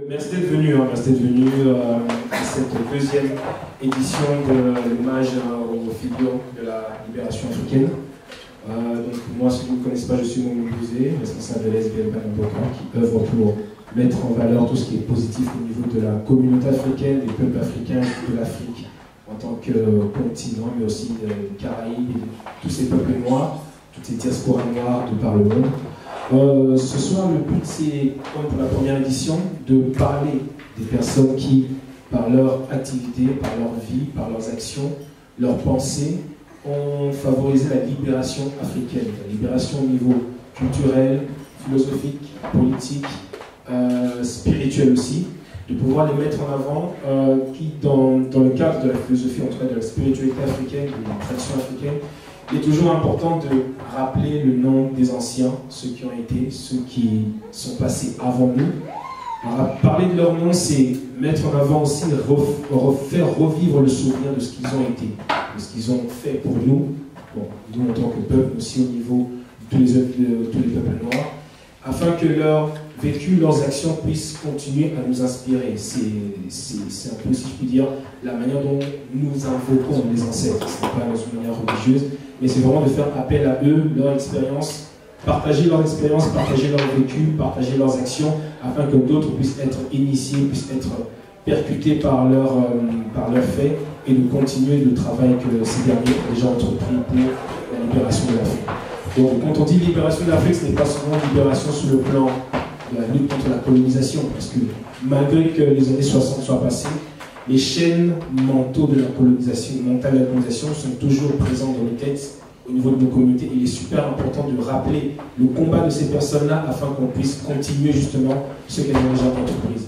merci d'être venu, à cette deuxième édition de l'hommage aux figures de la libération africaine. Donc moi, ceux qui ne me connaissent pas, je suis Momo Bouzé, responsable de l'SBL Avocat, qui œuvre pour mettre en valeur tout ce qui est positif au niveau de la communauté africaine, des peuples africains et de l'Afrique en tant que continent, mais aussi des Caraïbes, et tous ces peuples noirs, toutes ces diasporas noires de par le monde. Ce soir, le but, c'est, comme pour la première édition, de parler des personnes qui, par leur activité, par leur vie, par leurs actions, leurs pensées, ont favorisé la libération africaine, la libération au niveau culturel, philosophique, politique, spirituel aussi, de pouvoir les mettre en avant, qui, dans le cadre de la philosophie, en tout cas de la spiritualité africaine, de la tradition africaine, il est toujours important de rappeler le nom des anciens, ceux qui ont été, ceux qui sont passés avant nous. Alors, parler de leur nom, c'est mettre en avant aussi, faire revivre le souvenir de ce qu'ils ont été, de ce qu'ils ont fait pour nous, bon, nous en tant que peuple, aussi au niveau de tous les peuples noirs, afin que leur vécu, leurs actions puissent continuer à nous inspirer. C'est un peu, si je puis dire, la manière dont nous invoquons les ancêtres. Ce n'est pas dans une manière religieuse, mais c'est vraiment de faire appel à eux, leur expérience, partager leur expérience, partager leur vécu, partager leurs actions, afin que d'autres puissent être initiés, puissent être percutés par leurs faits, et de continuer le travail que ces derniers ont déjà entrepris pour la libération de l'Afrique. Donc, quand on dit libération de l'Afrique, ce n'est pas seulement libération sur le plan de la lutte contre la colonisation, parce que malgré que les années 60 soient passées, les chaînes mentaux de la colonisation, mentales de la colonisation sont toujours présentes dans les têtes au niveau de nos communautés. Il est super important de rappeler le combat de ces personnes-là afin qu'on puisse continuer justement ce qu'elles ont déjà entrepris.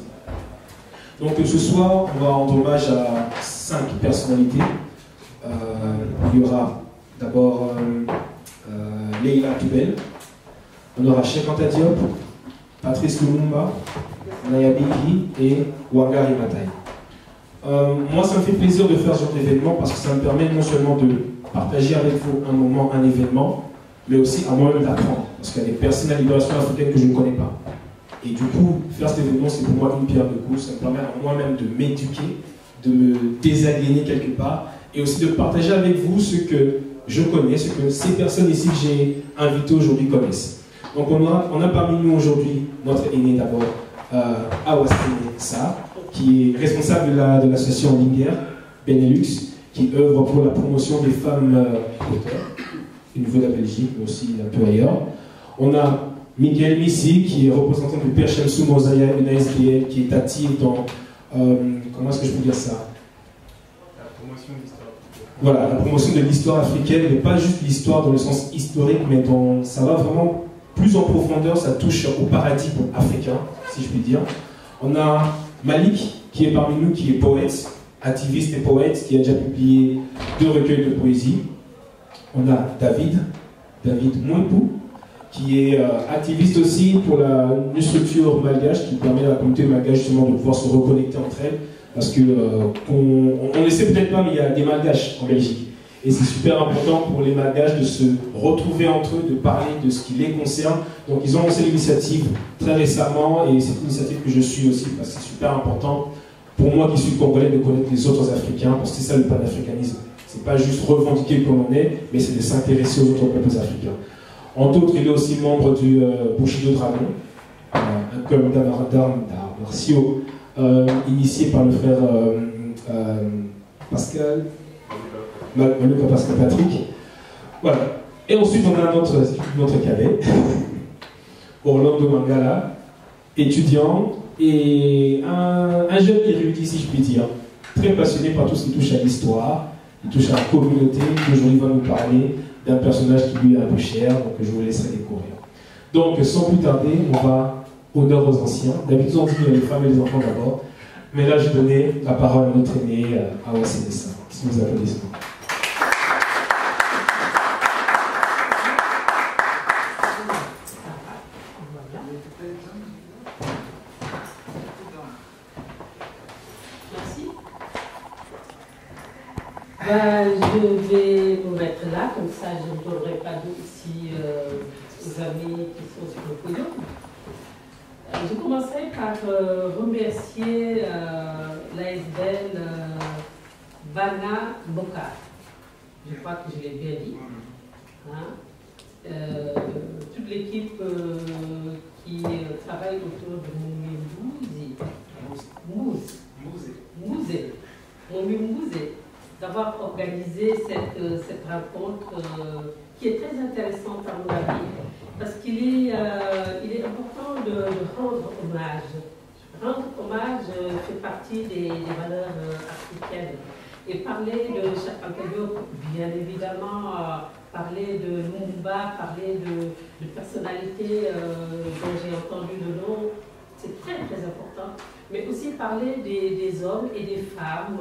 Donc ce soir, on va rendre hommage à 5 personnalités. Il y aura d'abord Leila Toubel, on aura Cheikh Anta Diop, Patrice Lumumba, Naya Bigi et Wangari Maathai. Moi, ça me fait plaisir de faire ce genre d'événement parce que ça me permet non seulement de partager avec vous un moment, un événement, mais aussi à moi-même d'apprendre. Parce qu'il y a des personnes à la libération africaine que je ne connais pas. Et du coup, faire cet événement, c'est pour moi une pierre de coups. Ça me permet à moi-même de m'éduquer, de me désaliéner quelque part, et aussi de partager avec vous ce que je connais, ce que ces personnes ici que j'ai invitées aujourd'hui connaissent. Donc on a parmi nous aujourd'hui notre aîné d'abord, Awasine Sarr, qui est responsable de l'association Linger Benelux, qui œuvre pour la promotion des femmes auteurs, au niveau de la Belgique, mais aussi un peu ailleurs. On a Miguel Missi, qui est représentant du Père Shamsou Mozaïa, une ASBL, qui est active dans, comment est-ce que je peux dire ça? La promotion de l'histoire. Voilà, la promotion de l'histoire africaine, mais pas juste l'histoire dans le sens historique, mais ça va vraiment plus en profondeur, ça touche au paradigme africain, si je puis dire. On a Malik, qui est parmi nous, qui est poète, activiste et poète, qui a déjà publié 2 recueils de poésie. On a David Mouepou, qui est activiste aussi pour une structure malgache qui permet à la communauté malgache justement de pouvoir se reconnecter entre elles, parce que on ne sait peut-être pas, mais il y a des malgaches en Belgique. Et c'est super important pour les malgaches de se retrouver entre eux, de parler de ce qui les concerne. Donc ils ont lancé l'initiative très récemment, et c'est une initiative que je suis aussi, parce que c'est super important pour moi qui suis congolais de connaître les autres Africains, parce que c'est ça le panafricanisme. C'est pas juste revendiquer comme on est, mais c'est de s'intéresser aux autres peuples africains. Entre autres, il est aussi membre du Bushido Dragon, un club d'arts martiaux initié par le frère Pascal Patrick. Voilà. Et ensuite, on a notre cadet, Orlando Mangala, étudiant et un jeune érudit, si je puis dire, très passionné par tout ce qui touche à l'histoire, qui touche à la communauté. Aujourd'hui, il va nous parler d'un personnage qui lui est un peu cher, donc je vous laisserai découvrir. Donc, sans plus tarder, on va honneur aux anciens. D'habitude, on dit les femmes et les enfants d'abord, mais là, je vais donner la parole à notre aîné, Awasine Sarr. Si vous applaudissez. Je vais vous mettre là, comme ça je ne donnerai pas d'eau ici aux amis qui sont sur le podium. je commencerai par remercier l'ASBL Bana Boka. Je crois que je l'ai bien dit. Hein? Toute l'équipe qui travaille autour de Moumé d'avoir organisé cette rencontre qui est très intéressante à mon avis, parce qu'il est important de rendre hommage. Rendre hommage fait partie des valeurs africaines. Et parler de Cheikh Anta Diop, bien évidemment, parler de Lumumba, parler de personnalités dont j'ai entendu le nom, c'est très très important. Mais aussi parler des hommes et des femmes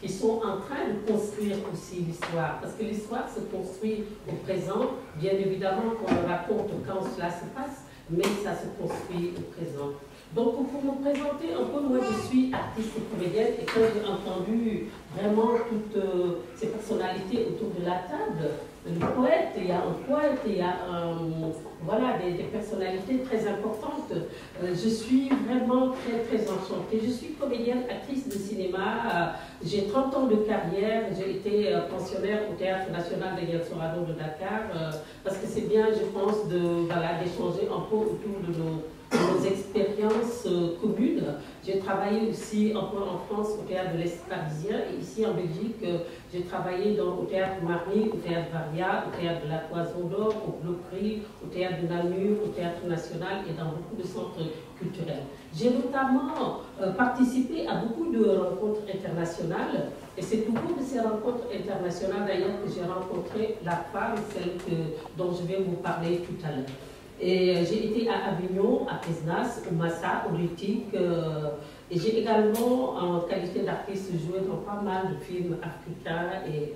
qui sont en train de construire aussi l'histoire. Parce que l'histoire se construit au présent, bien évidemment qu'on le raconte quand cela se passe, mais ça se construit au présent. Donc pour me présenter un peu, moi je suis artiste et comédienne, et quand j'ai entendu vraiment toutes ces personnalités autour de la table, le poète, il y a un poète, il y a voilà, des personnalités très importantes. Je suis vraiment très très enchantée. Je suis comédienne, actrice de cinéma, j'ai 30 ans de carrière, j'ai été pensionnaire au Théâtre National de Sorano de Dakar, parce que c'est bien, je pense, d'échanger un peu autour de nos expériences communes. J'ai travaillé aussi un peu en France au Théâtre de l'Est parisien, et ici en Belgique, j'ai travaillé au Théâtre Marie, au Théâtre Varia, au Théâtre de la Toison d'Or, au Bloquerie, au Théâtre de Namur, au Théâtre National et dans beaucoup de centres culturels. J'ai notamment participé à beaucoup de rencontres internationales, et c'est au cours de ces rencontres internationales d'ailleurs que j'ai rencontré la femme, celle dont je vais vous parler tout à l'heure. Et j'ai été à Avignon, à Pesnas, au Massa, au Lutique, et j'ai également, en qualité d'artiste, joué dans pas mal de films africains et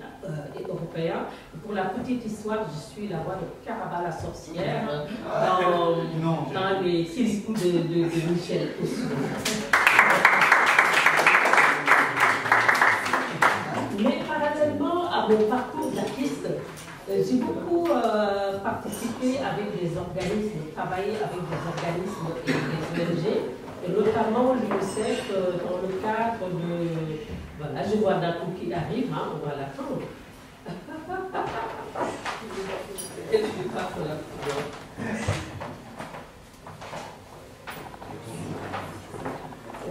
européens. Et pour la petite histoire, je suis la voix de Caraba la sorcière dans les Kilikous de Michel Ossou. Mais parallèlement à mon parcours d'artiste, j'ai beaucoup participé avec des organismes, travaillé avec des organismes et des ONG, et notamment l'UNICEF dans le cadre de... Voilà, je vois d'un coup qui arrive, hein, on va l'attendre.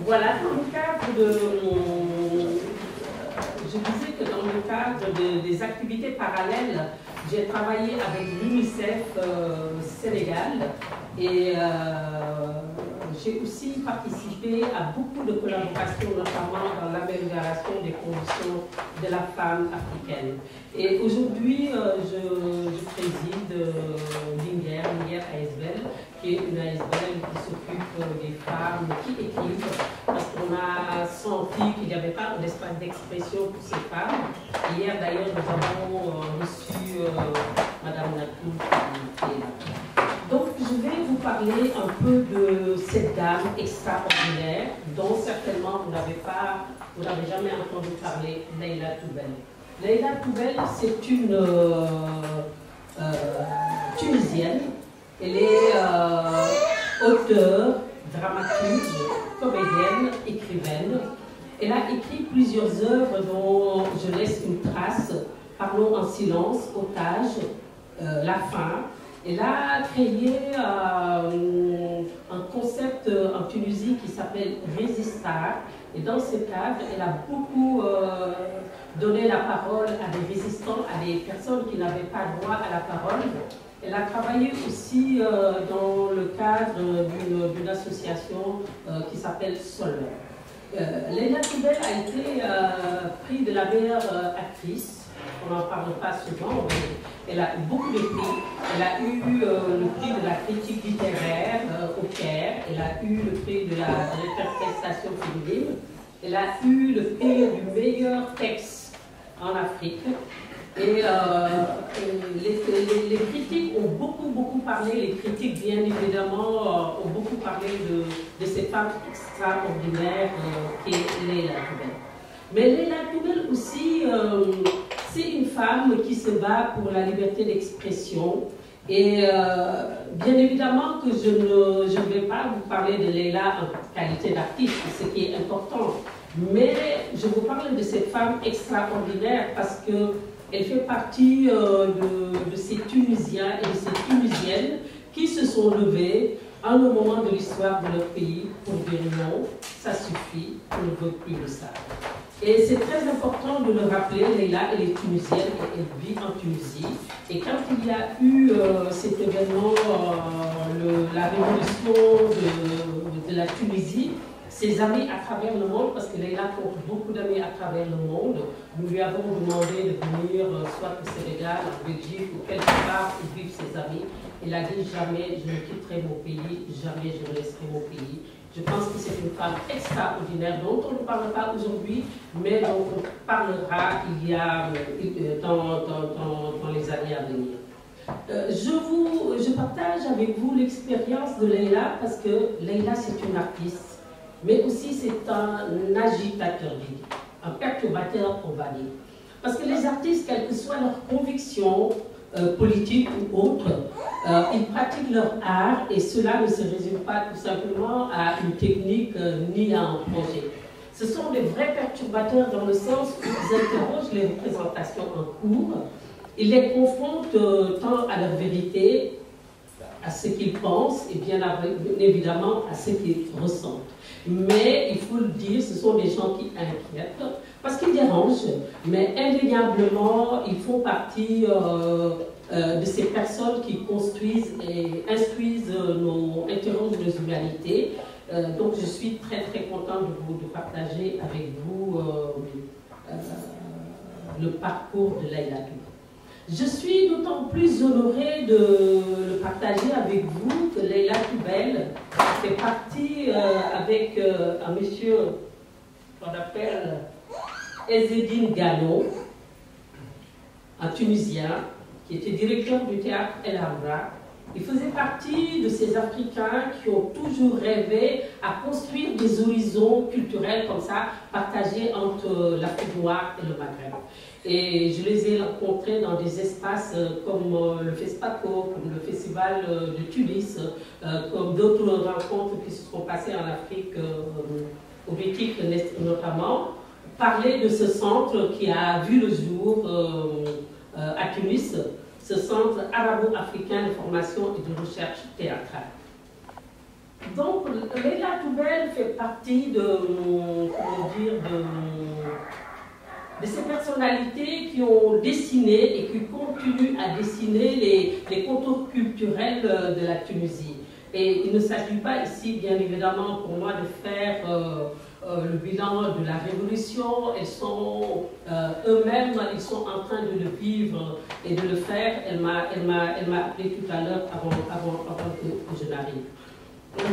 Voilà, dans le cadre de... Je disais que dans le cadre des activités parallèles, j'ai travaillé avec l'UNICEF Sénégal et j'ai aussi participé à beaucoup de collaborations, notamment dans l'amélioration des conditions de la femme africaine. Et aujourd'hui, je préside l'INGER ASBL, qui est une ASBL qui s'occupe des femmes qui écrivent, parce qu'on a senti qu'il n'y avait pas un espace d'expression pour ces femmes. Hier d'ailleurs, nous avons reçu Madame Natou qui est là. Donc je vais vous parler un peu de cette dame extraordinaire dont certainement vous n'avez jamais entendu parler, Leïla Toubel. Leïla Toubel, c'est une Tunisienne. Elle est auteure, dramaturge, comédienne, écrivaine. Elle a écrit plusieurs œuvres dont je laisse une trace. Parlons en silence, Otage, La faim. Elle a créé un concept en Tunisie qui s'appelle Résistar. Et dans ce cadre, elle a beaucoup donné la parole à des résistants, à des personnes qui n'avaient pas droit à la parole. Elle a travaillé aussi dans le cadre d'une association qui s'appelle Sol. Leïla Toubel a été prix de la meilleure actrice. On n'en parle pas souvent, mais elle a eu beaucoup de prix. Elle a eu le prix de la critique littéraire au Caire. Elle a eu le prix de l'interprétation féminine. Elle a eu le prix du meilleur texte en Afrique. Et les critiques ont beaucoup parlé, les critiques bien évidemment ont beaucoup parlé de cette femme extraordinaire qui est Leïla Toubel. Mais Leïla Toubel aussi, c'est une femme qui se bat pour la liberté d'expression Et bien évidemment que je ne vais pas vous parler de Leïla en qualité d'artiste, ce qui est important, mais je vous parle de cette femme extraordinaire parce qu'elle fait partie de ces Tunisiens et de ces Tunisiennes qui se sont levés à un moment de l'histoire de leur pays pour dire non, ça suffit, on ne veut plus de ça. Et c'est très important de le rappeler, Leïla, elle est tunisienne, elle vit en Tunisie. Et quand il y a eu cet événement, la révolution de la Tunisie, ses amis à travers le monde, parce que Leïla compte beaucoup d'amis à travers le monde, nous lui avons demandé de venir soit au Sénégal, en Belgique ou quelque part où vivent ses amis. Elle a dit jamais je ne quitterai mon pays, jamais je ne laisserai mon pays. Je pense que c'est une femme extraordinaire dont on ne parle pas aujourd'hui, mais dont on parlera dans les années à venir. Je partage avec vous l'expérience de Leïla parce que Leïla c'est une artiste, mais aussi c'est un agitateur, un perturbateur, on va dire. Parce que les artistes, quelles que soient leurs convictions, politiques ou autres, ils pratiquent leur art et cela ne se résume pas tout simplement à une technique ni à un projet. Ce sont des vrais perturbateurs dans le sens où ils interrogent les représentations en cours, ils les confrontent tant à leur vérité, à ce qu'ils pensent et bien évidemment à ce qu'ils ressentent. Mais il faut le dire, ce sont des gens qui inquiètent parce qu'ils dérangent, mais indéniablement ils font partie de ces personnes qui construisent et instruisent interrogent nos humanités. Donc je suis très très contente de partager avec vous le parcours de Leïla Toubel. Je suis d'autant plus honorée de le partager avec vous que Leïla Toubel fait partie avec un monsieur qu'on appelle Ezzedine Gallo, un Tunisien, qui était directeur du théâtre El Hamra. Il faisait partie de ces Africains qui ont toujours rêvé à construire des horizons culturels comme ça, partagés entre l'Afrique noire et le Maghreb. Et je les ai rencontrés dans des espaces comme le FESPACO, comme le Festival de Tunis, comme d'autres rencontres qui se sont passées en Afrique, au Mexique notamment, parler de ce centre qui a vu le jour à Tunis, ce centre arabo-africain de formation et de recherche théâtrale. Donc, Leïla Toubel fait partie de ces personnalités qui ont dessiné et qui continuent à dessiner les contours culturels de la Tunisie. Et il ne s'agit pas ici, bien évidemment, pour moi de faire le bilan de la révolution. Elles sont eux-mêmes, ils sont en train de le vivre et de le faire. Elle m'a appelé tout à l'heure avant que je n'arrive.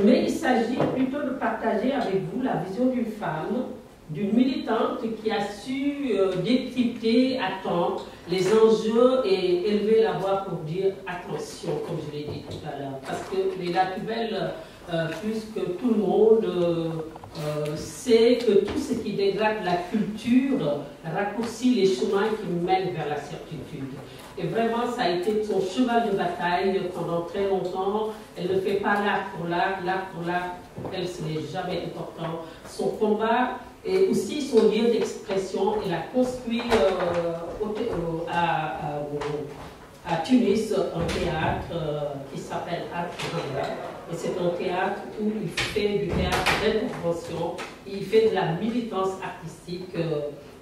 Mais il s'agit plutôt de partager avec vous la vision d'une femme, d'une militante qui a su décrypter à temps les enjeux et élever la voix pour dire attention, comme je l'ai dit tout à l'heure. Parce que Leïla Toubel, plus que tout le monde, sait que tout ce qui dégrade la culture raccourcit les chemins qui mènent vers la certitude. Et vraiment, ça a été son cheval de bataille pendant très longtemps. Elle ne fait pas l'art pour l'art, l'art pour l'art, pour elle, ce n'est jamais important. Son combat et aussi son lieu d'expression, il a construit à Tunis un théâtre qui s'appelle Art Rwanda. Et c'est un théâtre où il fait du théâtre d'intervention, il fait de la militance artistique.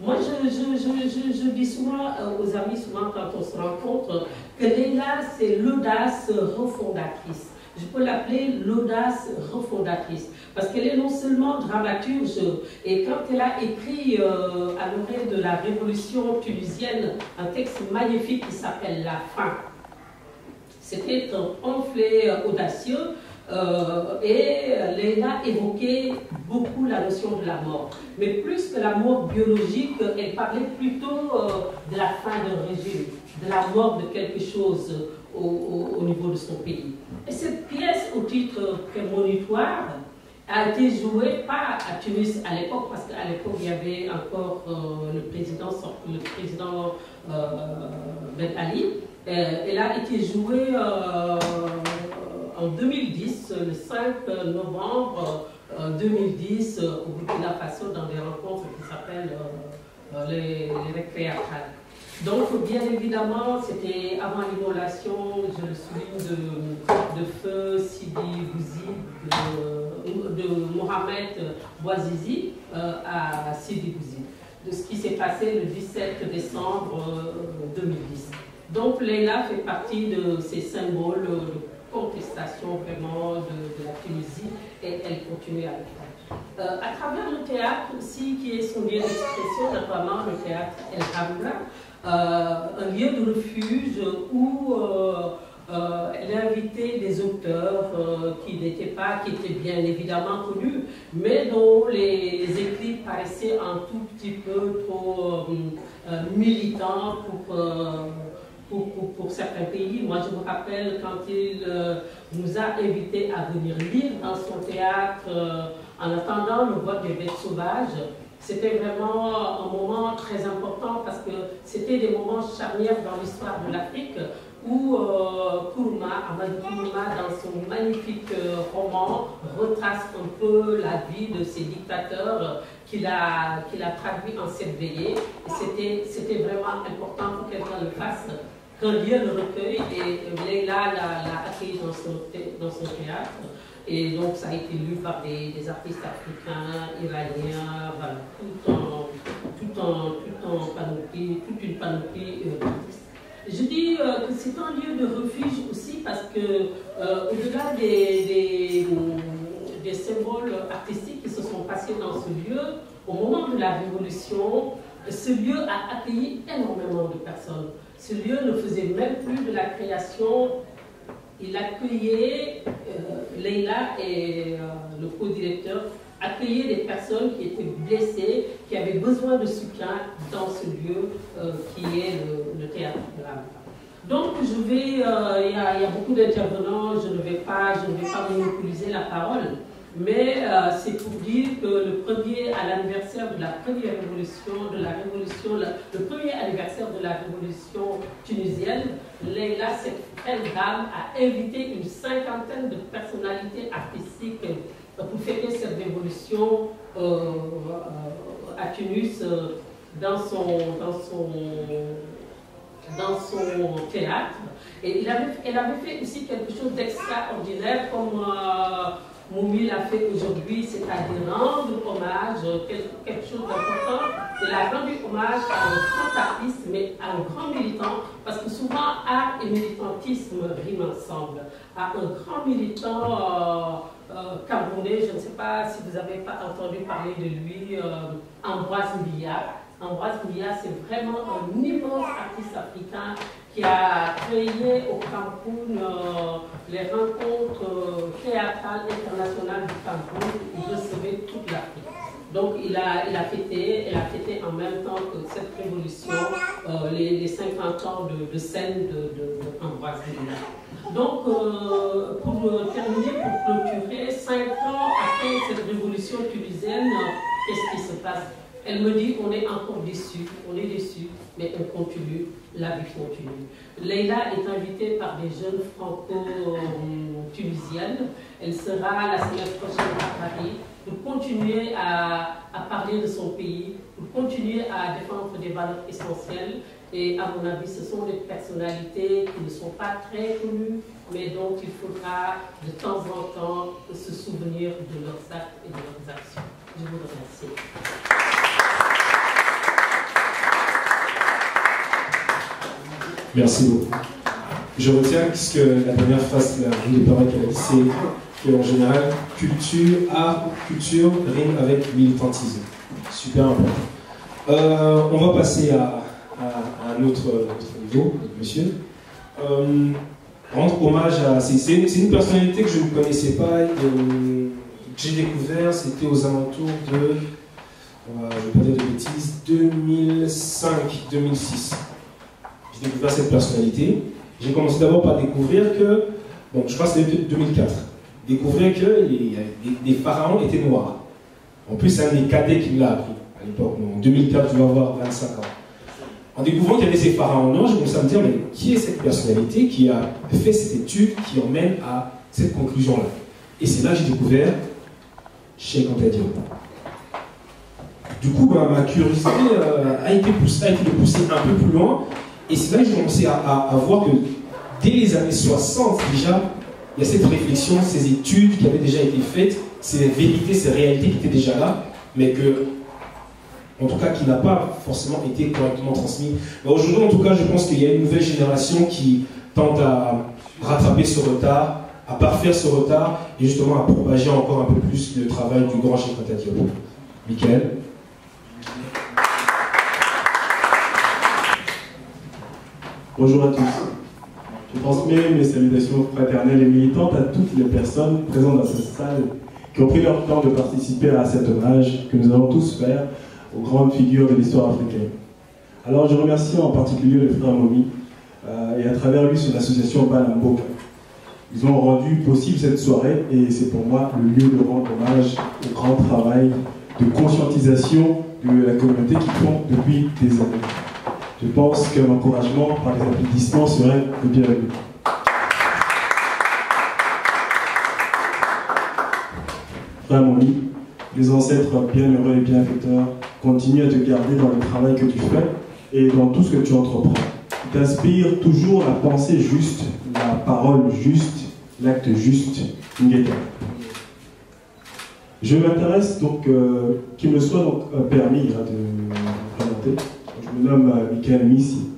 Moi, je dis souvent aux amis, souvent quand on se rencontre, que Leïla, c'est l'audace refondatrice. Je peux l'appeler l'audace refondatrice, parce qu'elle est non seulement dramaturge, et quand elle a écrit à l'orée de la révolution tunisienne un texte magnifique qui s'appelle La Fin, c'était un pamphlet audacieux, et Leïla évoquait beaucoup la notion de la mort. Mais plus que la mort biologique, elle parlait plutôt de la fin d'un régime, de la mort de quelque chose au niveau de son pays. Et cette pièce au titre prémonitoire a été jouée pas à Tunis à l'époque, parce qu'à l'époque il y avait encore le président Ben Ali, Elle a été jouée en 2010, le 5 novembre 2010, au Burkina Faso, dans des rencontres qui s'appellent les récréatrales. Donc, bien évidemment, c'était avant l'immolation, je le souligne, de feu Sidi Bouzid, de Mohamed Bouazizi à Sidi Bouzid, de ce qui s'est passé le 17 décembre 2010. Donc, Leïla fait partie de ces symboles de contestation vraiment de la Tunisie, et elle continue à le faire. À travers le théâtre aussi, qui est son lieu d'expression, notamment le théâtre El Hamra, un lieu de refuge où elle a invité des auteurs qui étaient bien évidemment connus, mais dont les écrits paraissaient un tout petit peu trop militants pour certains pays. Moi, je me rappelle quand il nous a invités à venir lire dans son théâtre en attendant le vote des bêtes sauvages. C'était vraiment un moment très important parce que c'était des moments charnières dans l'histoire de l'Afrique où Amadou Kourouma, dans son magnifique roman, retrace un peu la vie de ces dictateurs qu'il a traduit en 7 veillées. C'était vraiment important pour quelqu'un le fasse, qu'un lieu le recueille, et Leïla l'a accueilli dans son théâtre. Et donc ça a été lu par des artistes africains, iraniens, voilà, toute une panoplie d'artistes. Je dis que c'est un lieu de refuge aussi parce que au-delà des symboles artistiques qui se sont passés dans ce lieu, au moment de la Révolution, ce lieu a accueilli énormément de personnes. Ce lieu ne faisait même plus de la création. Il accueillait, Leïla et le co-directeur accueillaient des personnes qui étaient blessées, qui avaient besoin de soutien dans ce lieu qui est le théâtre de l'âme. Donc, il y a beaucoup d'intervenants, je ne vais pas monopoliser la parole, mais c'est pour dire que à l'anniversaire de la première révolution, le premier anniversaire de la révolution tunisienne, Leïla, cette belle dame, a invité une 50aine de personnalités artistiques pour fêter cette révolution à Tunis dans son théâtre. Et elle avait fait aussi quelque chose d'extraordinaire, comme Moumi l'a fait aujourd'hui, c'est-à-dire rendre hommage, quelque chose d'important. Elle a rendu hommage à un grand artiste, mais à un grand militant, parce que souvent art et militantisme riment ensemble. À un grand militant camerounais, je ne sais pas si vous n'avez pas entendu parler de lui, Ambroise Mbiya. Ambroise Mbiya, c'est vraiment un immense artiste africain qui a créé au Cameroun les rencontres théâtrales internationales du Cameroun où il recevait toute l'Afrique. Donc elle a fêté en même temps que cette révolution les 50 ans de scène de Ambroise Mbiya. Donc pour terminer, pour clôturer, 5 ans après cette révolution tunisienne, qu'est-ce qui se passe? Elle me dit on est encore déçus, mais on continue, la vie continue. Leïla est invitée par des jeunes franco-tunisiennes. Elle sera la semaine prochaine à Paris pour continuer à parler de son pays, pour continuer à défendre des valeurs essentielles. Et à mon avis, ce sont des personnalités qui ne sont pas très connues, mais dont il faudra de temps en temps se souvenir de leurs actes et de leurs actions. Je vous remercie. Merci beaucoup. Je retiens que la dernière phrase de parole qu'elle a dit, c'est qu'en général, art, culture rime avec militantisme. Super important. On va passer à un autre niveau, monsieur. Rendre hommage à... C'est une personnalité que je ne connaissais pas, que j'ai découvert, c'était aux alentours de, je ne vais pas dire de bêtises, 2005-2006. J'ai découvert cette personnalité. J'ai commencé d'abord par découvrir que, bon, je crois que c'était 2004, découvrir que les pharaons étaient noirs. En plus, c'est un des cadets qui me l'a appris à l'époque. En 2004, je dois avoir 25 ans. En découvrant qu'il y avait ces pharaons noirs, j'ai commencé à me dire, mais qui est cette personnalité qui a fait cette étude qui emmène à cette conclusion-là? Et c'est là que j'ai découvert Cheikh Anta Diop. Du coup, ma curiosité a été de pousser un peu plus loin, et c'est là que j'ai commencé à voir que dès les années 60, déjà, il y a cette réflexion, ces études qui avaient déjà été faites, ces vérités, ces réalités qui étaient déjà là, mais que, en tout cas, qui n'a pas forcément été correctement transmis. Aujourd'hui, en tout cas, je pense qu'il y a une nouvelle génération qui tente à rattraper ce retard, à parfaire ce retard, et justement à propager encore un peu plus le travail du grand Cheikh Anta Diop. Michael. Bonjour à tous. Je transmets mes salutations fraternelles et militantes à toutes les personnes présentes dans cette salle qui ont pris leur temps de participer à cet hommage que nous allons tous faire aux grandes figures de l'histoire africaine. Alors je remercie en particulier le frère Momi et à travers lui son association Balamboka. Ils ont rendu possible cette soirée et c'est pour moi le lieu de rendre hommage au grand travail de conscientisation de la communauté qu'ils font depuis des années. Je pense qu'un encouragement par les applaudissements serait le bienvenu. Frère Momi, les ancêtres bienheureux et bienfaiteurs continuent à te garder dans le travail que tu fais et dans tout ce que tu entreprends. Ils t'inspirent toujours la pensée juste, la parole juste, l'acte juste, Ngeta. Je m'intéresse donc, qu'il me soit donc permis de me présenter. Je me nomme Michael Missi.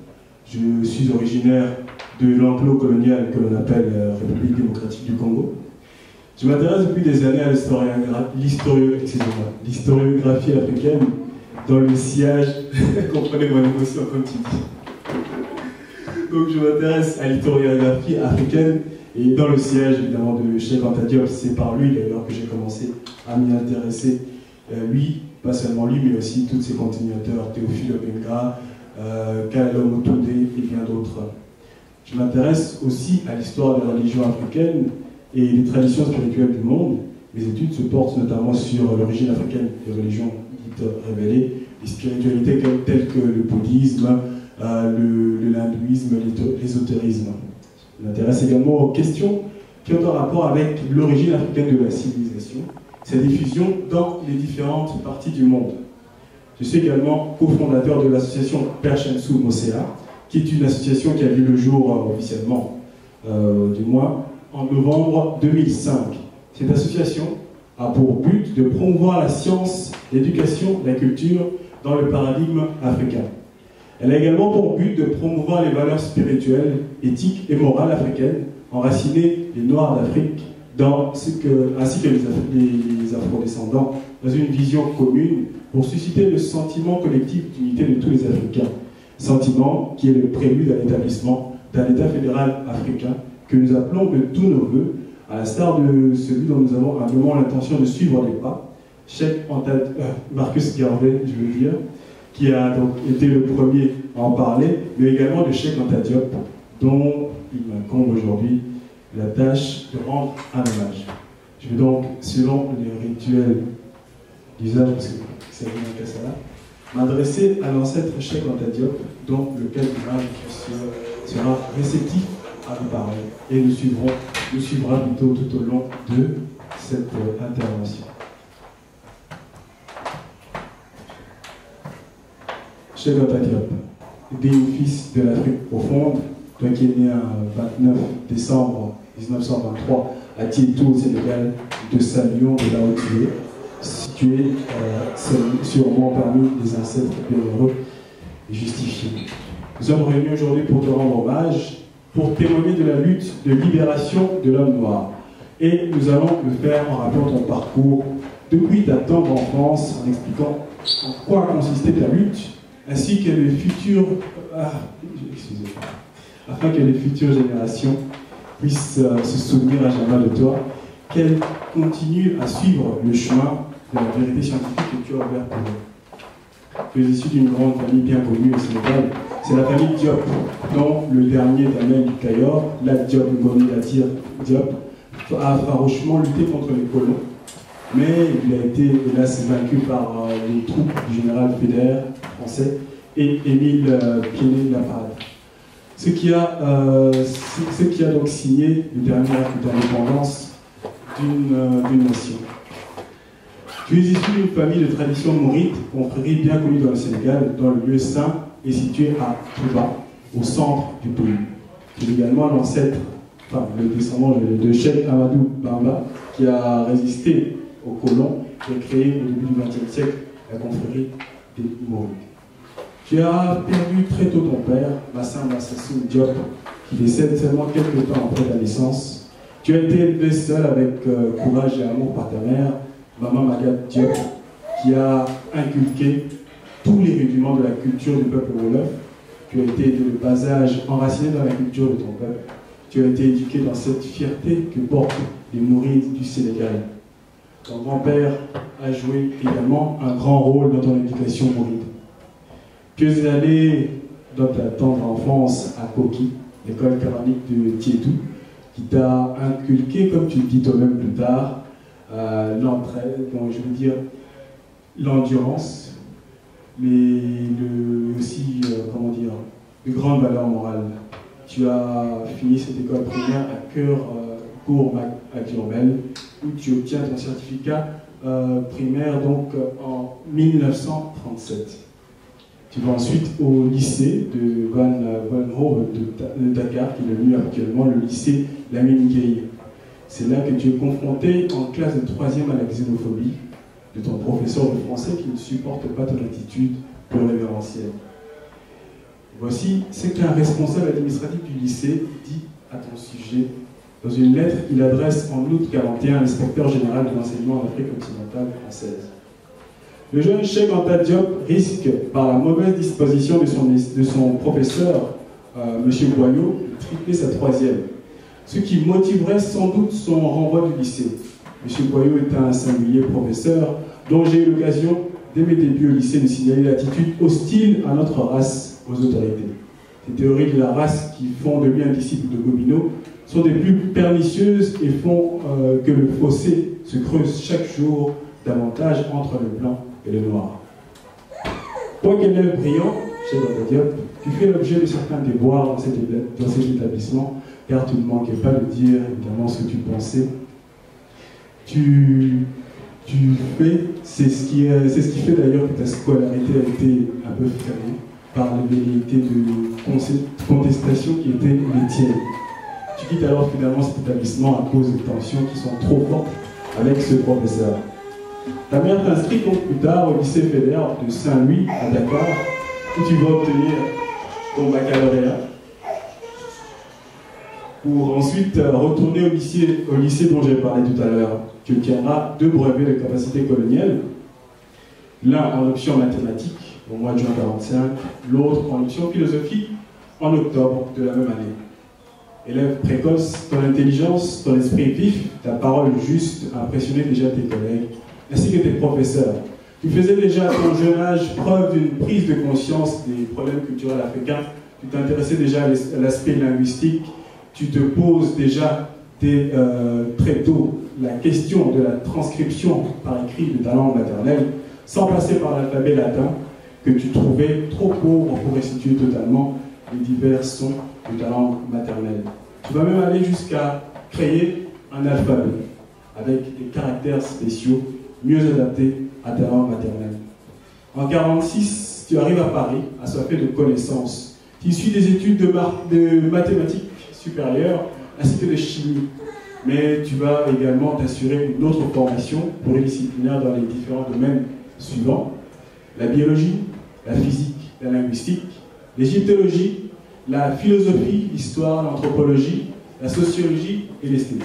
Je suis originaire de l'enclos colonial que l'on appelle République démocratique du Congo. Je m'intéresse depuis des années à l'historiographie africaine dans le sillage, comprenez mon émotion comme tu dis. Donc je m'intéresse à l'historiographie africaine et dans le sillage évidemment de Cheikh Anta Diop. C'est par lui d'ailleurs que j'ai commencé à m'y intéresser. Lui, pas seulement lui, mais aussi tous ses continuateurs, Théophile Obenga, Kalalo Motonde et bien d'autres. Je m'intéresse aussi à l'histoire de la religion africaine et les traditions spirituelles du monde. Mes études se portent notamment sur l'origine africaine des religions dites révélées, les spiritualités telles que le bouddhisme, l'hindouisme, l'ésotérisme. Je m'intéresse également aux questions qui ont un rapport avec l'origine africaine de la civilisation, sa diffusion dans les différentes parties du monde. Je suis également cofondateur de l'association Pershensu Mosea, qui est une association qui a vu le jour officiellement, du moins, en novembre 2005. Cette association a pour but de promouvoir la science, l'éducation, la culture dans le paradigme africain. Elle a également pour but de promouvoir les valeurs spirituelles, éthiques et morales africaines, enraciner les Noirs d'Afrique, ainsi que les afrodescendants, dans une vision commune pour susciter le sentiment collectif d'unité de tous les Africains. Sentiment qui est le prélude à l'établissement d'un État fédéral africain que nous appelons de tous nos voeux, à l'instar de celui dont nous avons humblement l'intention de suivre les pas, Marcus Garvey, je veux dire, qui a donc été le premier à en parler, mais également de Cheikh Anta Diop, dont il m'incombe aujourd'hui la tâche de rendre un hommage. Je vais donc, selon les rituels d'usage, parce que c'est bien qu'à ça là, m'adresser à l'ancêtre Cheikh Anta Diop, dont le calculateur sera réceptif à vos paroles, et nous suivra plutôt tout au long de cette intervention. Cheikh Anta Diop, digne fils de l'Afrique profonde, toi qui es né le 29 décembre 1923 à Tietou, au Sénégal, de Saint-Lyon, de là où tu es, situé sûrement parmi les ancêtres bienheureux et justifiés. Nous sommes réunis aujourd'hui pour te rendre hommage, pour témoigner de la lutte de libération de l'homme noir. Et nous allons le faire en rappelant ton parcours depuis ta tendre enfance, en expliquant en quoi consistait ta lutte, ainsi que les futures... afin que les futures générations puissent se souvenir à jamais de toi, qu'elles continuent à suivre le chemin de la vérité scientifique que tu as ouvert pour eux. Tu es issu d'une grande famille bien connue au Sénégal. C'est la famille Diop, dont le dernier Damel du Cayor, la Diop Ngoni Latir Diop, a farouchement lutté contre les colons. Mais il a été, hélas, vaincu par les troupes du général Fédère français et Émile Piéné-Laparade. Ce qui a donc signé le dernier acte d'indépendance d'une nation. Tu es issu d'une famille de tradition mouride, confrérie bien connue dans le Sénégal, dont le lieu saint est situé à Touba, au centre du pays. Tu es également l'ancêtre, enfin le descendant de Cheikh Amadou Bamba, qui a résisté aux colons et a créé au début du XXe siècle la confrérie des Mourides. Tu as perdu très tôt ton père, Massa Massassou Diop, qui décède seulement quelques temps après ta naissance. Tu as été élevé seul avec courage et amour par ta mère, Maman Magat Diop, qui a inculqué tous les rudiments de la culture du peuple wolof. Tu as été dès le bas âge enraciné dans la culture de ton peuple. Tu as été éduqué dans cette fierté que portent les Mourides du Sénégal. Ton grand-père a joué également un grand rôle dans ton éducation mouride. Tu es allé dans ta tendre enfance à Koki, l'école coranique de Tiétou, qui t'a inculqué, comme tu le dis toi-même plus tard, l'entraide, donc je veux dire l'endurance, mais aussi, comment dire, de grandes valeurs morales. Tu as fini cette école primaire à Cour-Mac à Diourbel, où tu obtiens ton certificat primaire donc en 1937. Tu vas ensuite au lycée de Van Hove de Dakar, qui est devenu actuellement le lycée Lamine Gueye. C'est là que tu es confronté en classe de 3e à la xénophobie de ton professeur de français qui ne supporte pas ton attitude peu révérentielle. Voici ce qu'un responsable administratif du lycée dit à ton sujet. Dans une lettre qu'il adresse en août 1941 à l'inspecteur général de l'enseignement en Afrique occidentale française. Le jeune Cheikh Anta Diop risque, par la mauvaise disposition de son professeur, M. Boyot, de tripler sa 3e, ce qui motiverait sans doute son renvoi du lycée. M. Boyot est un singulier professeur dont j'ai eu l'occasion, dès mes débuts au lycée, de signaler l'attitude hostile à notre race aux autorités. Ces théories de la race qui font de lui un disciple de Gobineau sont des plus pernicieuses et font que le fossé se creuse chaque jour davantage entre le blanc et le noir. Toi qu'élève brillant, Cheikh Anta Diop, tu fais l'objet de certains déboires dans cet établissement, car tu ne manquais pas de dire évidemment ce que tu pensais. Tu fais, c'est ce qui fait d'ailleurs que ta scolarité a été un peu freinée par les velléités de contestation qui étaient les tiennes. Tu quittes alors finalement cet établissement à cause des tensions qui sont trop fortes avec ce professeur. Ta mère t'inscrit donc plus tard au lycée fédéral de Saint-Louis à Dakar, où tu vas obtenir ton baccalauréat, pour ensuite retourner au lycée dont j'ai parlé tout à l'heure. Tu obtiendras 2 brevets de capacité coloniale, l'un en option mathématique au mois de juin 1945, l'autre en option philosophie en octobre de la même année. Élève précoce, ton intelligence, ton esprit vif, ta parole juste impressionnait déjà tes collègues, ainsi que tes professeurs. Tu faisais déjà à ton jeune âge preuve d'une prise de conscience des problèmes culturels africains, tu t'intéressais déjà à l'aspect linguistique, tu te poses déjà très tôt la question de la transcription par écrit de ta langue maternelle, sans passer par l'alphabet latin, que tu trouvais trop pauvre pour restituer totalement les divers sons de ta langue maternelle. Tu vas même aller jusqu'à créer un alphabet avec des caractères spéciaux mieux adaptés à ta langue maternelle. En 1946, tu arrives à Paris, assoiffé de connaissances. Tu suis des études de mathématiques supérieures ainsi que de chimie. Mais tu vas également t'assurer une autre formation pluridisciplinaire dans les différents domaines suivants: la biologie, la physique, la linguistique, l'égyptologie, la philosophie, l'histoire, l'anthropologie, la sociologie et l'esthétique.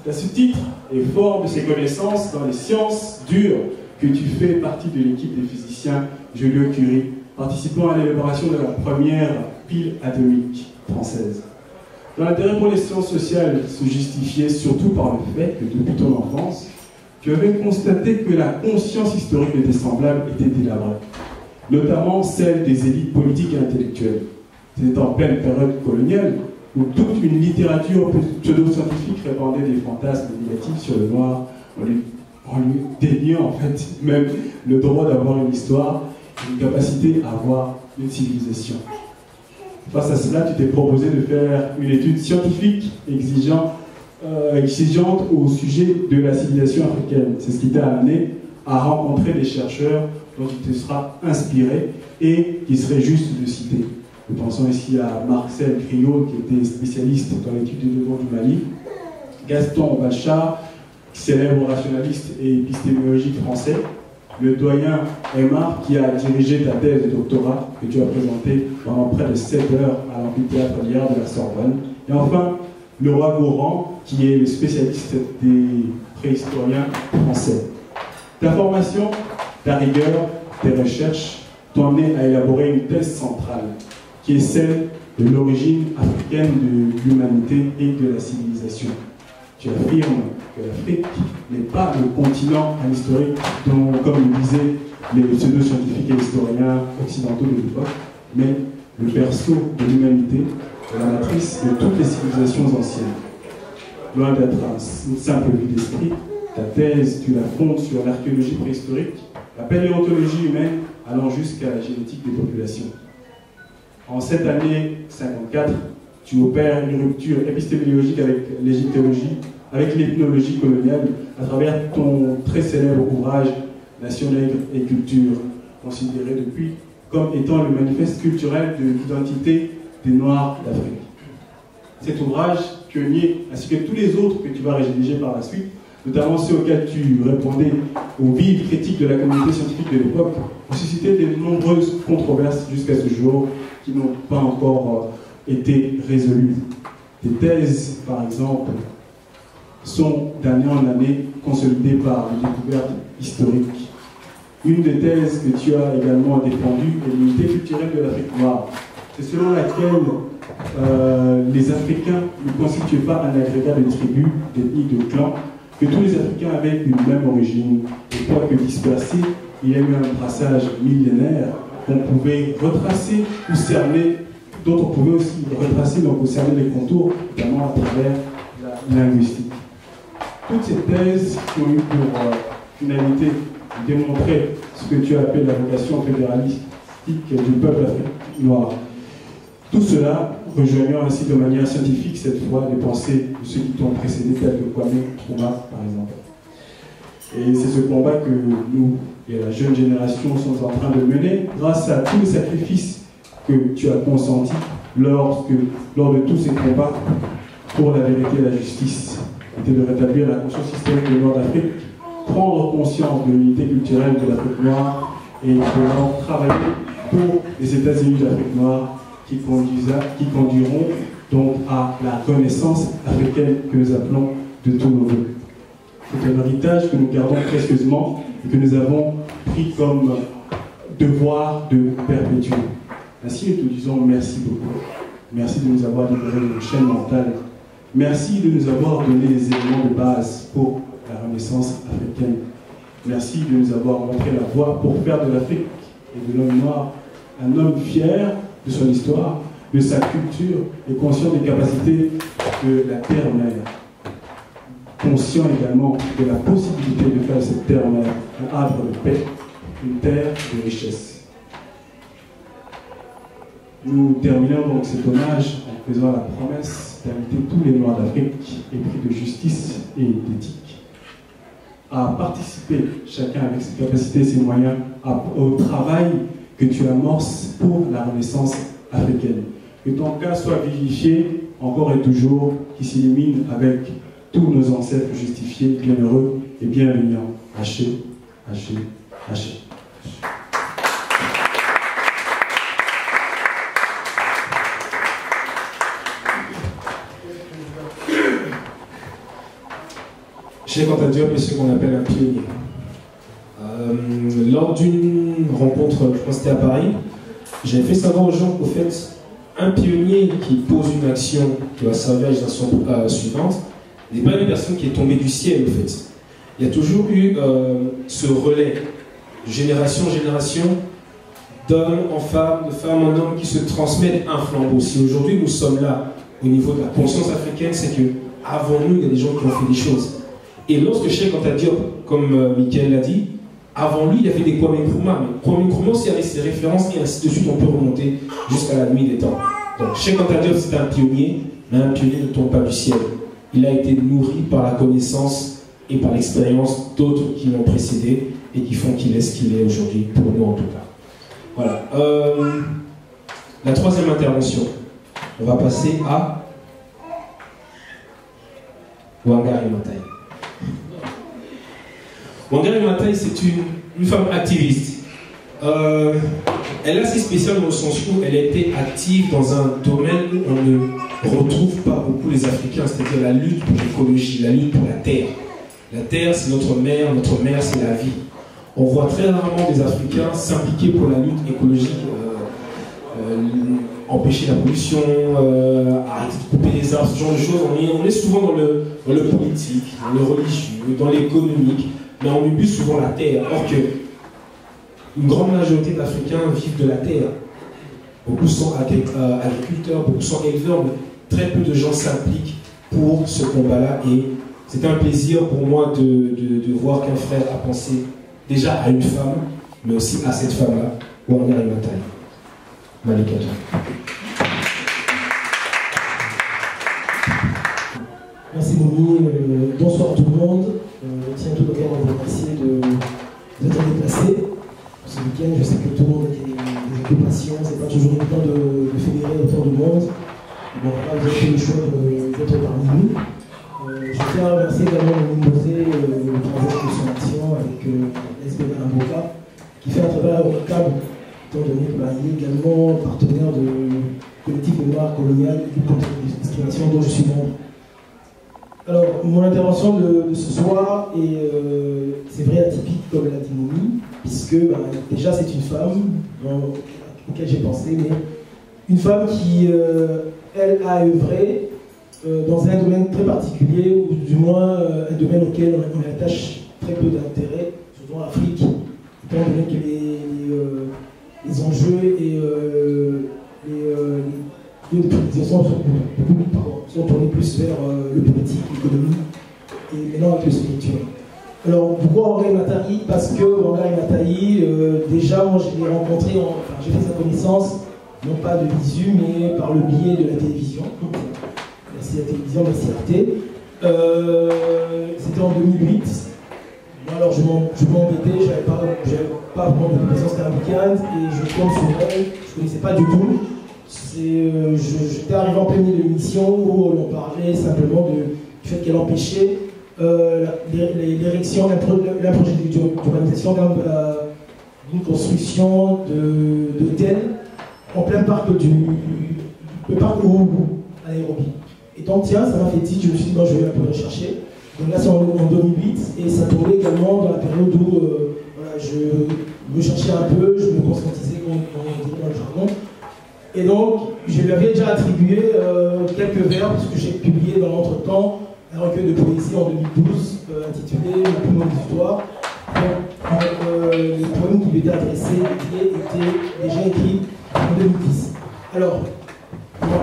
C'est à ce titre et fort de ces connaissances dans les sciences dures que tu fais partie de l'équipe des physiciens Joliot-Curie, participant à l'élaboration de la première pile atomique française. Ton intérêt pour les sciences sociales se justifiait surtout par le fait que depuis ton enfance, tu avais constaté que la conscience historique de tes semblables était délabrée, notamment celle des élites politiques et intellectuelles. C'était en pleine période coloniale où toute une littérature pseudo-scientifique répandait des fantasmes négatifs sur le noir, en lui déniant en fait même le droit d'avoir une histoire, une capacité à avoir une civilisation. Face à cela, tu t'es proposé de faire une étude scientifique exigeante au sujet de la civilisation africaine. C'est ce qui t'a amené à rencontrer des chercheurs dont tu te seras inspiré et qui serait juste de citer. Nous pensons ici à Marcel Griot, qui était spécialiste dans l'étude des devants du Mali, Gaston Bachar, célèbre rationaliste et épistémologique français, le doyen Aymar, qui a dirigé ta thèse de doctorat que tu as présentée pendant près de 7 heures à l'amphithéâtre d'hier de la Sorbonne, et enfin le roi Gourand, qui est le spécialiste des préhistoriens français. Ta formation, ta rigueur, tes recherches t'ont amené à élaborer une thèse centrale, qui est celle de l'origine africaine de l'humanité et de la civilisation. Tu affirmes que l'Afrique n'est pas le continent ahistorique dont, comme le disaient les pseudo-scientifiques et historiens occidentaux de l'époque, mais le berceau de l'humanité, la matrice de toutes les civilisations anciennes. Loin d'être une simple vue d'esprit, ta thèse, tu la fondes sur l'archéologie préhistorique, la paléontologie humaine allant jusqu'à la génétique des populations. En cette année 54, tu opères une rupture épistémologique avec l'égyptologie, avec l'ethnologie coloniale, à travers ton très célèbre ouvrage Nation nègre et culture, considéré depuis comme étant le manifeste culturel de l'identité des Noirs d'Afrique. Cet ouvrage, pionnier, ainsi que tous les autres que tu vas rédiger par la suite, notamment ceux auxquels tu répondais aux vives critiques de la communauté scientifique de l'époque, ont suscité de nombreuses controverses jusqu'à ce jour qui n'ont pas encore été résolues. Tes thèses, par exemple, sont d'année en année consolidées par des découvertes historiques. Une des thèses que tu as également défendue est l'unité culturelle de l'Afrique noire. C'est selon laquelle les Africains ne constituaient pas un agrégat de tribus, d'ethnies, de clans, que tous les Africains avaient une même origine, et quoique dispersés, il y a eu un brassage millénaire qu'on pouvait retracer ou cerner, dont on pouvait aussi retracer, donc ou cerner les contours, notamment à travers la linguistique. Toutes ces thèses qui ont eu pour finalité de démontrer ce que tu as appelé la vocation fédéralistique du peuple africain noir. Tout cela rejoignant ainsi de manière scientifique cette fois les pensées de ceux qui t'ont précédé, tels que Kwame Nkrumah par exemple. Et c'est ce combat que nous et la jeune génération sommes en train de mener grâce à tous les sacrifices que tu as consentis lors de tous ces combats pour la vérité et la justice, était de rétablir la conscience historique du Nord d'Afrique, prendre conscience de l'unité culturelle de l'Afrique noire et pouvoir travailler pour les États-Unis d'Afrique noire qui conduiront donc à la renaissance africaine que nous appelons de tous nos vœux. C'est un héritage que nous gardons précieusement et que nous avons pris comme devoir de perpétuer. Ainsi, nous te disons merci beaucoup. Merci de nous avoir libéré de nos chaînes mentales. Merci de nous avoir donné les éléments de base pour la renaissance africaine. Merci de nous avoir montré la voie pour faire de l'Afrique et de l'homme noir un homme fier de son histoire, de sa culture et conscient des capacités de la terre-mère. Conscient également de la possibilité de faire cette terre-mère un havre de paix, une terre de richesse. Nous terminons donc cet hommage en faisant la promesse d'inviter tous les Noirs d'Afrique épris de justice et d'éthique à participer, chacun avec ses capacités et ses moyens, au travail que tu amorces pour la renaissance africaine. Que ton cas soit vivifié encore et toujours, qui s'illumine avec tous nos ancêtres justifiés, bienheureux et bienveillants. Haché, haché, haché. Cheikh Anta Diop est ce qu'on appelle un pionnier. Lors d'une rencontre, je pense que c'était à Paris, j'ai fait savoir aux gens qu'au fait, un pionnier qui pose une action qui va servir à la génération suivante n'est pas une personne qui est tombée du ciel, au fait. Il y a toujours eu ce relais, génération en génération, d'homme en femme, de femme en homme, qui se transmettent un flambeau. Si aujourd'hui nous sommes là, au niveau de la conscience africaine, c'est que avant nous, il y a des gens qui ont fait des choses. Et lorsque Cheikh Anta Diop, comme Mickaël l'a dit, Avant lui, il y avait des Kwame Nkrumah. Mais Kwame Nkrumah aussi avait ses références et ainsi de suite, on peut remonter jusqu'à la nuit des temps. Donc, Cheikh Anta Diop, c'est un pionnier, mais un pionnier ne tombe pas du ciel. Il a été nourri par la connaissance et par l'expérience d'autres qui l'ont précédé et qui font qu'il est ce qu'il est aujourd'hui, pour nous en tout cas. Voilà. La troisième intervention, on va passer à Wangari Maathai. Wangari Maathai, c'est une femme activiste. Elle est assez spéciale dans le sens où elle a été active dans un domaine où on ne retrouve pas beaucoup les Africains, c'est-à-dire la lutte pour l'écologie, la lutte pour la terre. La terre, c'est notre mère, c'est la vie. On voit très rarement des Africains s'impliquer pour la lutte écologique, empêcher la pollution, arrêter de couper les arbres, ce genre de choses. On est souvent dans le politique, dans le religieux, dans l'économique, mais on oublie souvent la terre. Or que une grande majorité d'Africains vivent de la terre. Beaucoup sont agriculteurs, beaucoup sont éleveurs, mais très peu de gens s'impliquent pour ce combat-là. Et c'est un plaisir pour moi de voir qu'un frère a pensé déjà à une femme, mais aussi à cette femme-là, Wangari Maathai. Malika Dia. Merci Mouni, bonsoir tout le monde. Tiens tout le monde à vous remercier d'être déplacé ce week-end. Je sais que tout le monde a des occupations, c'est pas toujours évident de fédérer autant de monde. Bon, là, vous avez fait le choix d'être parmi nous. Je tiens à remercier également Mouni Mosé, le transaction de son action avec SBN Avocat, qui fait un travail remarquable, étant donné qu'il est également partenaire de collectif mémoire coloniale et contre la discrimination dont je suis membre. Alors, mon intervention de ce soir est, c'est vrai, atypique comme l'a dit Mouni, puisque déjà c'est une femme auquel j'ai pensé, mais une femme qui, elle, a œuvré dans un domaine très particulier, ou du moins un domaine auquel on attache très peu d'intérêt, surtout en Afrique, étant donné que les enjeux et les politiciens sont tournés plus vers le politique, l'économie, et maintenant avec le spirituel. Alors, pourquoi Wangari Maathai? Parce que Wangari Maathai, déjà, moi je l'ai rencontré, enfin j'ai fait sa connaissance, non pas de visu, mais par le biais de la télévision. Merci la télévision, merci Arte. C'était en 2008. Alors je m'embêtais, j'avais pas vraiment de connaissances africaines et je tombe sur elle, je ne connaissais pas du tout. J'étais arrivé en plein milieu de l'émission où on parlait simplement du fait qu'elle empêchait l'érection, la projet d'urbanisation d'une construction d'hôtels en plein parc le parc Uhuru à Nairobi. Et donc tiens, ça m'a fait titre, je me suis dit bon, je vais un peu rechercher. Donc là c'est en 2008 et ça tournait également dans la période où voilà, je me cherchais un peu, je me conscientisais comme on dit dans le jargon. Et donc je lui avais déjà attribué quelques vers parce que j'ai publié dans l'entretemps un recueil de poésie en 2012 intitulé La plus longue histoire. Les poèmes qui lui étaient adressés étaient déjà écrits en 2010. Alors,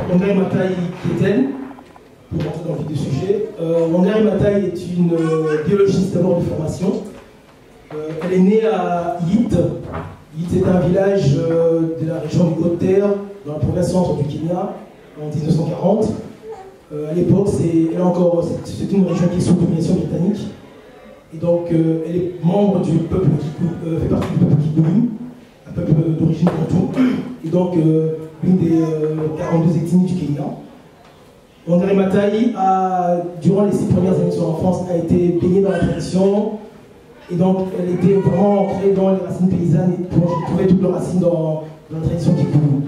Wangari Maathai qui est-elle? Pour rentrer dans le vif du sujet, Wangari Maathai est une biologiste d'abord de formation. Elle est née à Yit. Yit est un village de la région du Haute-Terre, dans la province centre du Kenya, en 1940. À l'époque, c'est une région qui est sous domination britannique. Et donc, elle est membre du peuple fait partie du peuple Kikuyu, un peuple d'origine bantou. Et donc, l'une des 42 ethnies du Kenya. Wangari Maathai, durant les 6 premières années de son enfance, a été baignée dans la tradition. Et donc, elle était vraiment ancrée dans les racines paysannes et trouvait toutes leurs racines dans la tradition Kikuyu.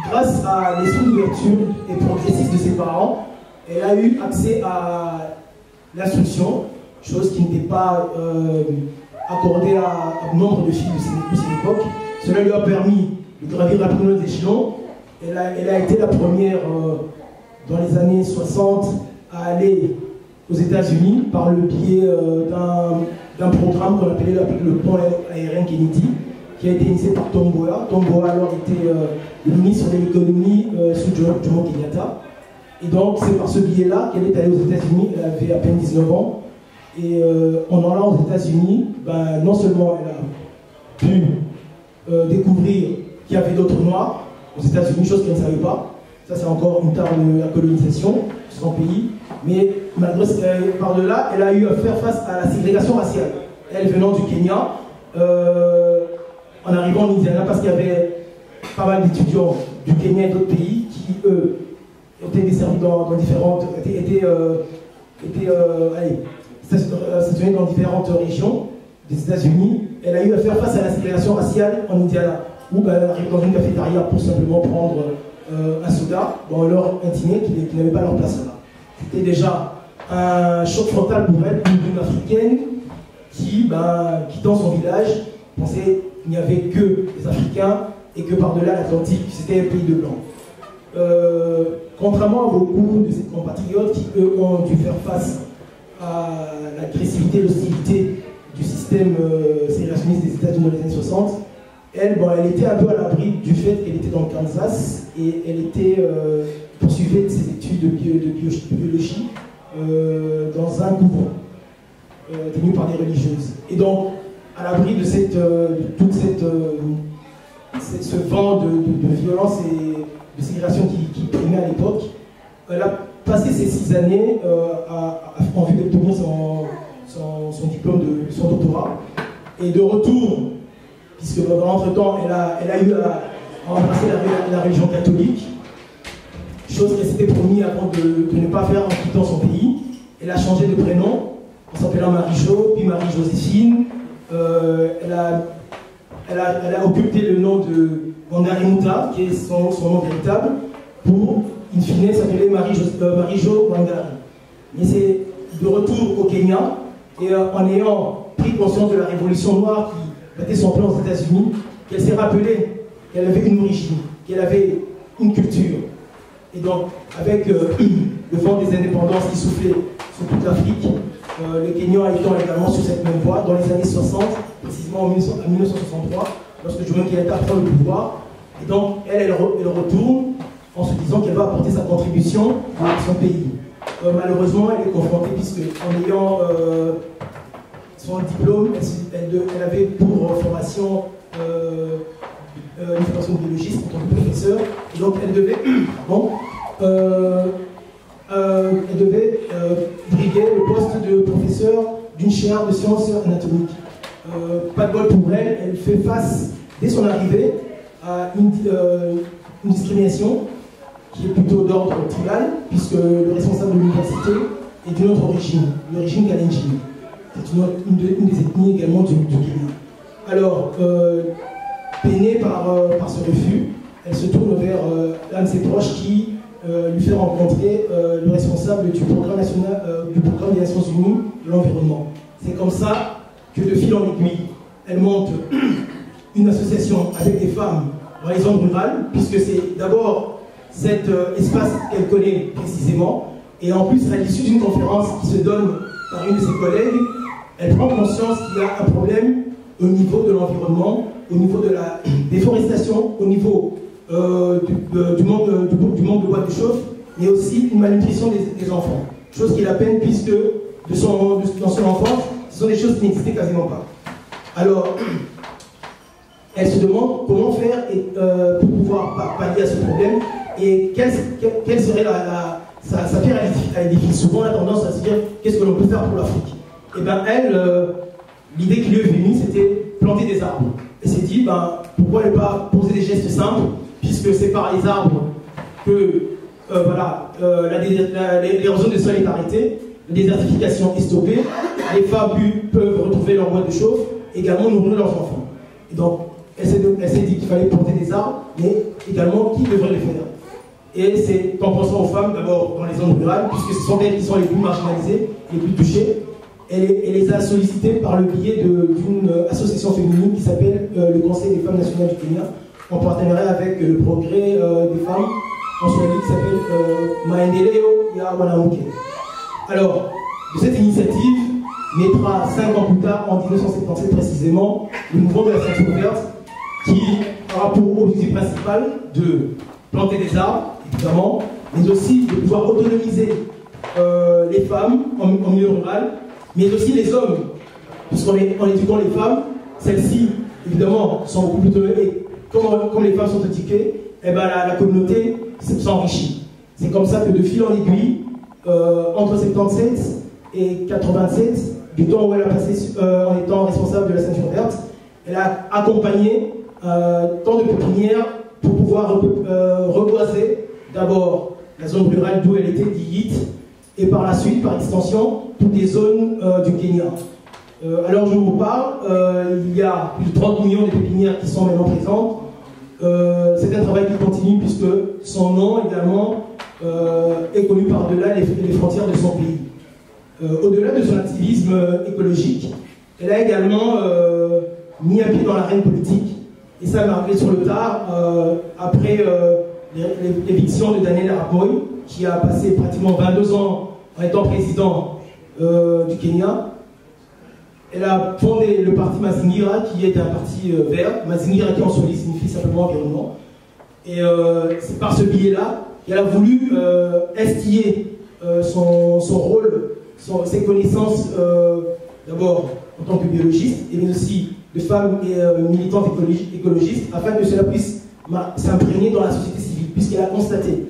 Grâce à l'esprit d'ouverture et progressiste de ses parents, elle a eu accès à l'instruction, chose qui n'était pas accordée à nombre de filles de cette époque. Cela lui a permis de gravir rapidement les échelons. Elle a été la première, dans les années 60, à aller aux États-Unis par le biais d'un programme qu'on appelait le pont aérien Kennedy, qui a été initié par Tom Mboya. Tom Mboya alors était le ministre de l'économie sous Jomo Kenyatta. Et donc c'est par ce biais-là qu'elle est allée aux États-Unis. Elle avait à peine 19 ans. Et en allant aux États-Unis, ben, non seulement elle a pu découvrir qu'il y avait d'autres Noirs aux États-Unis, chose qu'elle ne savait pas. Ça, c'est encore une tare de la colonisation de son pays. Mais malgré ce par-delà, elle a eu à faire face à la ségrégation raciale. Elle venant du Kenya, en arrivant en Indiana, parce qu'il y avait pas mal d'étudiants du Kenya et d'autres pays qui, eux, étaient desservis dans différentes, stationnés dans différentes régions des États-Unis. Elle a eu à faire face à la ségrégation raciale en Indiana, où ben, elle arrive dans une cafétéria pour simplement prendre un soda. Bon, on leur intimait qu'ils n'avaient pas leur place là. C'était déjà un choc frontal pour elle, une africaine qui, quittant son village, pensait qu'il n'y avait que les Africains et que par-delà l'Atlantique, c'était un pays de blancs. Contrairement à beaucoup de ses compatriotes qui, eux, ont dû faire face à l'agressivité, l'hostilité du système ségrégationniste des États-Unis dans les années 60, elle, elle était un peu à l'abri du fait qu'elle était dans le Kansas et elle poursuivait ses études de biologie dans un couvent tenu par des religieuses. Et donc, à l'abri de tout ce vent de violence et de ségrégation qui primait à l'époque, elle a passé ces 6 années en vue d'obtenir son diplôme de son doctorat. Et de retour, puisque dans l'entretemps, elle a eu à embrasser la religion catholique, chose qu'elle s'était promis avant de ne pas faire en quittant son pays. Elle a changé de prénom en s'appelant Marie-Jo, puis Marie-Joséphine. Elle a occulté le nom de Wangari Muta, qui est son nom véritable, pour, in fine, s'appeler Marie-Jo Wangari. Mais c'est de retour au Kenya, et en ayant pris conscience de la révolution noire qui battait son plein aux États-Unis, qu'elle s'est rappelée qu'elle avait une origine, qu'elle avait une culture. Et donc, avec le vent des indépendances qui soufflait sur toute l'Afrique, le Kenya étant également sur cette même voie, dans les années 60, précisément en 1963, lorsque Jomo Kenyatta prend le pouvoir. Et donc, elle retourne en se disant qu'elle va apporter sa contribution à son pays. Malheureusement, elle est confrontée, puisque en ayant son diplôme, elle avait pour formation une formation de biologiste en tant que professeur, et donc elle devait, briguer le poste de professeur d'une chaire de sciences anatomiques. Pas de bol pour elle, elle fait face, dès son arrivée, à une discrimination qui est plutôt d'ordre tribal, puisque le responsable de l'université est d'une autre origine, l'origine kalenjin. C'est une des ethnies également du Kenya. Alors, peinée par ce refus, elle se tourne vers l'un de ses proches qui lui fait rencontrer le responsable du programme des Nations Unies de l'environnement. C'est comme ça que de fil en aiguille, elle monte une association avec des femmes dans les zones rurales, puisque c'est d'abord cet espace qu'elle connaît précisément, et en plus, à l'issue d'une conférence qui se donne par une de ses collègues, elle prend conscience qu'il y a un problème au niveau de l'environnement, au niveau de la déforestation, au niveau du manque de bois de chauffe, mais aussi une malnutrition des enfants. Chose qui est la peine, puisque dans son enfance, ce sont des choses qui n'existaient quasiment pas. Alors, elle se demande comment faire pour pouvoir pallier à ce problème, et quelle serait sa pierre à l'édifice. Souvent, on a tendance à se dire, qu'est-ce que l'on peut faire pour l'Afrique? Et bien elle, l'idée qui lui est venue, c'était planter des arbres. Elle s'est dit, pourquoi ne pas poser des gestes simples, puisque c'est par les arbres que l'érosion des sols est arrêtée, la désertification est stoppée, les femmes peuvent retrouver leur bois de chauffe, également nourrir leurs enfants. Et donc, elle s'est dit qu'il fallait planter des arbres, mais également qui devrait les faire. Et c'est en pensant aux femmes, d'abord dans les zones rurales, puisque ce sont elles qui sont les plus marginalisées, les plus touchées. Elle les a sollicitées par le biais d'une association féminine qui s'appelle le Conseil des femmes nationales du Kenya, en partenariat avec le Progrès des femmes en Swahili qui s'appelle Maendeleo ya Wanawake. Alors, de cette initiative naîtra 5 ans plus tard, en 1977 précisément, le mouvement de la ceinture verte, qui aura pour objectif principal de planter des arbres, évidemment, mais aussi de pouvoir autonomiser les femmes en milieu rural, mais aussi les hommes, puisqu'en éduquant les femmes, celles-ci, évidemment, sont beaucoup plus et comme les femmes sont éduquées, eh ben, la communauté s'enrichit. C'est comme ça que de fil en aiguille, entre 77 et 87, du temps où elle a passé en étant responsable de la ceinture verte, elle a accompagné tant de pépinières pour pouvoir reboiser d'abord la zone rurale d'où elle était d'Igit, et par la suite, par extension, toutes les zones du Kenya. Alors je vous parle, il y a plus de 30 millions de pépinières qui sont maintenant présentes. C'est un travail qui continue puisque son nom également est connu par-delà les frontières de son pays. Au-delà de son activisme écologique, elle a également mis un pied dans l'arène politique. Et ça m'a rappelé sur le tard, après l'éviction de Daniel Arap Moi, qui a passé pratiquement 22 ans en étant président du Kenya. Elle a fondé le parti Mazingira, qui est un parti vert. Mazingira, qui en Swahili signifie simplement environnement. Et c'est par ce biais-là qu'elle a voulu instiller son rôle, ses connaissances, d'abord en tant que biologiste, mais aussi de femmes et militantes écologistes, afin que cela puisse s'imprégner dans la société civile, puisqu'elle a constaté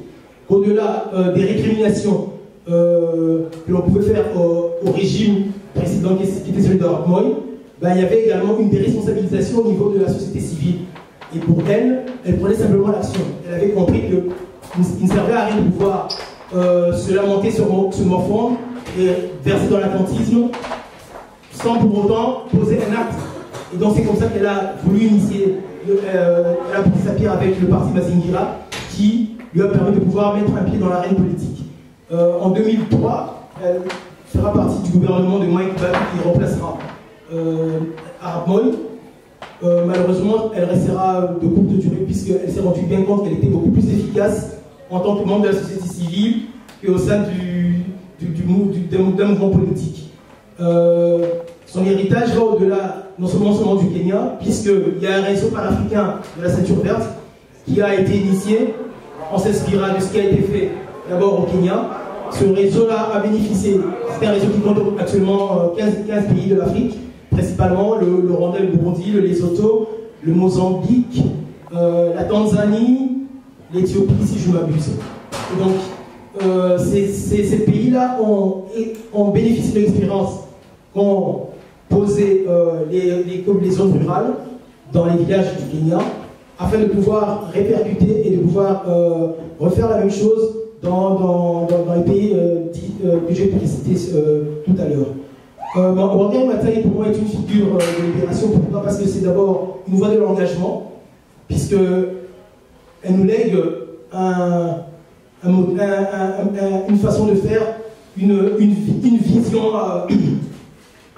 qu'au-delà des récriminations que l'on pouvait faire au régime précédent qui était celui d'Arap Moi, ben, il y avait également une déresponsabilisation au niveau de la société civile. Et pour elle, elle prenait simplement l'action. Elle avait compris qu'il ne servait à rien de pouvoir se lamenter, se morfondre et verser dans l'atlantisme sans pour autant poser un acte. Et donc c'est comme ça qu'elle a voulu initier, elle a pris sa pierre avec le parti Mazingira qui lui a permis de pouvoir mettre un pied dans l'arène politique. En 2003, elle fera partie du gouvernement de Mike Babu qui remplacera Arap Moi. Malheureusement, elle restera de courte durée puisqu'elle s'est rendue bien compte qu'elle était beaucoup plus efficace en tant que membre de la société civile qu'au sein d'un mouvement politique. Son héritage va au-delà, non seulement du Kenya, puisqu'il y a un réseau panafricain de la ceinture verte qui a été initié en s'inspirant de ce qui a été fait d'abord au Kenya. Ce réseau-là a bénéficié, c'est un réseau qui compte actuellement 15 pays de l'Afrique, principalement le Rwanda, le Burundi, le Lesotho, le Mozambique, la Tanzanie, l'Éthiopie, si je m'abuse. Et donc, ces pays-là ont bénéficié de l'expérience qu'ont posé les zones rurales dans les villages du Kenya, afin de pouvoir répercuter et de pouvoir refaire la même chose dans les pays que j'ai pu citer tout à l'heure. Wangari Maathai, pour moi, est une figure de libération. Pourquoi? Parce que c'est d'abord une voie de l'engagement, puisqu'elle nous lègue une façon de faire, une vision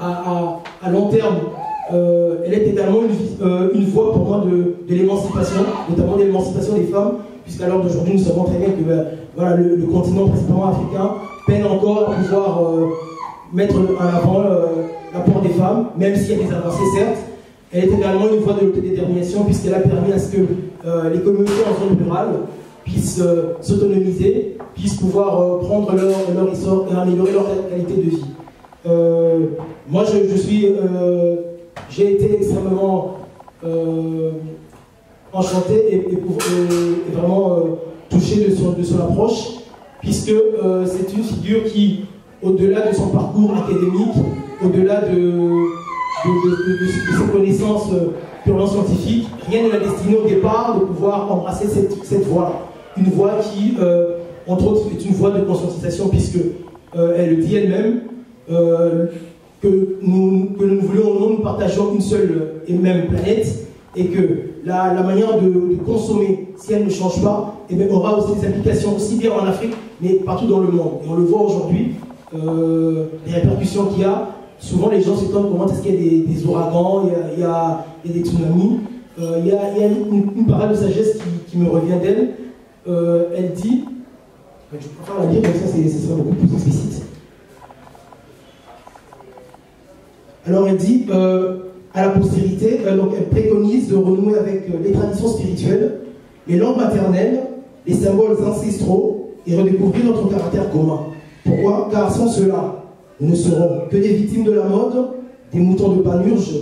à long terme. Elle est également une voie pour moi de l'émancipation, notamment de l'émancipation des femmes, puisqu'à l'heure d'aujourd'hui, nous savons très bien que voilà, le continent, principalement africain, peine encore à pouvoir mettre en avant l'apport des femmes, même s'il y a des avancées, certes. Elle est également une voie de l'autodétermination, puisqu'elle a permis à ce que les communautés en zone rurale puissent s'autonomiser, puissent pouvoir prendre leur essor et améliorer leur qualité de vie. Moi, j'ai été extrêmement enchanté et vraiment touché de son approche, puisque c'est une figure qui, au-delà de son parcours académique, au-delà de ses connaissances purement scientifiques, rien ne l'a destiné au départ de pouvoir embrasser cette voie-là. Une voie qui, entre autres, est une voie de conscientisation, puisque elle le dit elle-même, que nous voulions ou non, nous partageons une seule et même planète, et que la manière de consommer, si elle ne change pas, eh bien, aura aussi des implications aussi bien en Afrique, mais partout dans le monde. Et on le voit aujourd'hui, les répercussions qu'il y a. Souvent les gens s'étonnent comment est-ce qu'il y a des ouragans, il y a des tsunamis. Il y a une parole de sagesse qui me revient d'elle. Elle dit, je préfère la lire, comme ça c'est beaucoup plus explicite. Alors elle dit, à la postérité, donc elle préconise de renouer avec les traditions spirituelles, les langues maternelles, les symboles ancestraux et redécouvrir notre caractère commun. Pourquoi? Car sans cela, Nous ne serons que des victimes de la mode, des moutons de Panurge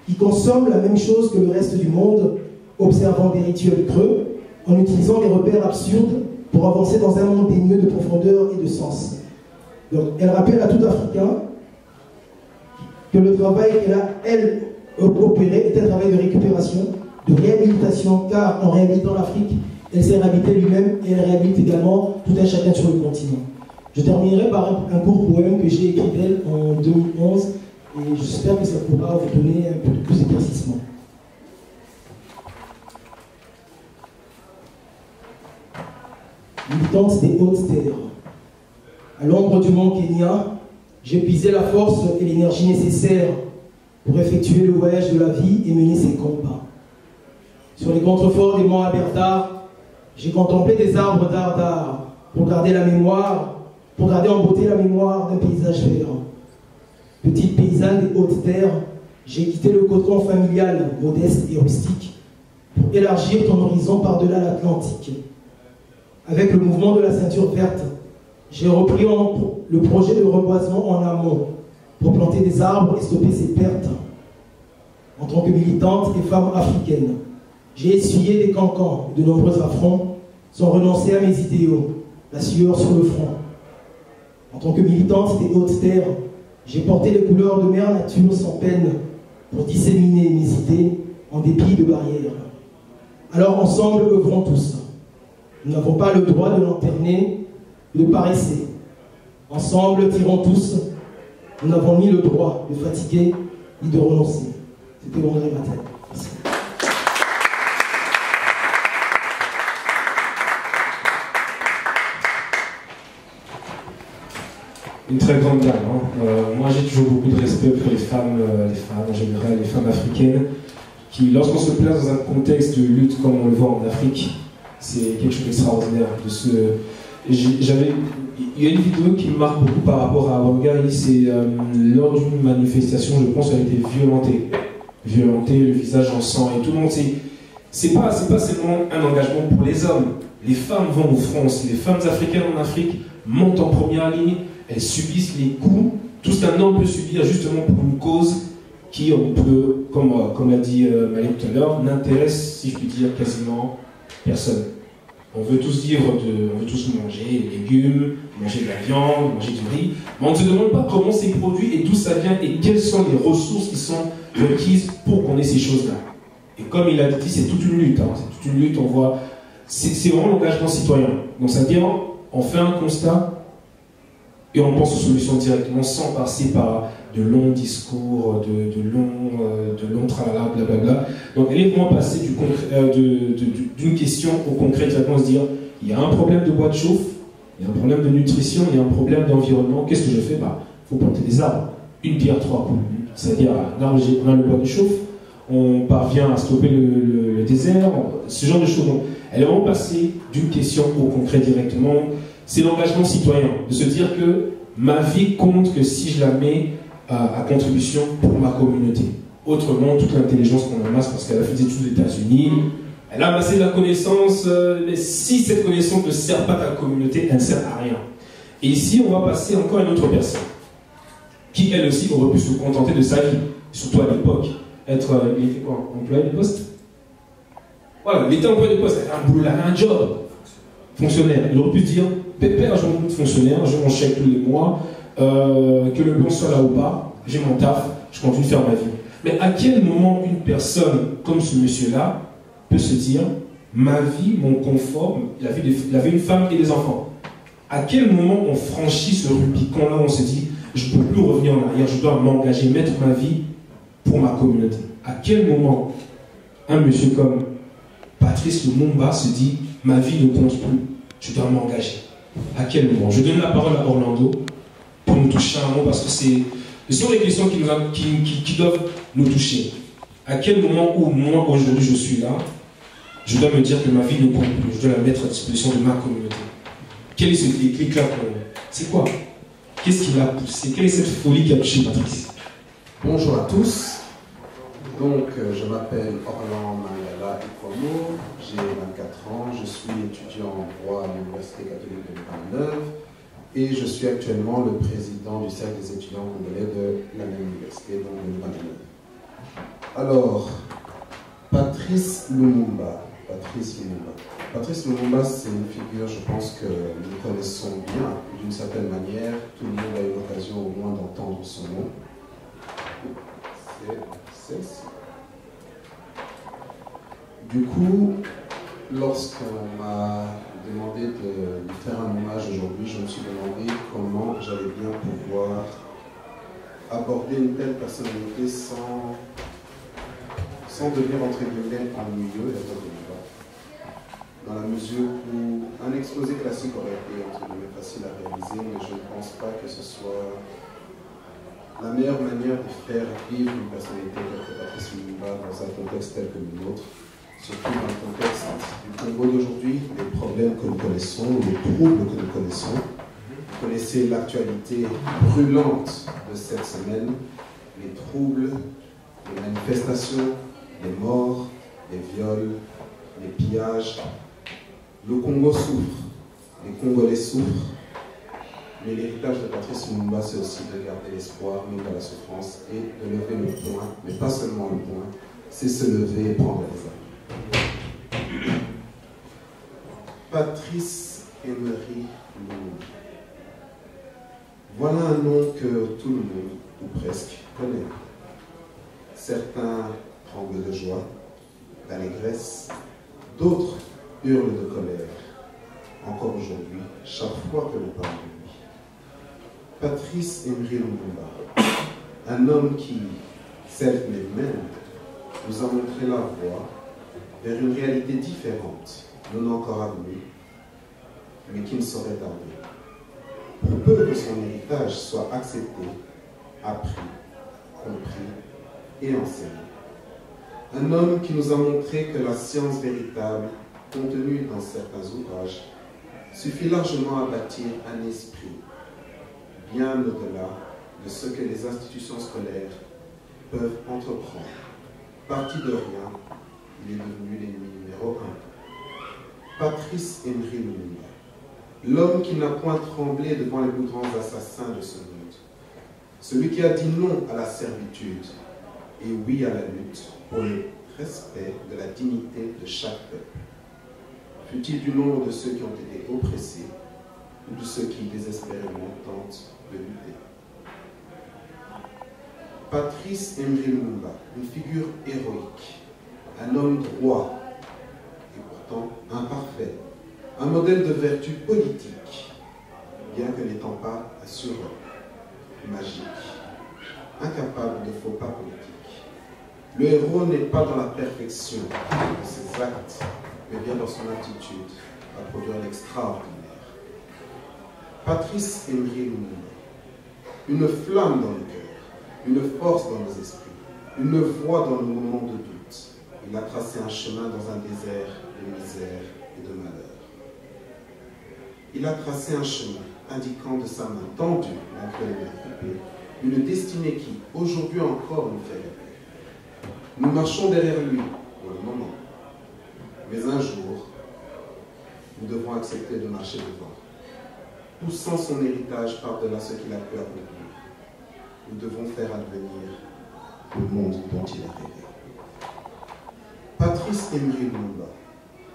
qui consomment la même chose que le reste du monde, observant des rituels creux, en utilisant des repères absurdes pour avancer dans un monde dénué de profondeur et de sens. Donc, elle rappelle à tout Africain que le travail qu'elle a, elle, opéré est un travail de récupération, de réhabilitation, car en réhabilitant l'Afrique, elle s'est réhabilitée lui-même et elle réhabilite également tout un chacun sur le continent. Je terminerai par un court poème que j'ai écrit d'elle en 2011 et j'espère que ça pourra vous donner un peu plus d'éclaircissement. Militante des hautes terres. À l'ombre du mont Kenya, j'ai puisé la force et l'énergie nécessaires pour effectuer le voyage de la vie et mener ses combats. Sur les contreforts des monts Aberdare, j'ai contemplé des arbres d'Ardar pour garder la mémoire, pour garder en beauté la mémoire d'un paysage vert. Petite paysanne des hautes terres, j'ai quitté le cocon familial, modeste et rustique, pour élargir ton horizon par-delà l'Atlantique. Avec le mouvement de la ceinture verte, j'ai repris le projet de reboisement en amont pour planter des arbres et stopper ces pertes. En tant que militante et femme africaine, j'ai essuyé des cancans et de nombreux affronts sans renoncer à mes idéaux, la sueur sur le front. En tant que militante des hautes terres, j'ai porté les couleurs de mère nature sans peine pour disséminer mes idées en dépit de barrières. Alors ensemble, œuvrons tous. Nous n'avons pas le droit de lanterner, de paresser. Ensemble, tirons tous. Nous n'avons ni le droit de fatiguer, ni de renoncer. C'était André Matel. Merci. Une très grande dame. Moi, j'ai toujours beaucoup de respect pour les femmes en général, les femmes africaines, qui, lorsqu'on se place dans un contexte de lutte comme on le voit en Afrique, c'est quelque chose d'extraordinaire. Il y a une vidéo qui me marque beaucoup par rapport à Wangai, c'est lors d'une manifestation, je pense, elle a été violentée, le visage en sang, et tout le monde, c'est pas seulement un engagement pour les hommes. Les femmes vont au front, les femmes africaines en Afrique montent en première ligne, elles subissent les coups, tout ce qu'un homme peut subir justement pour une cause qui, on peut, comme l'a dit Malik tout à l'heure, n'intéresse, si je puis dire, quasiment personne. On veut tous on veut tous manger des légumes, manger de la viande, manger du riz, mais on ne se demande pas comment c'est produit et d'où ça vient et quelles sont les ressources qui sont requises pour qu'on ait ces choses-là. Et comme il a dit, c'est toute une lutte, c'est toute une lutte, on voit, c'est vraiment l'engagement citoyen. Donc ça veut dire, on fait un constat et on pense aux solutions directement sans passer par de longs discours, de longs tralala, blablabla. Donc elle est vraiment passée d'une question au concret, directement se dire, il y a un problème de bois de chauffe, il y a un problème de nutrition, il y a un problème d'environnement, qu'est-ce que je fais? Faut planter des arbres. Une pierre, trois coups. C'est-à-dire, on a le bois de chauffe, on parvient à stopper le désert, ce genre de choses. Donc, elle est vraiment passée d'une question au concret directement. C'est l'engagement citoyen, de se dire que ma vie compte que si je la mets à contribution pour ma communauté. Autrement, toute l'intelligence qu'on amasse, parce qu'elle a fait des études aux États-Unis, elle a amassé de la connaissance, mais si cette connaissance ne sert pas à ta communauté, elle ne sert à rien. Et ici, on va passer encore à une autre personne, qui elle aussi aurait pu se contenter de sa vie, surtout à l'époque. Il était quoi? Employé de poste? Voilà, il était employé de poste, il avait un boulot, il avait un job. Fonctionnaire. Il aurait pu se dire, pépère, j'ai mon bout de fonctionnaire, j'ai mon chèque tous les mois, que le blanc soit là ou pas, j'ai mon taf, je continue de faire ma vie. Mais à quel moment une personne comme ce monsieur-là peut se dire, ma vie, mon confort, il avait une femme et des enfants. À quel moment on franchit ce Rubicon-là, on se dit, je ne peux plus revenir en arrière, je dois m'engager, mettre ma vie pour ma communauté. À quel moment un monsieur comme Patrice Lumumba se dit, ma vie ne compte plus, je dois m'engager? À quel moment? Je donne la parole à Orlando pour nous toucher un mot, parce que ce sont les questions qui doivent nous toucher. À quel moment où moi, aujourd'hui, je suis là, je dois me dire que ma vie ne compte plus, je dois la mettre à disposition de ma communauté? Quel est ce déclic-là pour moi? C'est quoi? Qu'est-ce qui l'a poussé? Quelle est cette folie qui a touché Patrice? Bonjour à tous. Donc, je m'appelle Orlando Mangala Ikwamu, j'ai 24 ans, je suis étudiant en droit à l'Université catholique de Villeneuve. et je suis actuellement le président du cercle des étudiants congolais de la même université, donc de Louvain-la-Neuve. Alors, Patrice Lumumba. Patrice Lumumba, c'est une figure, je pense, que nous connaissons bien, d'une certaine manière. Tout le monde a eu l'occasion au moins d'entendre son nom. C'est celle-ci. Du coup, lorsqu'on m'a demandé de lui faire un hommage aujourd'hui, je me suis demandé comment j'allais bien pouvoir aborder une telle personnalité sans devenir entre guillemets ennuyeux, dans la mesure où un exposé classique aurait été entre guillemets facile à réaliser, mais je ne pense pas que ce soit la meilleure manière de faire vivre une personnalité telle que Patrice Lumumba dans un contexte tel que le nôtre, surtout dans le contexte du Congo d'aujourd'hui, les problèmes que nous connaissons, les troubles que nous connaissons. Vous connaissez l'actualité brûlante de cette semaine, les troubles, les manifestations, les morts, les viols, les pillages. Le Congo souffre, les Congolais souffrent, mais l'héritage de Patrice Lumumba, c'est aussi de garder l'espoir, même dans la souffrance, et de lever le poing, mais pas seulement le poing, c'est se lever et prendre les armes. Patrice Emery Lumumba. Voilà un nom que tout le monde, ou presque, connaît. Certains tremblent de joie, d'allégresse, d'autres hurlent de colère. Encore aujourd'hui, chaque fois que l'on parle de lui. Patrice Emery Lumumba, un homme qui, self-made man, nous a montré la voie vers une réalité différente, non encore advenue, mais qui ne saurait tarder. Pour peu que son héritage soit accepté, appris, compris et enseigné. Un homme qui nous a montré que la science véritable, contenue dans certains ouvrages, suffit largement à bâtir un esprit bien au-delà de ce que les institutions scolaires peuvent entreprendre. Parti de rien, il est devenu l'ennemi numéro 1. Patrice Emery Lumumba, l'homme qui n'a point tremblé devant les plus grands assassins de ce monde, celui qui a dit non à la servitude et oui à la lutte pour le respect de la dignité de chaque peuple, fut-il du nombre de ceux qui ont été oppressés ou de ceux qui désespérément tentent de lutter. Patrice Emery Lumumba, une figure héroïque, un homme droit et pourtant imparfait, un modèle de vertu politique, bien que n'étant pas assuré, magique, incapable de faux pas politiques. Le héros n'est pas dans la perfection de ses actes, mais bien dans son attitude à produire l'extraordinaire. Patrice Emery Lumumba, une flamme dans le cœur, une force dans nos esprits, une voix dans nos moments de doute. Il a tracé un chemin dans un désert de misère et de malheur. Il a tracé un chemin indiquant de sa main tendue, malgré les mains coupées, une destinée qui, aujourd'hui encore, nous fait rêver. Nous marchons derrière lui pour le moment. Mais un jour, nous devrons accepter de marcher devant, poussant son héritage par-delà ce qu'il a pu accomplir. Nous devons faire advenir le monde dont il a rêvé. Patrice Emery Lumumba,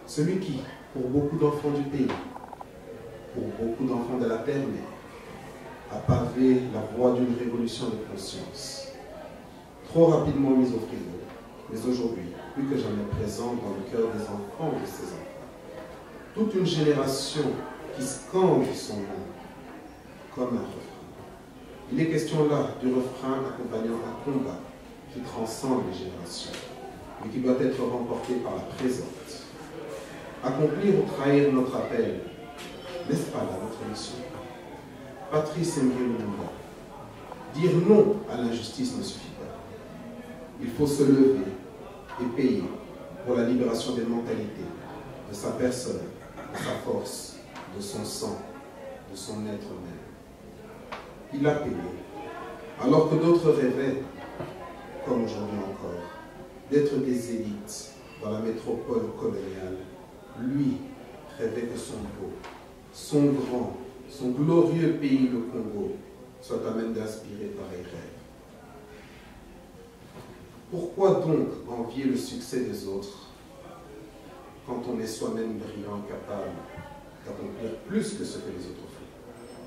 celui qui, pour beaucoup d'enfants du pays, pour beaucoup d'enfants de la terre-mère, a pavé la voie d'une révolution de conscience, trop rapidement mise au frigo, mais aujourd'hui, plus que jamais présente dans le cœur des enfants de ces enfants. Toute une génération qui scande son nom comme un refrain. Il est question là du refrain accompagnant un combat qui transcende les générations, mais qui doit être remporté par la présente. Accomplir ou trahir notre appel, n'est-ce pas là notre mission? Patrice Emery Lumumba, dire non à l'injustice ne suffit pas. Il faut se lever et payer pour la libération des mentalités, de sa personne, de sa force, de son sang, de son être même. Il a payé, alors que d'autres rêvaient, comme aujourd'hui encore, d'être des élites dans la métropole coloniale. Lui rêvait que son beau, son grand son glorieux pays, le Congo, soit à même d'inspirer pareil rêve. Pourquoi donc envier le succès des autres quand on est soi-même brillant, capable d'accomplir plus que ce que les autres font?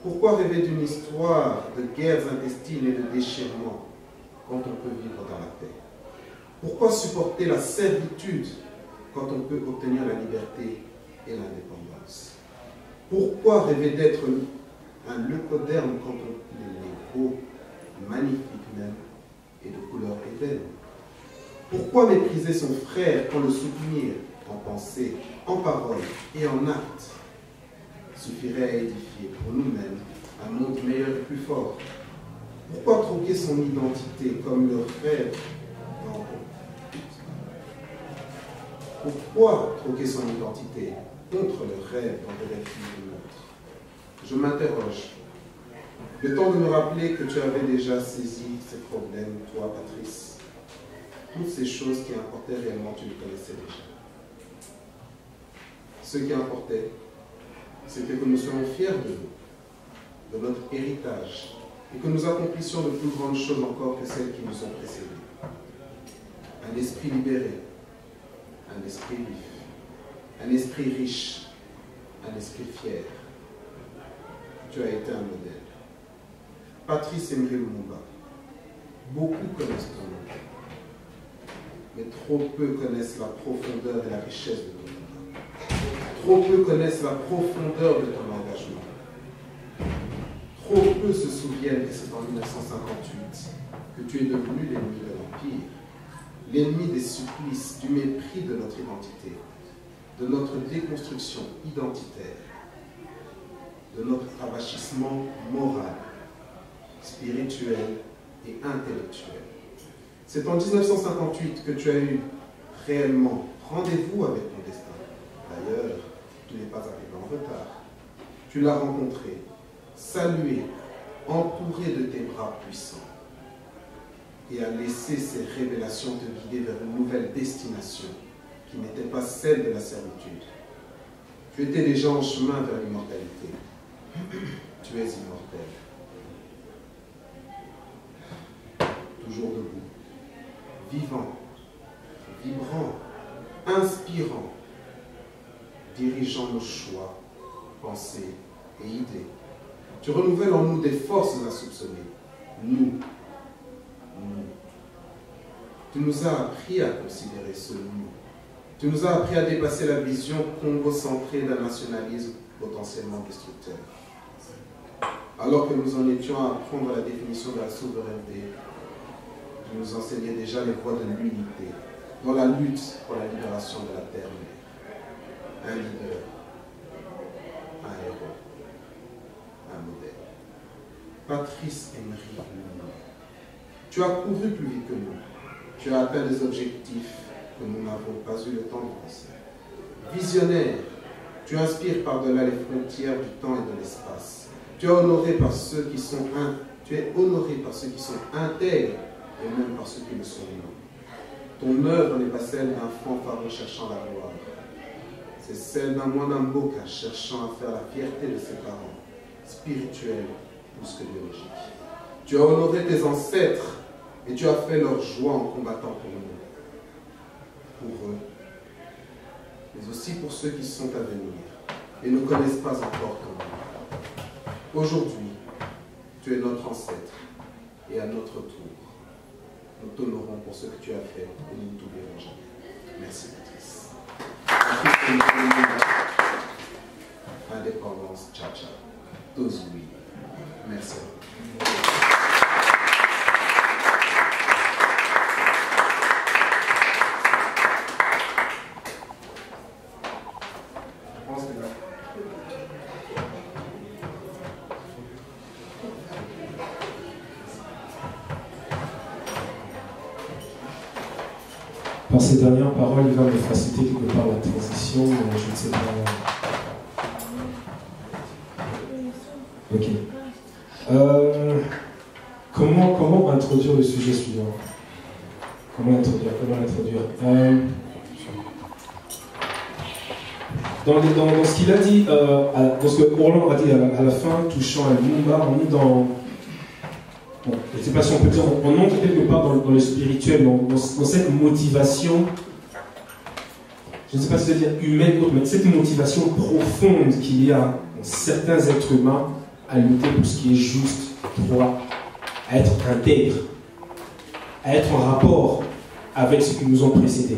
Pourquoi rêver d'une histoire de guerres intestines et de déchirements quand on peut vivre dans la paix? Pourquoi supporter la servitude quand on peut obtenir la liberté et l'indépendance? Pourquoi rêver d'être un leucoderme quand on est beau, magnifique même, et de couleur ébène? Pourquoi mépriser son frère quand le soutenir en pensée, en parole et en acte suffirait à édifier pour nous-mêmes un monde meilleur et plus fort? Pourquoi troquer son identité comme le rêve? Pourquoi troquer son identité contre le rêve dans le refus de l'autre? Je m'interroge. Le temps de me rappeler que tu avais déjà saisi ces problèmes, toi, Patrice. Toutes ces choses qui importaient réellement, tu les connaissais déjà. Ce qui importait, c'était que nous soyons fiers de nous, de notre héritage, et que nous accomplissions de plus grandes choses encore que celles qui nous ont précédés. Un esprit libéré, un esprit vif, un esprit riche, un esprit fier. Tu as été un modèle. Patrice Emery Lumumba, beaucoup connaissent ton nom, mais trop peu connaissent la profondeur et la richesse de ton œuvre. Trop peu connaissent la profondeur de ton engagement. Trop peu se souviennent que c'est en 1958 que tu es devenu l'ennemi de l'Empire, l'ennemi des supplices, du mépris de notre identité, de notre déconstruction identitaire, de notre avachissement moral, spirituel et intellectuel. C'est en 1958 que tu as eu réellement rendez-vous avec ton destin. D'ailleurs, tu n'es pas arrivé en retard. Tu l'as rencontré, salué, entouré de tes bras puissants et a laissé ces révélations te guider vers une nouvelle destination qui n'était pas celle de la servitude. Tu étais déjà en chemin vers l'immortalité. Tu es immortel. Toujours debout, vivant, vibrant, inspirant, dirigeant nos choix, pensées et idées. Tu renouvelles en nous des forces insoupçonnées. Nous. Tu nous as appris à considérer ce nous. Tu nous as appris à dépasser la vision congocentrée d'un nationalisme potentiellement destructeur. Alors que nous en étions à apprendre la définition de la souveraineté, tu nous enseignais déjà les voies de l'unité dans la lutte pour la libération de la terre-mère. Un leader, un héros, un modèle. Patrice Emery Lumumba, tu as couru plus vite que nous. Tu as atteint des objectifs que nous n'avons pas eu le temps de penser. Visionnaire, tu inspires par-delà les frontières du temps et de l'espace. Tu es honoré par ceux qui sont intègres et même par ceux qui le sont non. Ton œuvre n'est pas celle d'un fanfaron cherchant la gloire. C'est celle d'un Mwanamboka cherchant à faire la fierté de ses parents, spirituels plus que biologiques. Tu as honoré tes ancêtres et tu as fait leur joie en combattant pour nous. Pour eux, mais aussi pour ceux qui sont à venir et ne connaissent pas encore ton nom. Aujourd'hui, tu es notre ancêtre et à notre tour, nous t'honorons pour ce que tu as fait et nous ne t'oublierons jamais. Merci Patrice. Indépendance, tcha-tcha. Tous oui. Merci. Par ces dernières paroles, il va me faciliter quelque part la transition, mais je ne sais pas. Ok. Comment introduire le sujet suivant? Comment l'introduire? dans ce qu'il a dit, dans ce que Orlan a dit à la fin, touchant à Lumumba, on est dans... Bon, je ne sais pas si on peut dire, on entre quelque part dans le spirituel, dans cette motivation, je ne sais pas si c'est dire humaine ou autre, mais cette motivation profonde qu'il y a dans certains êtres humains à lutter pour ce qui est juste, droit, à être intègre, à être en rapport avec ce qui nous ont précédés.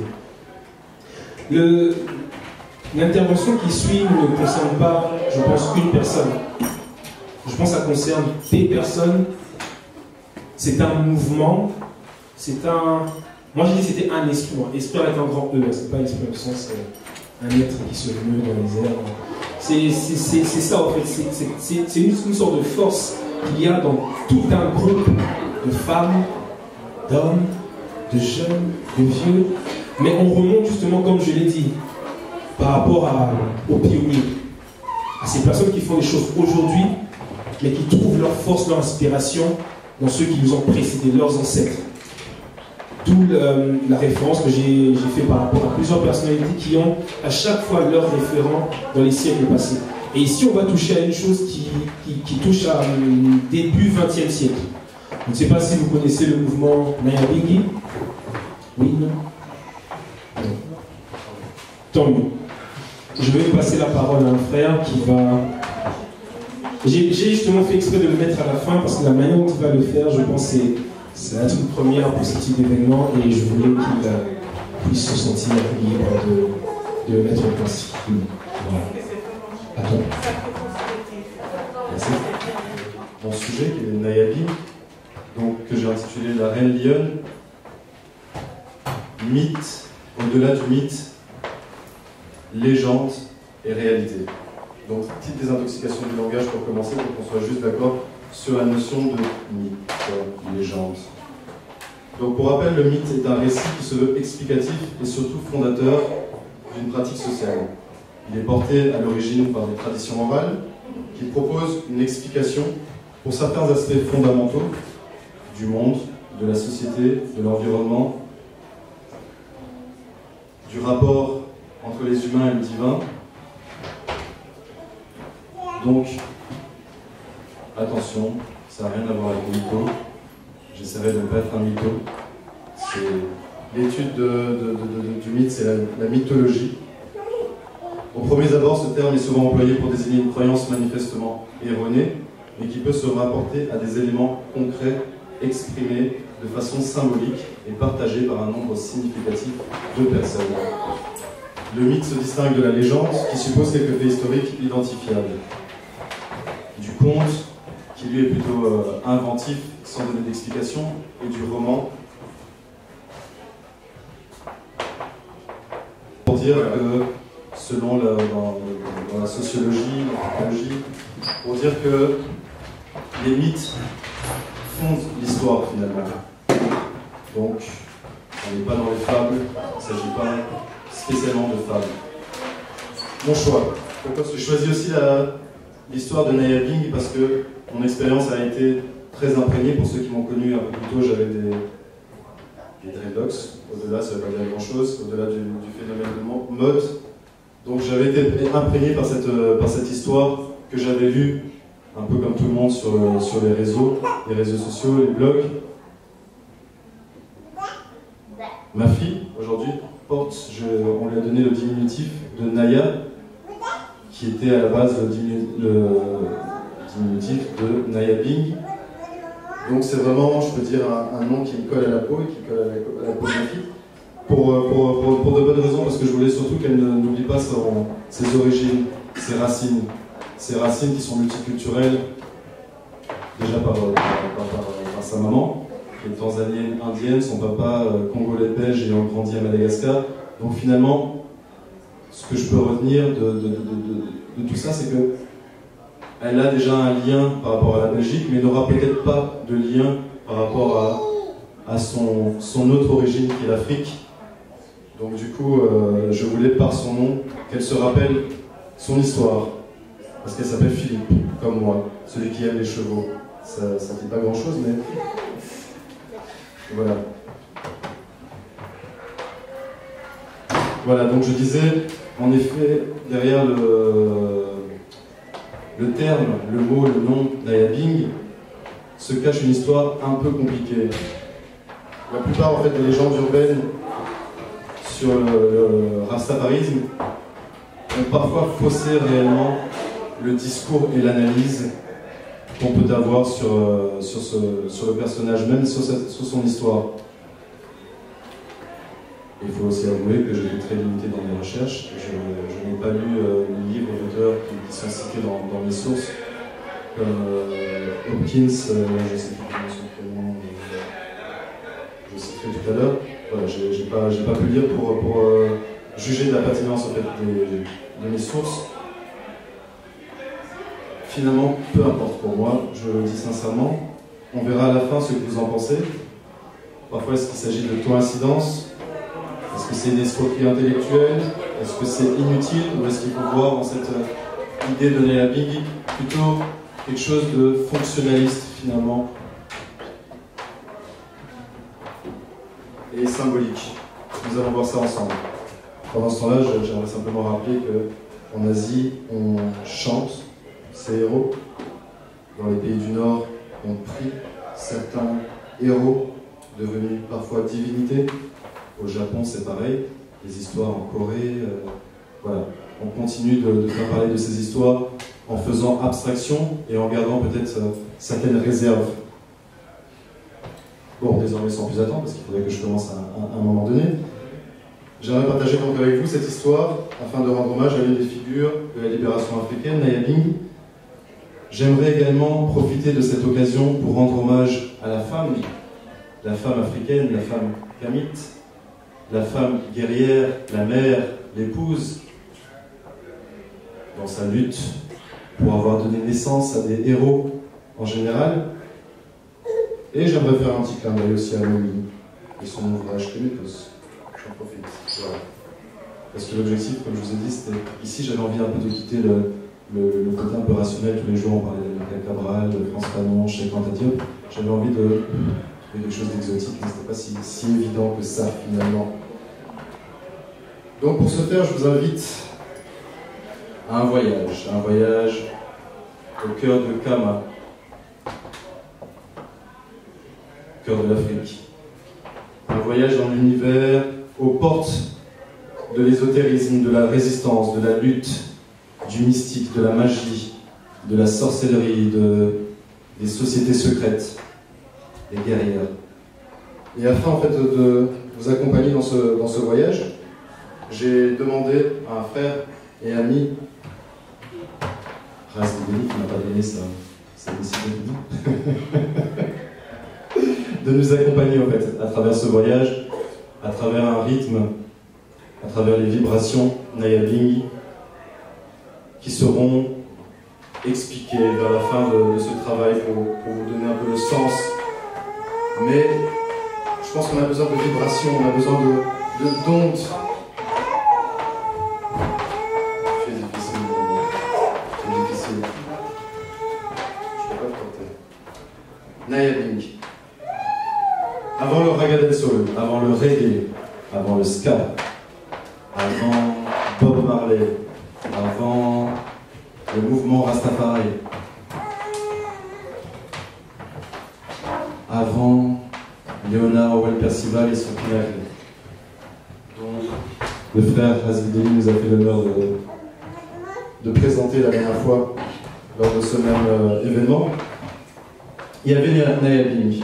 L'intervention qui suit ne concerne pas, je pense, une personne. Je pense que ça concerne des personnes. C'est un mouvement. C'est un... Moi, j'ai dit que c'était un esprit. Esprit avec un grand E. C'est pas esprit au sens un être qui se meut dans les airs. C'est ça, en fait. C'est une sorte de force qu'il y a dans tout un groupe de femmes, d'hommes, de jeunes, de vieux. Mais on remonte justement, comme je l'ai dit, par rapport aux pionniers, à ces personnes qui font les choses aujourd'hui, mais qui trouvent leur force, leur inspiration dans ceux qui nous ont précédés, leurs ancêtres. D'où la référence que j'ai fait par rapport à plusieurs personnalités qui ont à chaque fois leurs référents dans les siècles passés. Et ici, on va toucher à une chose qui touche à début XXe siècle. Je ne sais pas si vous connaissez le mouvement Nyabingi. Oui, non? Tant mieux. Je vais passer la parole à un frère qui va... J'ai justement fait exprès de le mettre à la fin parce que la manière dont il va le faire, je pense que c'est la toute première pour ce type d'événement et je voulais qu'il puisse se sentir libre de le mettre en place. Voilà. Attends. Merci. Mon sujet qui est le Nyabing, donc que j'ai intitulé La Reine Lionne, mythe, au-delà du mythe, légende et réalité. Donc, petite désintoxication du langage pour commencer, pour qu'on soit juste d'accord sur la notion de mythe, légende. Donc, pour rappel, le mythe est un récit qui se veut explicatif et surtout fondateur d'une pratique sociale. Il est porté à l'origine par des traditions orales qui proposent une explication pour certains aspects fondamentaux du monde, de la société, de l'environnement, du rapport entre les humains et le divin. Donc, attention, ça n'a rien à voir avec le mytho. J'essaierai de ne pas être un mytho. L'étude du mythe, c'est la mythologie. Au premier abord, ce terme est souvent employé pour désigner une croyance manifestement erronée, mais qui peut se rapporter à des éléments concrets, exprimés de façon symbolique et partagés par un nombre significatif de personnes. Le mythe se distingue de la légende, qui suppose quelques faits historiques identifiables. Du conte, qui lui est plutôt inventif, sans donner d'explication, et du roman. Pour dire que, selon dans la sociologie, l'anthropologie, pour dire que les mythes fondent l'histoire finalement. Donc, on n'est pas dans les fables, il ne s'agit pas spécialement de fables. Mon choix. Pourquoi j'ai choisi aussi l'histoire de Nyabing parce que mon expérience a été très imprégnée. Pour ceux qui m'ont connu un peu plus tôt, j'avais des dreadlocks. Au-delà, ça ne veut pas dire grand-chose, au-delà du phénomène de mode. Donc j'avais été imprégné par cette histoire que j'avais lue, un peu comme tout le monde, sur les réseaux sociaux, les blogs. Ma fille, aujourd'hui, on lui a donné le diminutif de Naya, qui était à la base le diminutif de Nyabing. Donc c'est vraiment, je peux dire, un nom qui me colle à la peau et qui colle à la peau de ma fille. Pour de bonnes raisons, parce que je voulais surtout qu'elle n'oublie pas ses origines, ses racines qui sont multiculturelles, déjà par sa maman, qui est tanzanienne, indienne, son papa congolais belge ayant grandi à Madagascar. Donc finalement, ce que je peux retenir de tout ça, c'est que elle a déjà un lien par rapport à la Belgique, mais n'aura peut-être pas de lien par rapport à son autre origine qui est l'Afrique. Donc du coup, je voulais par son nom qu'elle se rappelle son histoire, parce qu'elle s'appelle Philippe, comme moi, celui qui aime les chevaux. Ça ne dit pas grand-chose, mais voilà. Voilà, donc je disais, En effet, derrière le terme, le mot, le nom Naya Bing se cache une histoire un peu compliquée. La plupart en fait, des légendes urbaines sur le rastafarisme ont parfois faussé réellement le discours et l'analyse qu'on peut avoir sur le personnage, même sur son histoire. Il faut aussi avouer que j'étais très limité dans mes recherches. Je n'ai pas lu les livres d'auteurs qui sont cités dans mes sources, comme Hopkins, je ne sais plus comment son prénom, je citerai tout à l'heure. Voilà, j'ai pas pu lire pour juger de la pertinence en fait, de mes sources. Finalement, peu importe pour moi, je le dis sincèrement. On verra à la fin ce que vous en pensez. Parfois, est-ce qu'il s'agit de coïncidence? Est-ce que c'est une escroquerie intellectuelle? Est-ce que c'est inutile? Ou est-ce qu'il faut voir dans cette idée de Naya Bing plutôt quelque chose de fonctionnaliste finalement et symbolique? Nous allons voir ça ensemble. Pendant ce temps-là, j'aimerais simplement rappeler qu'en Asie, on chante ces héros. Dans les pays du Nord, on prie certains héros devenus parfois divinités. Au Japon, c'est pareil. Les histoires en Corée, voilà. On continue de faire parler de ces histoires en faisant abstraction et en gardant peut-être certaines réserves. Bon, désormais sans plus attendre, parce qu'il faudrait que je commence à un moment donné. J'aimerais partager donc avec vous cette histoire afin de rendre hommage à l'une des figures de la libération africaine, Naya Bing. J'aimerais également profiter de cette occasion pour rendre hommage à la femme africaine, la femme kamite, la femme guerrière, la mère, l'épouse, dans sa lutte pour avoir donné naissance à des héros en général. Et j'aimerais faire un petit clin d'œil aussi à Louis et son ouvrage Kémétos. J'en profite. Voilà. Parce que l'objectif, comme je vous ai dit, c'était ici j'avais envie un peu de quitter le côté un peu rationnel. Tous les jours on parlait d'Amilcar Cabral, de France Fanon, Cheikh Anta Diop. J'avais envie de trouver quelque chose d'exotique, mais c'était pas si évident que ça finalement. Donc pour ce faire, je vous invite à un voyage au cœur de Kama, au cœur de l'Afrique. Un voyage dans l'univers, aux portes de l'ésotérisme, de la résistance, de la lutte, du mystique, de la magie, de la sorcellerie, des sociétés secrètes, des guerrières. Et afin en fait de vous accompagner dans ce voyage, j'ai demandé à un frère et ami, Ras Béni, qui m'a pas donné ça décidé de nous accompagner en fait à travers ce voyage, à travers un rythme, à travers les vibrations Naya Bing qui seront expliquées vers la fin de ce travail pour vous donner un peu le sens. Mais je pense qu'on a besoin de vibrations, on a besoin d'ondes. Naya Bing. Avant le Raga del Sol, avant le reggae, avant le ska, avant Bob Marley, avant le mouvement Rastafari, avant Léonard Howell Percival et son pinacle, dont le frère Hasbideli nous a fait l'honneur de présenter la dernière fois lors de ce même événement. Il y avait Naya Bing.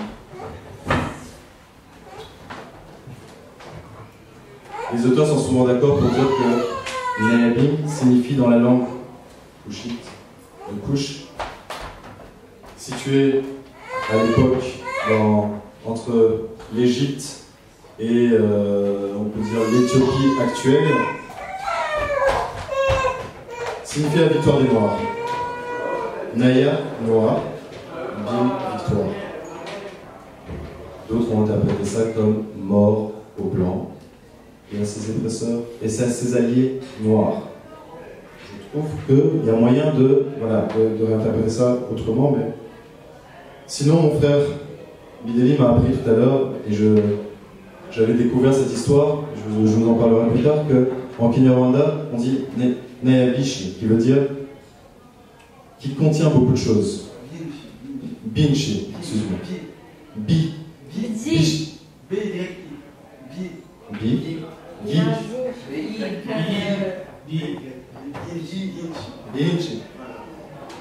Les auteurs sont souvent d'accord pour dire que Naya Bing signifie dans la langue couchite, de couche, située à l'époque entre l'Égypte et on peut dire l'Éthiopie actuelle, signifie la victoire des Noirs. Naya, noir, Bing, victoire. D'autres ont interprété ça comme mort aux Blancs et à ses oppresseurs et à ses alliés noirs. Je trouve qu'il y a moyen de réinterpréter ça autrement, mais sinon mon frère Bideli m'a appris tout à l'heure, et j'avais découvert cette histoire, je vous en parlerai plus tard, que En Kinyarwanda, on dit Nayabishi, qui veut dire qui contient beaucoup de choses. Binchi, excuse-moi. Bi. Bi. Bi. Binchi.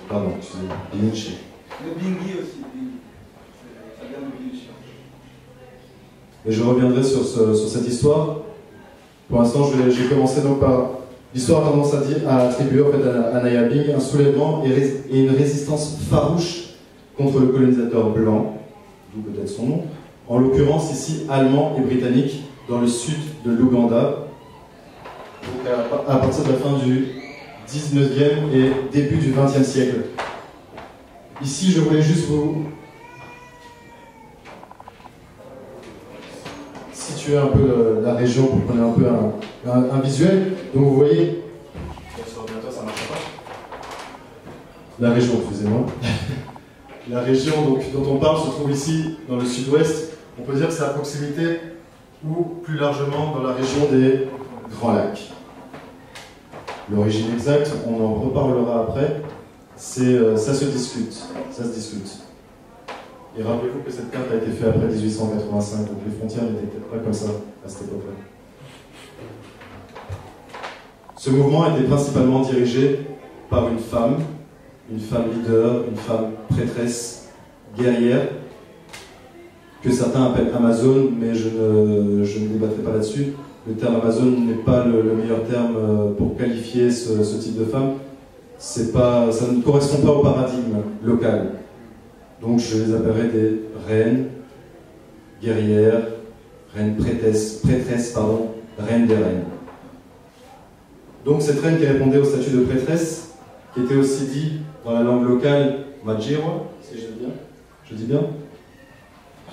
Pardon, excusez-moi. Binchi. Le bingi aussi. Ça vient de binchi. Et je reviendrai sur cette histoire. Pour l'instant, j'ai commencé donc par l'histoire a tendance à attribuer en fait, à Nayabing un soulèvement et une résistance farouche contre le colonisateur blanc, d'où peut-être son nom, en l'occurrence ici allemand et britannique, dans le sud de l'Ouganda, à partir de la fin du 19e et début du 20e siècle. Ici, je voulais juste vous situer un peu la région pour qu'on ait un peu un visuel. Donc vous voyez, sur l'ordinateur ça marche pas. La région, excusez-moi. La région donc, dont on parle se trouve ici dans le sud-ouest. On peut dire que c'est à proximité ou plus largement dans la région des Grands Lacs. L'origine exacte, on en reparlera après. Ça se discute. Et rappelez-vous que cette carte a été faite après 1885, donc les frontières n'étaient peut-être pas comme ça à cette époque-là. Ce mouvement était principalement dirigé par une femme leader, une femme prêtresse, guerrière, que certains appellent Amazone, mais je ne débattrai pas là-dessus. Le terme Amazone n'est pas le meilleur terme pour qualifier ce type de femme. Ça ne correspond pas au paradigme local. Donc je les appellerai des reines, guerrières, reines prêtresses, reines des reines. Donc cette reine qui répondait au statut de prêtresse, qui était aussi dit dans la langue locale Majirwa, si je dis bien,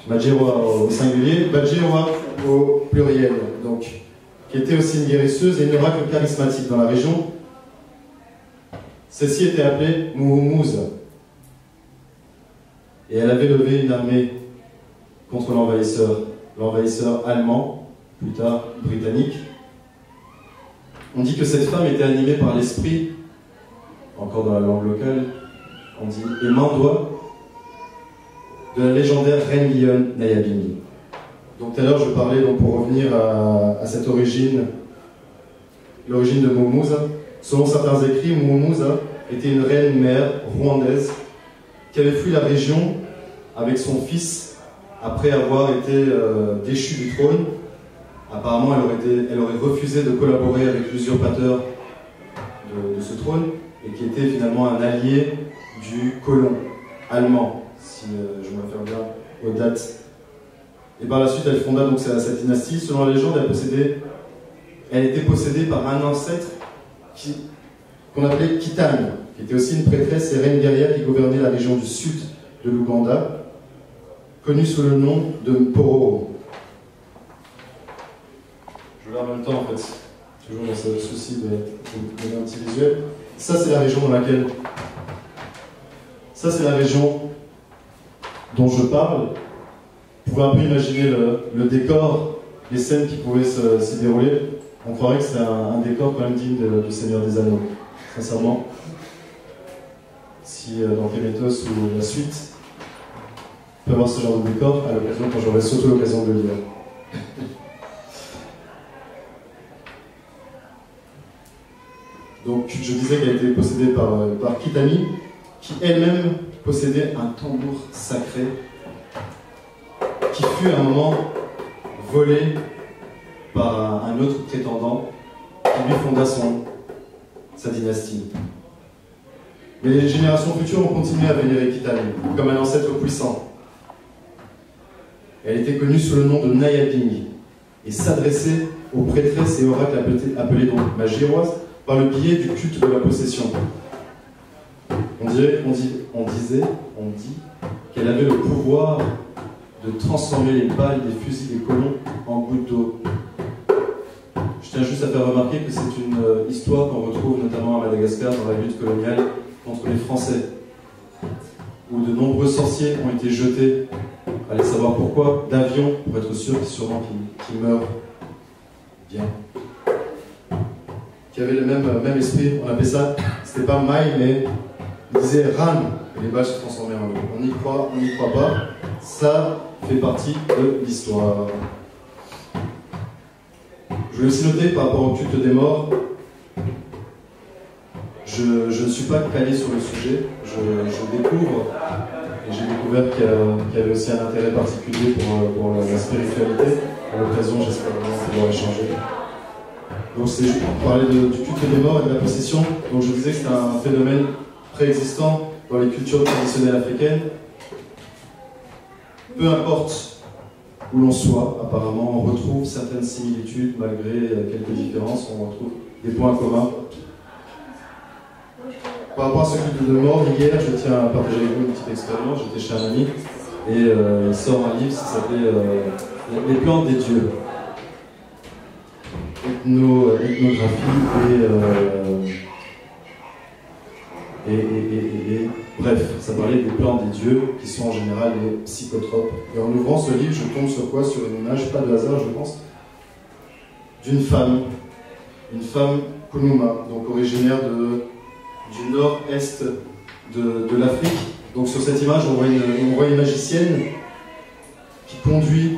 Majirwa au singulier, Majirwa au pluriel, donc qui était aussi une guérisseuse et une oracle charismatique dans la région. Celle-ci était appelée Muhumuza. Et elle avait levé une armée contre l'envahisseur allemand, plus tard britannique. On dit que cette femme était animée par l'esprit, encore dans la langue locale, on dit Emandwa, de la légendaire reine lionne Nayabing. Donc tout à l'heure je parlais, donc, pour revenir à cette origine, l'origine de Muhumuza. Selon certains écrits, Muhumuza était une reine mère rwandaise qui avait fui la région avec son fils après avoir été déchue du trône. Apparemment, elle aurait refusé de collaborer avec l'usurpateur de ce trône et qui était finalement un allié du colon allemand, si je me réfère bien aux dates. Et par la suite, elle fonda donc cette dynastie. Selon la légende, elle était possédée par un ancêtre qu'on appelait Kitane, qui était aussi une prêtresse et reine guerrière qui gouvernait la région du sud de l'Ouganda, connue sous le nom de Mpororo. Je l'ai en même temps en fait, toujours dans ce souci de donner un petit visuel. Ça c'est la région dans laquelle... Ça c'est la région dont je parle. Vous pouvez un peu imaginer le décor, les scènes qui pouvaient s'y dérouler. On croirait que c'est un décor quand même digne du Seigneur des Anneaux, sincèrement. Si dans Kémétos ou la suite, on peut voir ce genre de décor à l'occasion, quand j'aurai surtout l'occasion de le lire. Donc je disais qu'elle était possédée par Kitani, qui elle-même possédait un tambour sacré, qui fut à un moment volé par un autre prétendant, qui lui fonda sa dynastie. Mais les générations futures ont continué à vénérer Kitani comme un ancêtre puissant. Elle était connue sous le nom de Nayabing et s'adressait aux prêtresses et oracles appelés donc Majirwas par le biais du culte de la possession. On dit qu'elle avait le pouvoir de transformer les balles des fusils des colons en gouttes d'eau. Je tiens juste à faire remarquer que c'est une histoire qu'on retrouve notamment à Madagascar dans la lutte coloniale contre les Français, où de nombreux sorciers ont été jetés, allez savoir pourquoi, d'avions, pour être sûr sûrement qu'ils meurent bien. qui avait le même esprit. On appelait ça, c'était pas Maï, mais il disait Ran, et les balles se transformaient en eau. On y croit, on n'y croit pas, ça fait partie de l'histoire. Je voulais aussi noter par rapport au culte des morts, je ne suis pas calé sur le sujet, je découvre, et j'ai découvert qu'il y avait aussi un intérêt particulier pour la spiritualité. À l'occasion, j'espère vraiment pouvoir échanger. Donc c'est pour parler du culte des morts et de la possession. Donc je disais que c'est un phénomène préexistant dans les cultures traditionnelles africaines. Peu importe où l'on soit, apparemment, on retrouve certaines similitudes malgré quelques différences, on retrouve des points communs. Par rapport à ce culte de mort, hier, je tiens à partager avec vous une petite expérience. J'étais chez un ami et il sort un livre qui s'appelait Les plantes des dieux. Ethnographie et bref, ça parlait des plantes des dieux qui sont en général les psychotropes. Et en ouvrant ce livre, je tombe sur quoi? Sur une image, pas de hasard je pense, d'une femme, une femme Kunuma, donc originaire du nord-est de l'Afrique. Donc sur cette image, on voit une magicienne qui conduit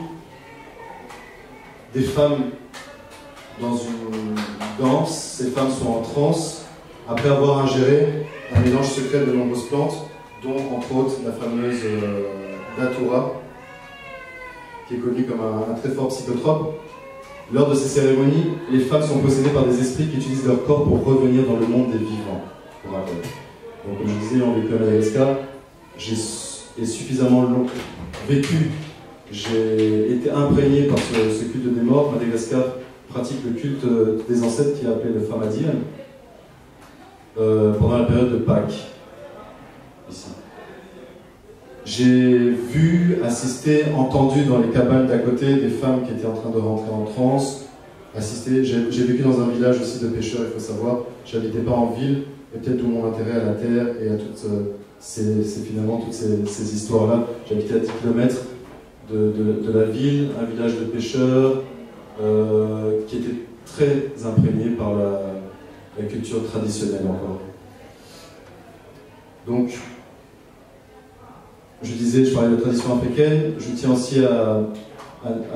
des femmes dans une danse. Ces femmes sont en transe après avoir ingéré un mélange secret de nombreuses plantes, dont entre autres la fameuse datura, qui est connue comme un très fort psychotrope. Lors de ces cérémonies, les femmes sont possédées par des esprits qui utilisent leur corps pour revenir dans le monde des vivants. Pour rappel. Donc comme je disais, en vécu à Madagascar, j'ai suffisamment vécu, j'ai été imprégné par ce culte des morts. Madagascar pratique le culte des ancêtres qui est appelé le Famadian pendant la période de Pâques, ici. J'ai vu, assisté, entendu dans les cabanes d'à côté des femmes qui étaient en train de rentrer en transe, assisté. J'ai vécu dans un village aussi de pêcheurs, il faut savoir. J'habitais pas en ville, et peut-être d'où mon intérêt à la terre et à toutes finalement toutes ces histoires-là. J'habitais à 10 km de la ville, un village de pêcheurs qui était très imprégné par la culture traditionnelle encore. Donc, je disais, je parlais de tradition africaine, je tiens aussi à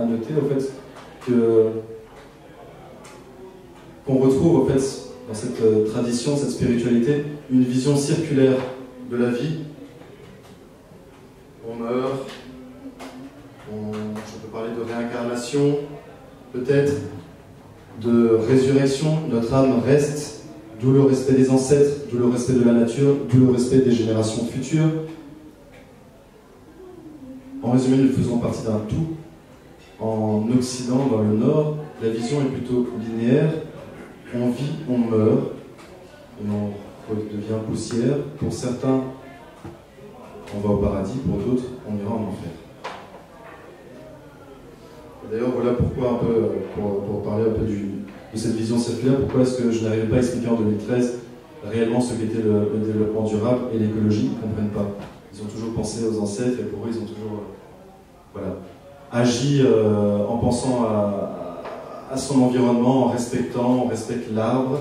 noter au fait qu'on retrouve au fait dans cette tradition, cette spiritualité, une vision circulaire de la vie. On meurt, je peux parler de réincarnation, peut-être de résurrection, notre âme reste, d'où le respect des ancêtres, d'où le respect de la nature, d'où le respect des générations futures. En résumé, nous faisons partie d'un tout. En Occident, dans le Nord, la vision est plutôt linéaire. On vit, on meurt, et on devient poussière. Pour certains, on va au paradis, pour d'autres, on ira en enfer. D'ailleurs, voilà pourquoi, un peu, pour parler un peu de cette vision circulaire, pourquoi est-ce que je n'arrivais pas à expliquer en 2013 réellement ce qu'était le développement durable et l'écologie. Ils ne comprennent pas. Ils ont toujours pensé aux ancêtres et pour eux, ils ont toujours agi en pensant à son environnement, en respectant, on respecte l'arbre.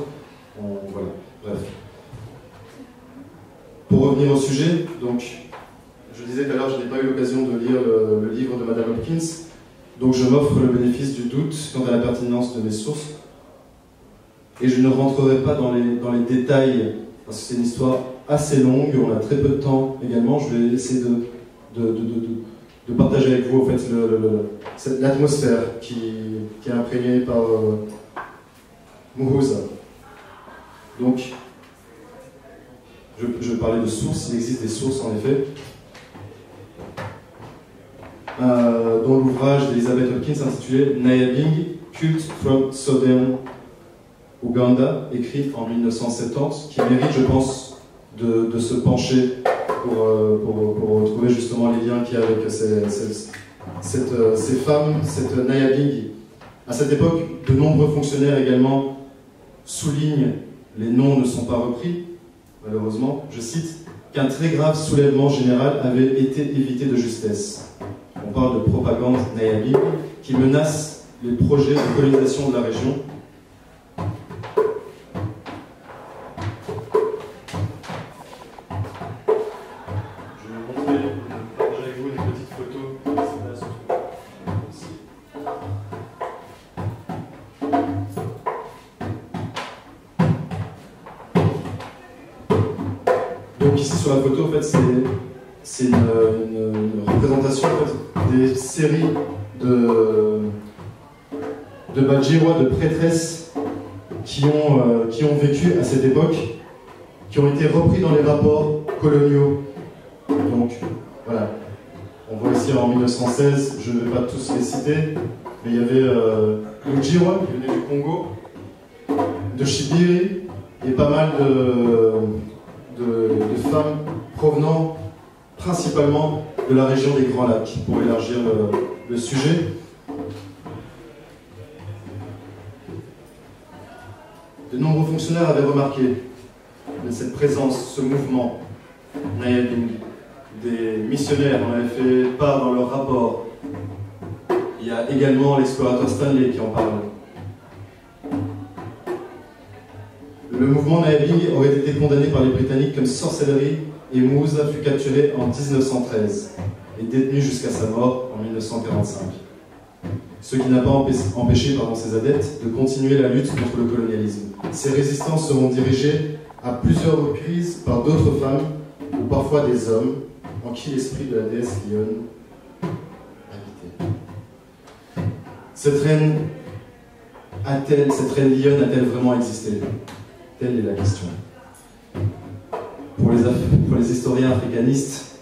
Voilà, bref. Pour revenir au sujet, donc, je disais tout à l'heure, je n'ai pas eu l'occasion de lire le livre de Madame Hopkins, donc je m'offre le bénéfice du doute quant à la pertinence de mes sources. Et je ne rentrerai pas dans les détails, parce que c'est une histoire assez longue, on a très peu de temps également. Je vais essayer de partager avec vous en fait, l'atmosphère qui est imprégnée par Muhuza. Donc, je parlais de sources, il existe des sources en effet. Dont l'ouvrage d'Elizabeth Hopkins intitulé Nyabing, Cult from Southern Uganda, écrit en 1970, qui mérite, je pense, de se pencher pour retrouver justement les liens qu'il y a avec ces femmes, cette Nyabing. À cette époque, de nombreux fonctionnaires également soulignent les noms ne sont pas repris, malheureusement, je cite, qu'un très grave soulèvement général avait été évité de justesse. On parle de propagande Nyabing qui menace les projets de colonisation de la région. Donc ici sur la photo, en fait, c'est une représentation en fait, des séries de Badjirois, de prêtresses qui ont vécu à cette époque, qui ont été repris dans les rapports coloniaux. Donc voilà, on voit ici en 1916, je ne vais pas tous les citer, mais il y avait le Djirois qui venait du Congo, de Chibiri, et pas mal de femmes provenant principalement de la région des Grands Lacs, pour élargir le sujet. De nombreux fonctionnaires avaient remarqué cette présence, ce mouvement Nayabing. Des missionnaires en avaient fait part dans leur rapport. Il y a également l'explorateur Stanley qui en parle. Le mouvement Nayabing aurait été condamné par les Britanniques comme sorcellerie et Moussa fut capturé en 1913 et détenu jusqu'à sa mort en 1945. Ce qui n'a pas empêché ses adeptes de continuer la lutte contre le colonialisme. Ces résistants seront dirigés à plusieurs reprises par d'autres femmes ou parfois des hommes en qui l'esprit de la déesse Lionne habitait. Cette reine Lionne a-t-elle vraiment existé? Telle est la question. Pour les historiens africanistes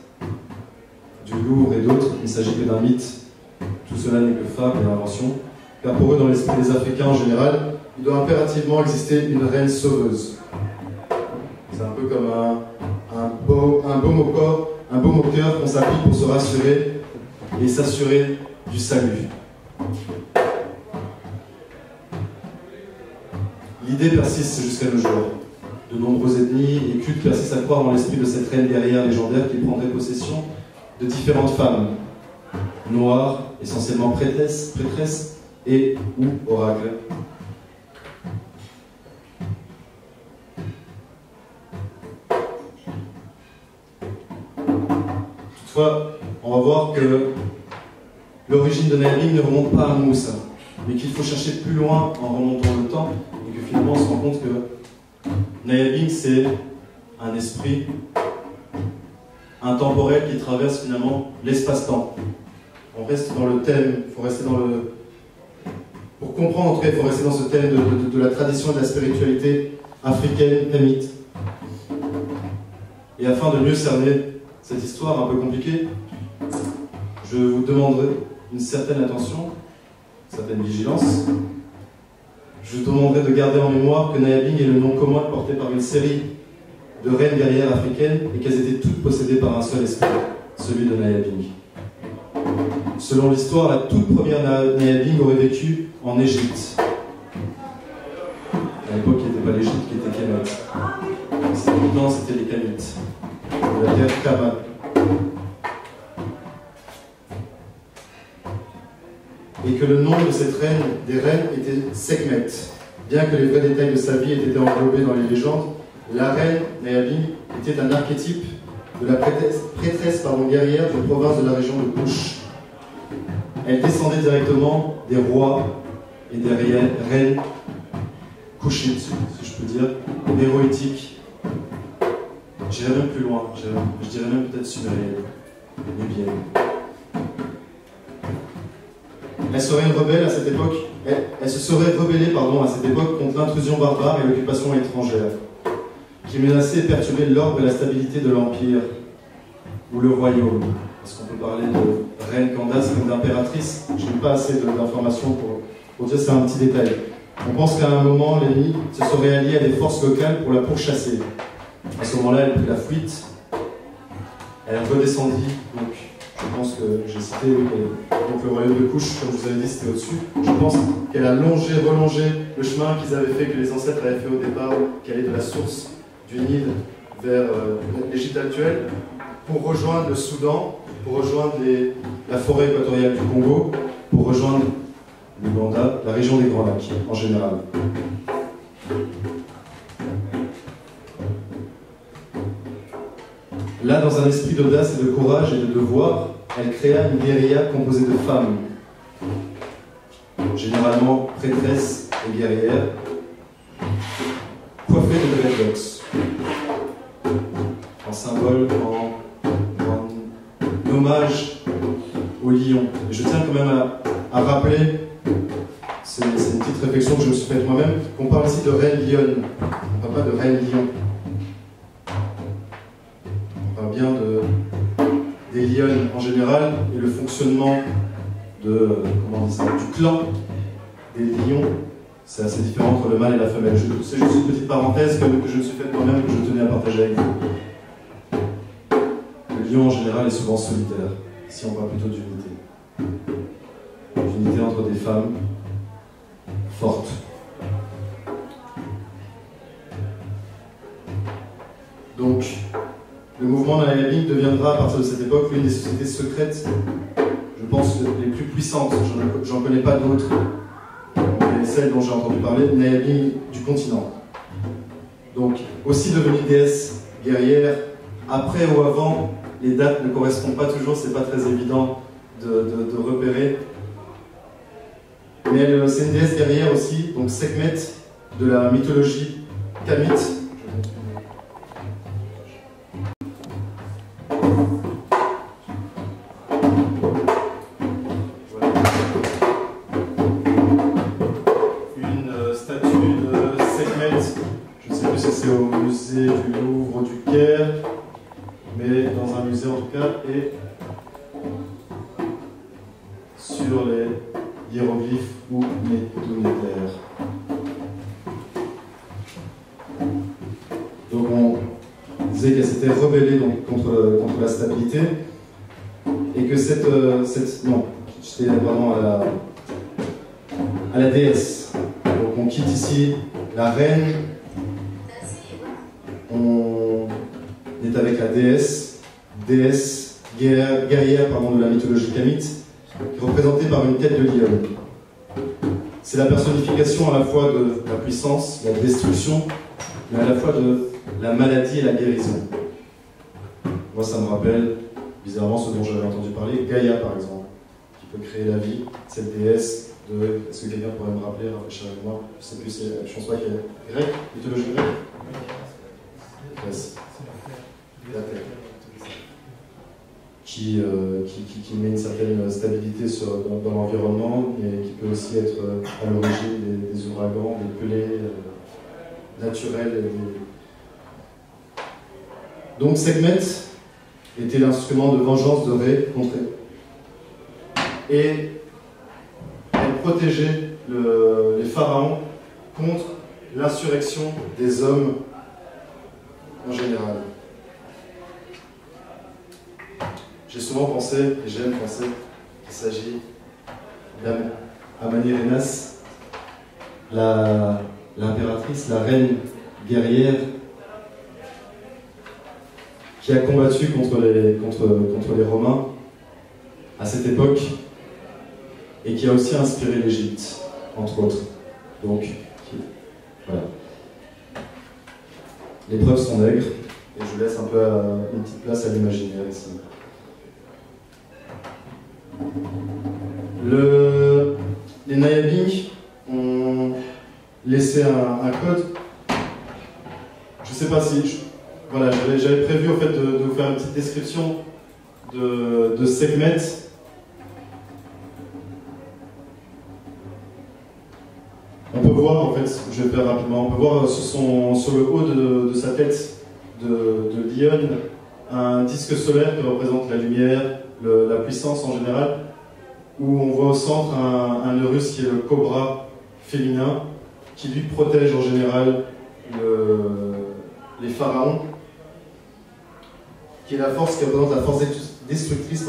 du Louvre et d'autres, il ne s'agit que d'un mythe. Tout cela n'est que fable et invention, car pour eux, dans l'esprit des Africains en général, il doit impérativement exister une reine sauveuse. C'est un peu comme un baume au corps, un baume au cœur qu'on s'applique pour se rassurer et s'assurer du salut. L'idée persiste jusqu'à nos jours. De nombreuses ethnies et cultes persistent à croire dans l'esprit de cette reine guerrière légendaire qui prendrait possession de différentes femmes, noires, essentiellement prêtresses et ou oracles. Toutefois, on va voir que l'origine de Nayabing ne remonte pas à Moussa, mais qu'il faut chercher plus loin en remontant le temps, et que finalement on se rend compte que Nayabing c'est un esprit intemporel qui traverse finalement l'espace-temps. On reste dans le thème, il faut rester dans le... Pour comprendre, en tout cas, il faut rester dans ce thème de la tradition et de la spiritualité africaine, hamite. Et afin de mieux cerner cette histoire un peu compliquée, je vous demanderai une certaine attention, une certaine vigilance. Je vous demanderai de garder en mémoire que Nayabing est le nom commun porté par une série de reines guerrières africaines et qu'elles étaient toutes possédées par un seul esprit, celui de Nayabing. Selon l'histoire, la toute première Nayabing aurait vécu en Égypte. À l'époque, il n'était pas l'Égypte, qui était Kemet. Non, c'était les Kamites, de la terre Kama. Et que le nom de cette reine, des reines, était Sekhmet. Bien que les vrais détails de sa vie aient été englobés dans les légendes, la reine Nayabing était un archétype de la prêtresse guerrière des provinces de la région de Kouch. Elle descendait directement des rois et des reines couchites, si je peux dire, héroïtiques. J'irais même plus loin, je dirais même peut-être sumérienne, nubienne. Elle serait une rebelle à cette époque. Elle se serait rebellée à cette époque contre l'intrusion barbare et l'occupation étrangère, qui menaçait et perturbait l'ordre et la stabilité de l'Empire ou le royaume. Est-ce qu'on peut parler de reine Candace comme d'impératrice? Je n'ai pas assez d'informations pour dire, c'est un petit détail. On pense qu'à un moment, l'ennemi se serait allié à des forces locales pour la pourchasser. À ce moment-là, elle prit la fuite. Elle redescendit, donc je pense que j'ai cité donc le royaume de Kouch, comme je vous avais dit, c'était au-dessus. Je pense qu'elle a relongé le chemin qu'ils avaient fait, que les ancêtres avaient fait au départ, qui allait de la source du Nil vers l'Égypte actuelle, pour rejoindre le Soudan, pour rejoindre la forêt équatoriale du Congo, pour rejoindre l'Ouganda, la région des Grands Lacs en général. Là, dans un esprit d'audace et de courage et de devoir, elle créa une guérilla composée de femmes, généralement prêtresses et guerrières, coiffées de dreadlocks. en symbole, en hommage au lion. Et je tiens quand même à rappeler, c'est une petite réflexion que je me suis faite moi-même, qu'on parle ici de reine lionne, on ne parle pas de reine lion. On parle bien des lionnes en général et le fonctionnement comment on dit ça, du clan des lions. C'est assez différent entre le mâle et la femelle. C'est juste une petite parenthèse que je me suis faite moi-même, que je tenais à partager avec vous. Le lion en général est souvent solitaire, si on parle plutôt d'unité. D'unité entre des femmes fortes. Donc, le mouvement Nayabing deviendra à partir de cette époque l'une des sociétés secrètes, je pense, les plus puissantes. J'en connais pas d'autres. Mais celle dont j'ai entendu parler, Nayabing du continent. Donc, aussi devenue déesse guerrière, après ou avant, les dates ne correspondent pas toujours, c'est pas très évident de repérer. Mais c'est une déesse guerrière aussi, donc Sekhmet de la mythologie kamite. C'est au musée du Louvre du Caire, mais dans un musée en tout cas, et sur les hiéroglyphes ou métonnétaires. Donc on disait qu'elle s'était rebellée donc, contre la stabilité, et que non, j'étais pardon à la déesse. Donc on quitte ici la reine. On est avec la déesse guerrière de la mythologie kamite, qui est représentée par une tête de lion. C'est la personnification à la fois de la puissance, la destruction, mais à la fois de la maladie et la guérison. Moi, ça me rappelle bizarrement ce dont j'avais entendu parler, Gaïa par exemple, qui peut créer la vie, cette déesse de... Est-ce que quelqu'un pourrait me rappeler, rafraîchir avec moi? Je sais plus, je pense pas qu'elle est grecque, mythologie grecque. La terre. Qui met une certaine stabilité dans l'environnement, mais qui peut aussi être à l'origine des ouragans, des pelées naturelles. Donc Sekhmet était l'instrument de vengeance de Ré contre Ré. Et elle protégeait les pharaons contre l'insurrection des hommes en général. J'ai souvent pensé, et j'aime penser, qu'il s'agit d'Amanirenas, l'impératrice, la reine guerrière, qui a combattu contre les Romains à cette époque, et qui a aussi inspiré l'Égypte, entre autres. Donc, voilà. Les preuves sont maigres, et je laisse un peu une petite place à l'imaginaire ici. Les Nayabing ont laissé un code. Je ne sais pas si... Voilà, j'avais prévu en fait de vous faire une petite description de Sekhmet. On peut voir, en fait, je vais faire rapidement, on peut voir sur le haut de sa tête de lionne un disque solaire qui représente la lumière, la puissance en général, où on voit au centre un Eurus qui est le cobra féminin, qui lui protège en général les pharaons, qui est la force qui représente la force destructrice,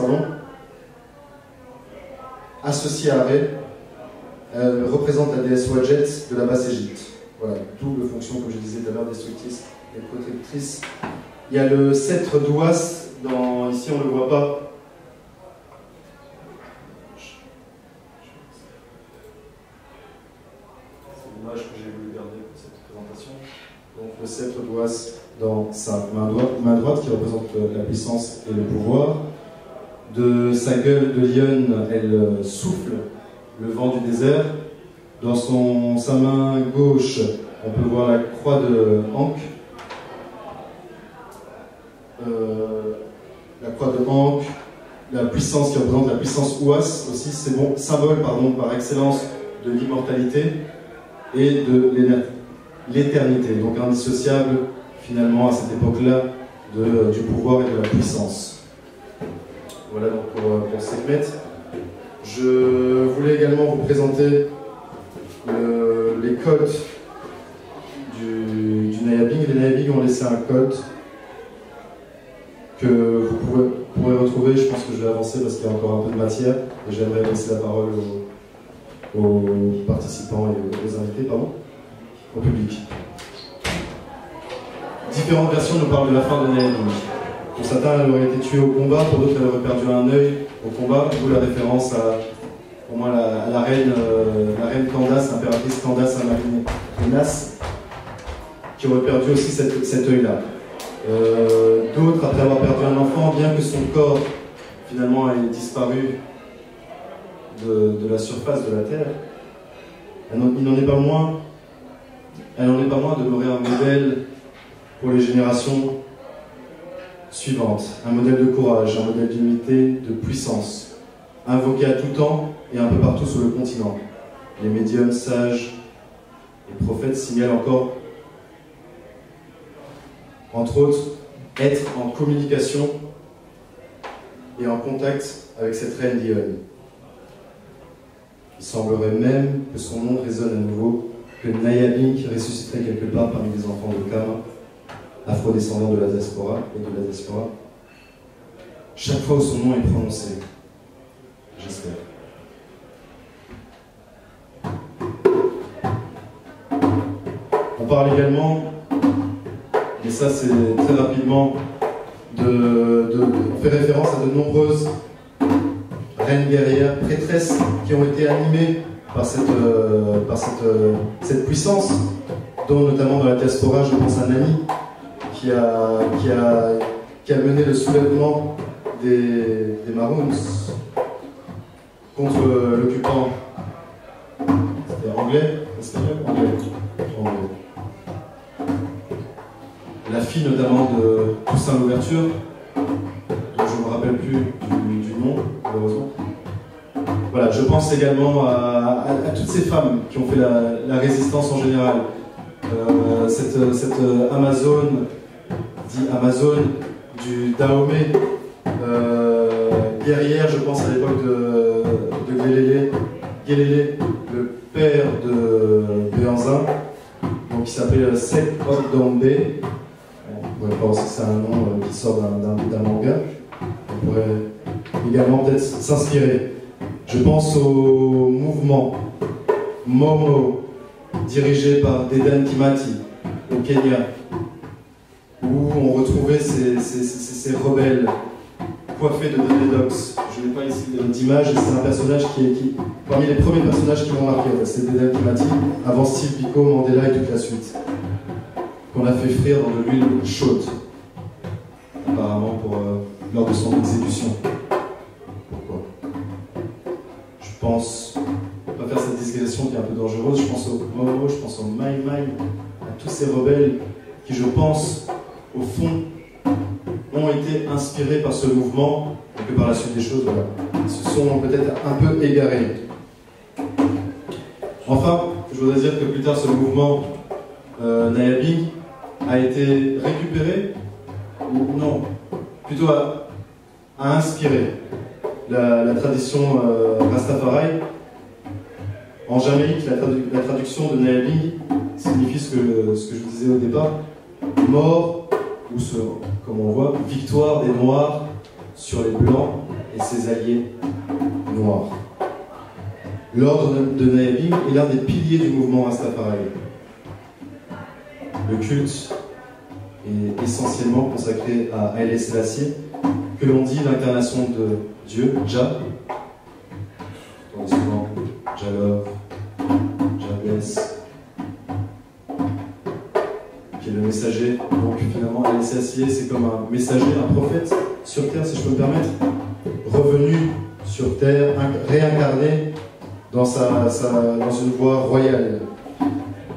associée à Ré. Elle représente la déesse Wadjet de la Basse-Égypte. Voilà, double fonction, comme je disais tout à l'heure, destructrice et protectrice. Il y a le sceptre d'Ouas, ici on ne le voit pas. C'est l'image que j'ai voulu garder pour cette présentation. Donc le sceptre d'Ouas dans sa main droite qui représente la puissance et le pouvoir. De sa gueule de lionne, elle souffle le vent du désert. Dans sa main gauche, on peut voir la croix de Ankh. la croix de Ankh, la puissance qui représente la puissance Ouas aussi, c'est bon, symbole par excellence de l'immortalité et de l'éternité, donc indissociable finalement à cette époque-là du pouvoir et de la puissance. Voilà donc pour Sekhmet. Je voulais également vous présenter les codes du Nayabing. Les Nayabing ont laissé un code que vous pourrez retrouver. Je pense que je vais avancer parce qu'il y a encore un peu de matière et j'aimerais laisser la parole aux participants et aux invités, au public. Différentes versions nous parlent de la fin de Nayabing. Pour certains, elle aurait été tuée au combat, pour d'autres, elle aurait perdu un œil au combat, d'où la référence au moins à la reine Candace, l'impératrice Candace Amarinenas, qui aurait perdu aussi cet œil-là. D'autres, après avoir perdu un enfant, bien que son corps finalement ait disparu de la surface de la Terre, elle n'en est pas moins de demeurer un modèle pour les générations suivantes, un modèle de courage, un modèle d'unité, de puissance, invoqué à tout temps et un peu partout sur le continent. Les médiums, sages et prophètes signalent encore, entre autres, être en communication et en contact avec cette reine lionne. Il semblerait même que son nom résonne à nouveau, que Nayabing ressusciterait quelque part parmi les enfants de Kama, afro-descendants de la diaspora et de la diaspora, chaque fois où son nom est prononcé. J'espère. On parle également, et ça c'est très rapidement, on fait référence à de nombreuses reines guerrières, prêtresses qui ont été animées par cette puissance, dont notamment dans la diaspora, je pense à Nani, qui a mené le soulèvement des Maroons contre l'occupant. C'était anglais, espagnol, anglais. La fille notamment de Toussaint Louverture, dont je ne me rappelle plus du nom, malheureusement. Voilà, je pense également à toutes ces femmes qui ont fait la résistance en général. Cette Amazone, dit Amazone, du Dahomey, guerrière, je pense à l'époque de Guélélé, le père de Béanzin, donc qui s'appelait Sek Oddombe. On pourrait penser que c'est un nom qui sort d'un manga. On pourrait également peut-être s'inspirer. Je pense au mouvement Momo, dirigé par Dedan Kimathi, au Kenya, où on retrouvait ces rebelles coiffés de dreadlocks. Je n'ai pas ici d'image, c'est un personnage qui parmi les premiers personnages qui m'ont marqué. C'est Dedan Kimathi, avant Steve Biko, Mandela et toute la suite, qu'on a fait frire dans de l'huile chaude, apparemment lors de son exécution. Pourquoi? Je pense, on va pas faire cette digression qui est un peu dangereuse, je pense au Momo, je pense au Mai Mai, à tous ces rebelles qui, je pense, au fond, ont été inspirés par ce mouvement et que par la suite des choses, voilà, ils se sont peut-être un peu égarés. Enfin, je voudrais dire que plus tard, ce mouvement Nayabing a été récupéré, ou non, plutôt à inspirer la tradition Rastafari. En Jamaïque, la traduction de Nayabing signifie ce que je vous disais au départ, mort, ou comme on voit, victoire des Noirs sur les Blancs et ses alliés noirs. L'ordre de Nayabing est l'un des piliers du mouvement Rastafari. Le culte est essentiellement consacré à Haïlé Sélassié, que l'on dit l'incarnation de Dieu, Jah, on dit souvent Jah-Love, Jah-Bless, qui est le messager. Donc finalement, Haïlé Sélassié, c'est comme un messager, un prophète sur terre, si je peux me permettre, revenu sur terre, réincarné dans une voie royale.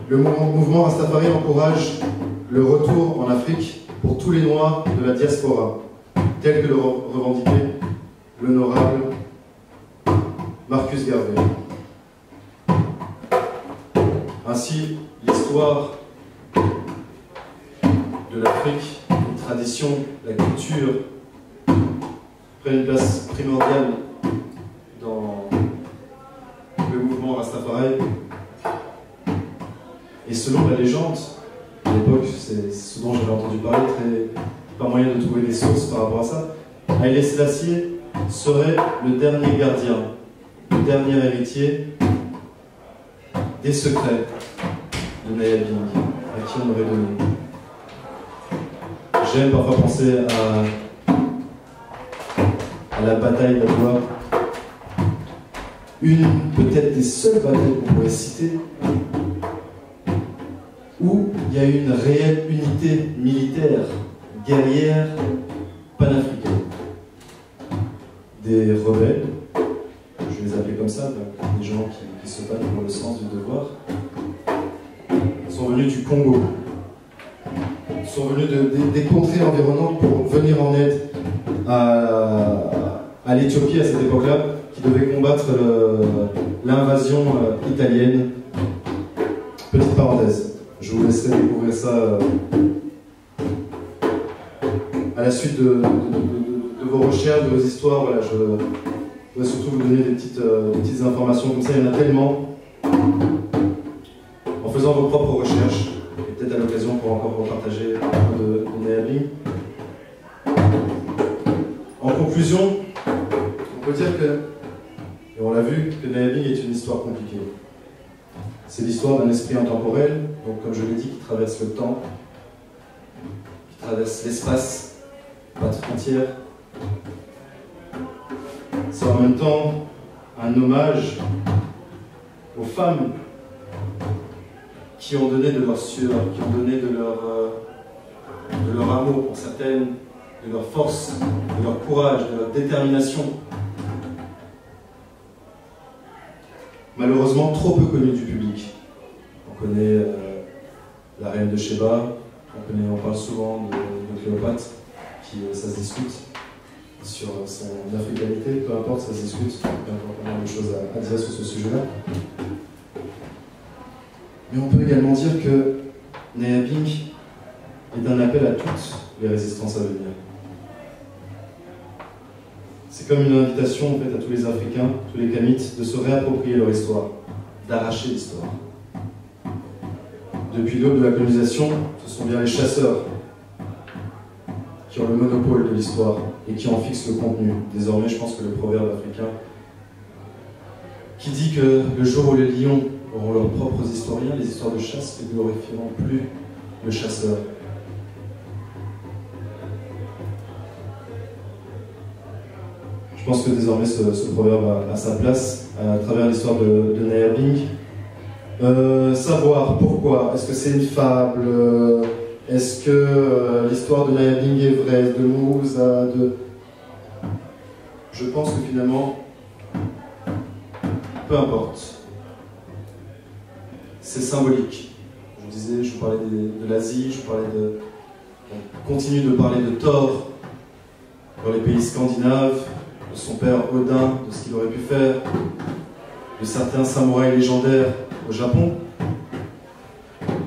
Le mouvement Rastafari encourage le retour en Afrique pour tous les Noirs de la diaspora, tel que le revendiquait l'honorable Marcus Garvey. Ainsi, l'histoire de l'Afrique, les traditions, la culture prennent une place primordiale dans le mouvement Rastafari. Et selon la légende, à l'époque, c'est ce dont j'avais entendu parler, pas moyen de trouver des sources par rapport à ça, Haïlé Sélassié serait le dernier gardien, le dernier héritier des secrets de Naya Bing, à qui on aurait donné. J'aime parfois penser à la bataille d'Adwa, peut-être des seules batailles qu'on pourrait citer, où il y a une réelle unité militaire, guerrière, panafricaine. Des rebelles, je vais les appeler comme ça, des gens qui se battent pour le sens du devoir, sont venus du Congo, sont venus des contrées environnantes pour venir en aide à l'Éthiopie à cette époque-là, qui devait combattre l'invasion italienne. Petite parenthèse, je vous laisserai découvrir ça à la suite de vos recherches, de vos histoires. Voilà, je voudrais surtout vous donner des petites informations comme ça, il y en a tellement. En faisant vos propres recherches, et peut-être à l'occasion pour encore repartager un peu de Naya Bing. En conclusion, on peut dire que, et on l'a vu, que Naya Bing est une histoire compliquée. C'est l'histoire d'un esprit intemporel, donc comme je l'ai dit, qui traverse le temps, qui traverse l'espace, pas de frontières. C'est en même temps un hommage aux femmes qui ont donné de leur sueur, qui ont donné de leur amour pour certaines, de leur force, de leur courage, de leur détermination. Malheureusement, trop peu connue du public. On connaît la reine de Sheba, on parle souvent de Cléopâtre, qui ça se discute sur son africanité, peu importe, ça se discute, il y a encore pas mal de choses à dire sur ce sujet-là. Mais on peut également dire que Naya Bing est un appel à toutes les résistances à venir. C'est comme une invitation en fait, à tous les Africains, tous les Kamites, de se réapproprier leur histoire, d'arracher l'histoire. Depuis l'aube de la colonisation, ce sont bien les chasseurs qui ont le monopole de l'histoire et qui en fixent le contenu. Désormais, je pense que le proverbe africain qui dit que le jour où les lions auront leurs propres historiens, les histoires de chasse ne glorifieront plus le chasseur. Je pense que désormais ce proverbe a sa place à travers l'histoire de Naya Bing. Savoir pourquoi, est-ce que c'est une fable, est-ce que l'histoire de Naya Bing est vraie, de Moussa, Je pense que finalement, peu importe. C'est symbolique. Je vous disais, je vous parlais de l'Asie, on continue de parler de Thor dans les pays scandinaves, de son père Odin, de ce qu'il aurait pu faire, de certains samouraïs légendaires au Japon,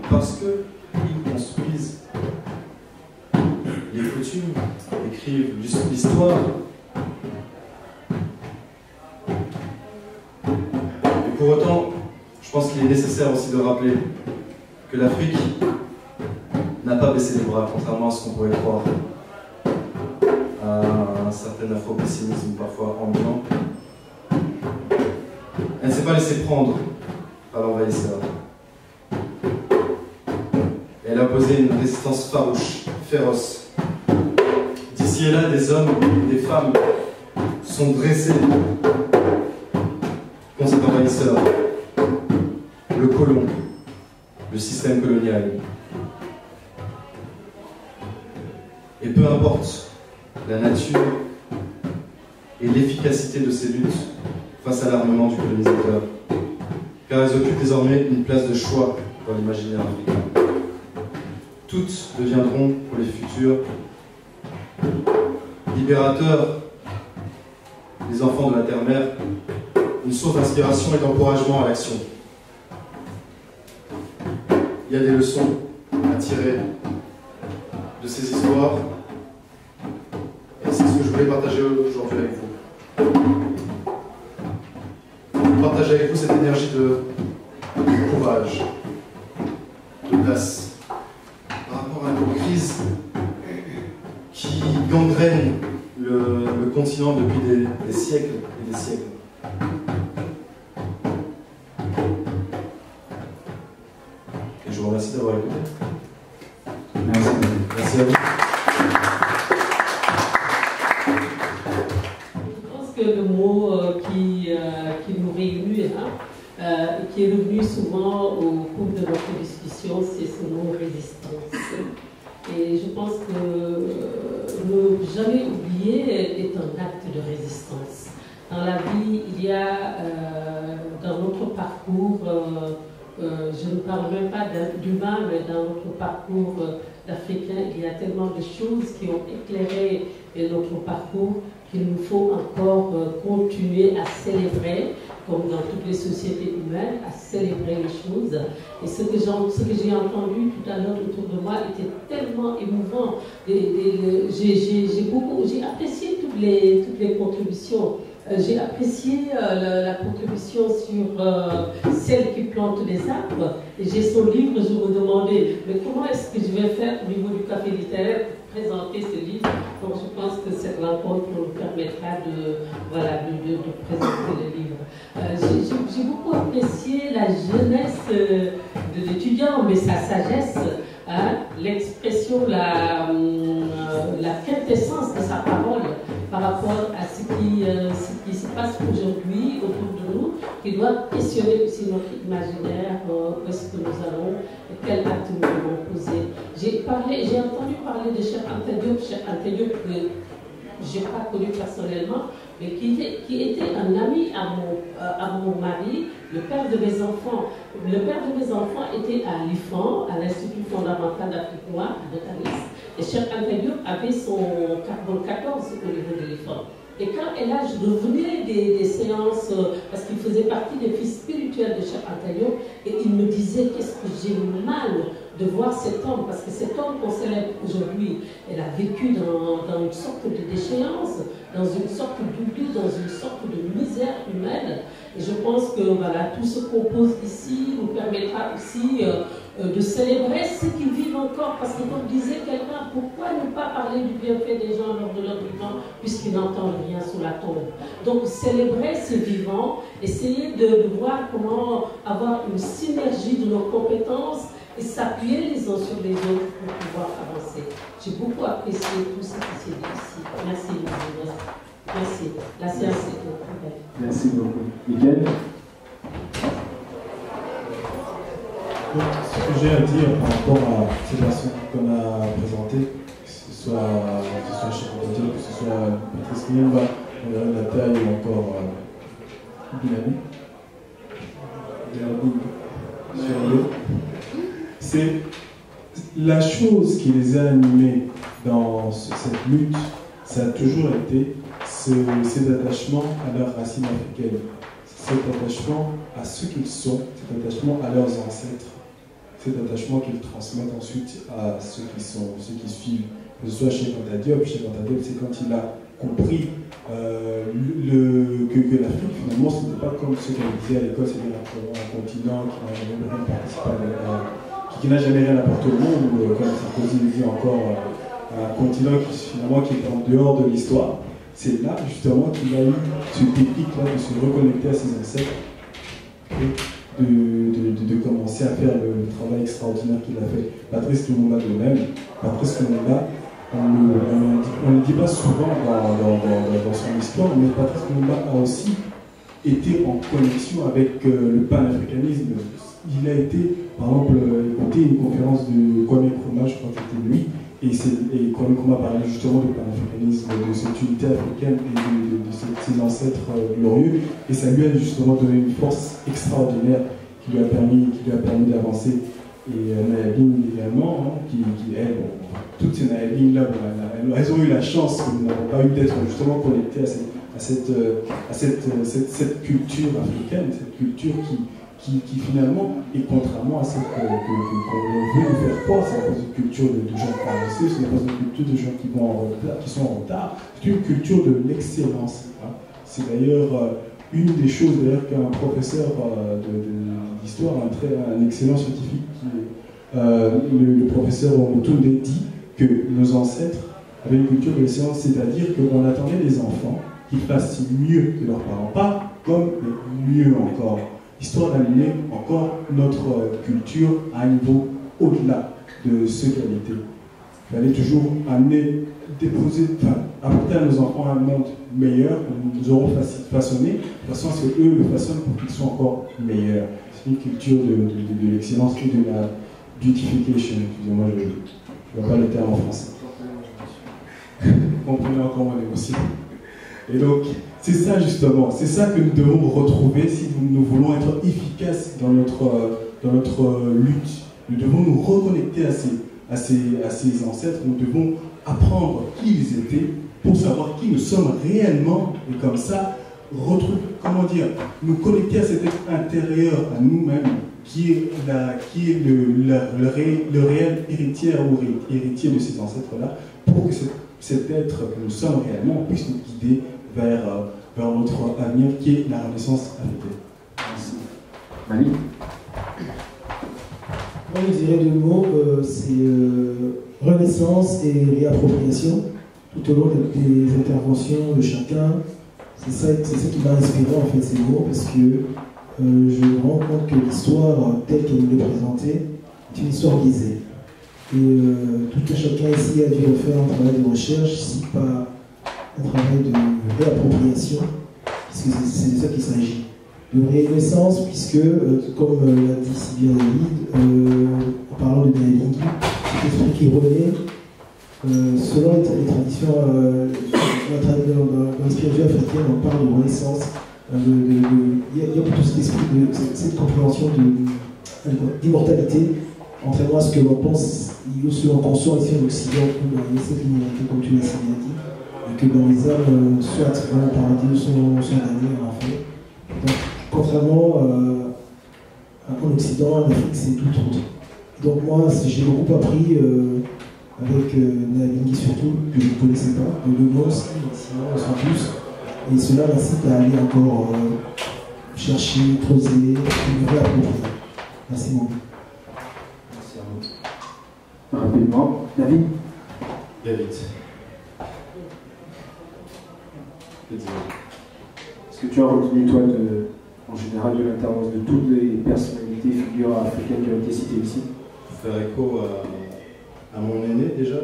parce qu'ils construisent les coutumes, écrivent l'histoire. Et pour autant, je pense qu'il est nécessaire aussi de rappeler que l'Afrique n'a pas baissé les bras, contrairement à ce qu'on pourrait croire, à un certain afro-pessimisme parfois ambiant. Elle ne s'est pas laissée prendre par l'envahisseur. Elle a opposé une résistance farouche, féroce. D'ici et là, des hommes et des femmes sont dressés contre cet envahisseur, le colon, le système colonial. Et peu importe la nature et l'efficacité de ces luttes face à l'armement du colonisateur, car elles occupent désormais une place de choix dans l'imaginaire africain. toutes deviendront pour les futurs libérateurs, les enfants de la terre-mère, une source d'inspiration et d'encouragement à l'action. Il y a des leçons à tirer de ces histoires, et c'est ce que je voulais partager aujourd'hui avec vous. Partager avec vous cette énergie de courage, d'audace, par rapport à une crise qui gangrène le continent depuis des siècles et des siècles. Et je vous remercie d'avoir écouté. Merci. Merci à vous. Je pense que le mot qui nous réunit, qui est revenu souvent au cours de notre discussion, c'est ce mot résistance. Et je pense que ne jamais oublier est un acte de résistance. Dans la vie, il y a, dans notre parcours, je ne parle même pas d'humain, mais dans notre parcours d'Africains, il y a tellement de choses qui ont éclairé notre parcours qu'il nous faut encore continuer à célébrer, comme dans toutes les sociétés humaines, à célébrer les choses. Et ce que j'ai entendu tout à l'heure autour de moi était tellement émouvant. J'ai apprécié toutes les contributions. J'ai apprécié la contribution sur celle qui plante des arbres. Et j'ai son livre, je me demandais, mais comment est-ce que je vais faire au niveau du café littéraire pour présenter ce livre? Donc je pense que cette rencontre nous permettra de présenter le livre. J'ai beaucoup apprécié la jeunesse de l'étudiant, mais sa sagesse, l'expression, la quintessence de sa parole par rapport à ce qui se passe aujourd'hui autour de nous, qui doit questionner aussi notre imaginaire, où est-ce que nous allons, et quel acte nous devons poser. J'ai entendu parler de Cheikh Anta Diop, que je n'ai pas connu personnellement, mais qui était un ami à mon mari, le père de mes enfants. Le père de mes enfants était à l'IFAN, à l'Institut fondamental d'Afrique noire, à Notalis. Et Cheikh Anta Diop avait son carbone 14 au niveau de l'IFAN. Et quand je revenais des séances, parce qu'il faisait partie des fils spirituels de Cheikh Anta Diop, et il me disait qu'est-ce que j'ai mal de voir cet homme, parce que cet homme qu'on célèbre aujourd'hui, elle a vécu dans une sorte de déchéance, dans une sorte d'oubli, dans une sorte de misère humaine. Et je pense que tout ce qu'on pose ici nous permettra aussi de célébrer ceux qui vivent encore. Parce que comme disait quelqu'un, pourquoi ne pas parler du bienfait des gens lors de leur vivant, puisqu'ils n'entendent rien sous la tombe. Donc célébrer ces vivants, essayer de voir comment avoir une synergie de nos compétences et s'appuyer les uns sur les autres pour pouvoir avancer. J'ai beaucoup apprécié tout ce qui s'est dit ici. Merci, Marie. Merci. La séance est ouverte. Merci beaucoup. Miguel? Ce que j'ai à dire par rapport à ces personnes qu'on a présentées, que ce soit Cheikh Anta Diop, que ce soit Patrice Lumumba, la taille ou encore Binani. C'est la chose qui les a animés dans cette lutte, ça a toujours été cet attachement à leurs racines africaines, cet attachement à ce qu'ils sont, cet attachement à leurs ancêtres, cet attachement qu'ils transmettent ensuite à ceux qui suivent. Que ce soit Cheikh Anta Diop, c'est quand il a compris que l'Afrique, finalement, ce n'était pas comme ce qu'on disait à l'école, c'était un continent qui n'a jamais rien apporté au monde, ou comme Sarkozy le dit encore, un continent qui est en dehors de l'histoire. C'est là justement qu'il a eu ce déclic-là de se reconnecter à ses ancêtres et de commencer à faire le travail extraordinaire qu'il a fait. Patrice Lumumba de même. Patrice Lumumba, on ne le dit pas souvent dans son histoire, mais Patrice Lumumba a aussi été en connexion avec le panafricanisme. Il a été, par exemple, écouté une conférence de Kwame Nkrumah, je crois que c'était lui, et Kwame Nkrumah parlait justement du panafricanisme, de cette unité africaine et de ses ancêtres glorieux, et ça lui a justement donné une force extraordinaire qui lui a permis d'avancer. et Nayabing également, hein, qui elles, bon, toutes ces Nayabing-là, bon, elles ont eu la chance que nous n'avons pas eu d'être justement connectées à cette culture africaine, cette culture qui finalement est contrairement à celle qu'on veut nous faire croire. C'est pas une culture de gens paresseux, ce n'est pas une culture de gens qui sont en retard, c'est une culture de l'excellence. Hein. C'est d'ailleurs une des choses qu'un professeur d'histoire, un excellent scientifique, le professeur Omotunde dit que nos ancêtres avaient une culture de l'excellence, c'est-à-dire qu'on attendait des enfants qu'ils fassent mieux que leurs parents, pas comme, mais mieux encore. Histoire d'amener encore notre culture à un niveau au-delà de ce qu'elle était. Il fallait toujours apporter à nos enfants un monde meilleur, que nous aurons façonné, de façon à ce qu'eux le façonnent pour qu'ils soient encore meilleurs. C'est une culture de l'excellence et de la beautification. Excusez-moi, je ne vois pas le terme en français. Comprenez encore mon émotion. Et donc, c'est ça justement, c'est ça que nous devons retrouver si nous voulons être efficaces dans notre lutte. Nous devons nous reconnecter à ces ancêtres, nous devons apprendre qui ils étaient pour savoir qui nous sommes réellement et comme ça, nous connecter à cet être intérieur, à nous-mêmes, qui est le réel héritier ou héritier de ces ancêtres-là, pour que cet être que nous sommes réellement puisse nous guider vers notre avenir qui est la Renaissance africaine. Merci. Mali. Moi, je dirais deux mots, c'est renaissance et réappropriation. Tout au long des interventions de chacun, c'est ça qui m'a inspiré en fait ces mots, parce que je me rends compte que l'histoire telle qu'elle nous est présentée est une histoire biaisée. Et tout un chacun ici a dû refaire un travail de recherche, si pas un travail de réappropriation, puisque c'est de ça qu'il s'agit. De renaissance, puisque, comme l'a dit si bien David, en parlant de Nayabing, c'est l'esprit qui renaît selon les traditions dans la spiritualité africaine, on parle de renaissance. Il y a plutôt cet esprit, cette compréhension d'immortalité, contrairement à ce que l'on pense, selon qu'on soit ici en Occident, où il y a cette linéarité, comme tu l'as si bien dit, et que dans les âmes, soit dans le paradis, soit damnés en enfer. Donc, contrairement en Occident, en Afrique, c'est tout autre. Donc moi, j'ai beaucoup appris avec Nayabing surtout, que je ne connaissais pas, de le nom aussi, sinon sans plus. Et cela m'incite à aller encore chercher, creuser, et me réapproprier. Merci beaucoup. Merci à vous. Rapidement, David. David. Est-ce que tu as retenu, toi, en général, de l'intervention de toutes les personnalités, figures africaines qui ont été citées ici? Faire écho à mon aîné déjà,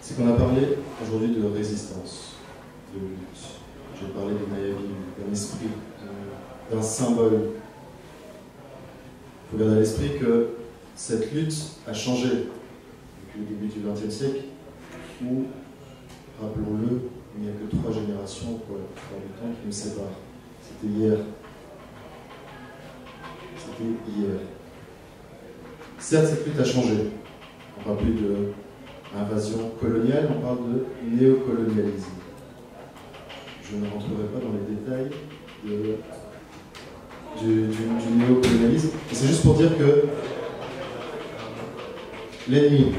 c'est qu'on a parlé aujourd'hui de résistance, de lutte. J'ai parlé de Nayabing, d'un esprit, d'un symbole. Il faut garder à l'esprit que cette lutte a changé depuis le début du XXe siècle, où, rappelons-le, il n'y a que 3 générations pour le temps qui nous séparent. C'était hier. C'était hier. Certes, cette lutte a changé. On ne parle plus d'invasion coloniale, on parle de néocolonialisme. Je ne rentrerai pas dans les détails du néocolonialisme. C'est juste pour dire que l'ennemi,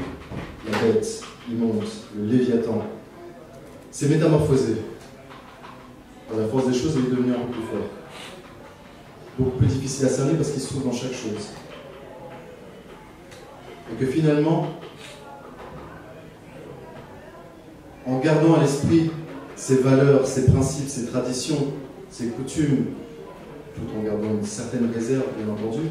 la bête immonde, le Léviathan, s'est métamorphosé. Par la force des choses, il est devenu un peu plus fort. Beaucoup plus difficile à cerner parce qu'il se trouve dans chaque chose. Et que finalement, en gardant à l'esprit ses valeurs, ses principes, ses traditions, ses coutumes, tout en gardant une certaine réserve, bien entendu,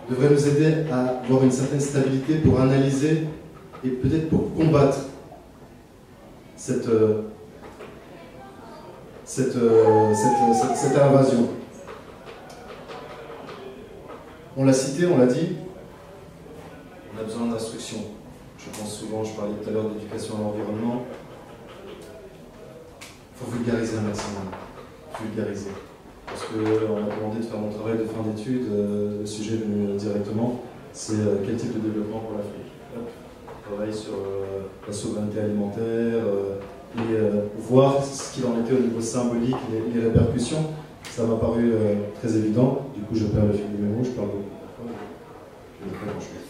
devrait nous aider à avoir une certaine stabilité pour analyser et peut-être pour combattre cette invasion. On l'a cité, on l'a dit, on a besoin d'instruction. Je pense souvent, je parlais tout à l'heure d'éducation à l'environnement. Il faut vulgariser un maximum. Vulgariser. parce qu'on m'a demandé de faire mon travail de fin d'études, le sujet venu directement, c'est quel type de développement pour l'Afrique. Je travaille sur la souveraineté alimentaire et voir ce qu'il en était au niveau symbolique, les répercussions. Ça m'a paru très évident. Du coup, je perds le fil du mémo, je parle beaucoup. Je ne sais pas grand-chose.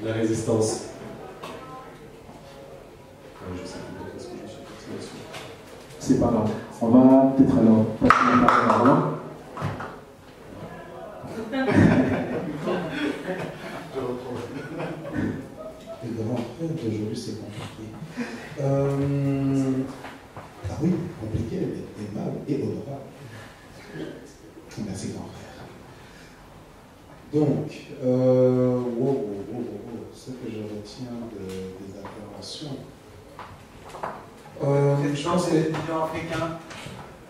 La résistance. Je sais plus ce que je suis parti là-dessus. C'est pas grave. On va peut-être alors passer la parole à Roland. Les grands frères d'aujourd'hui, c'est compliqué. Ah oui, compliqué, mais aimable et honorable. Merci, grand frère. Donc, ce que je retiens des interventions. Je pense que les étudiants africains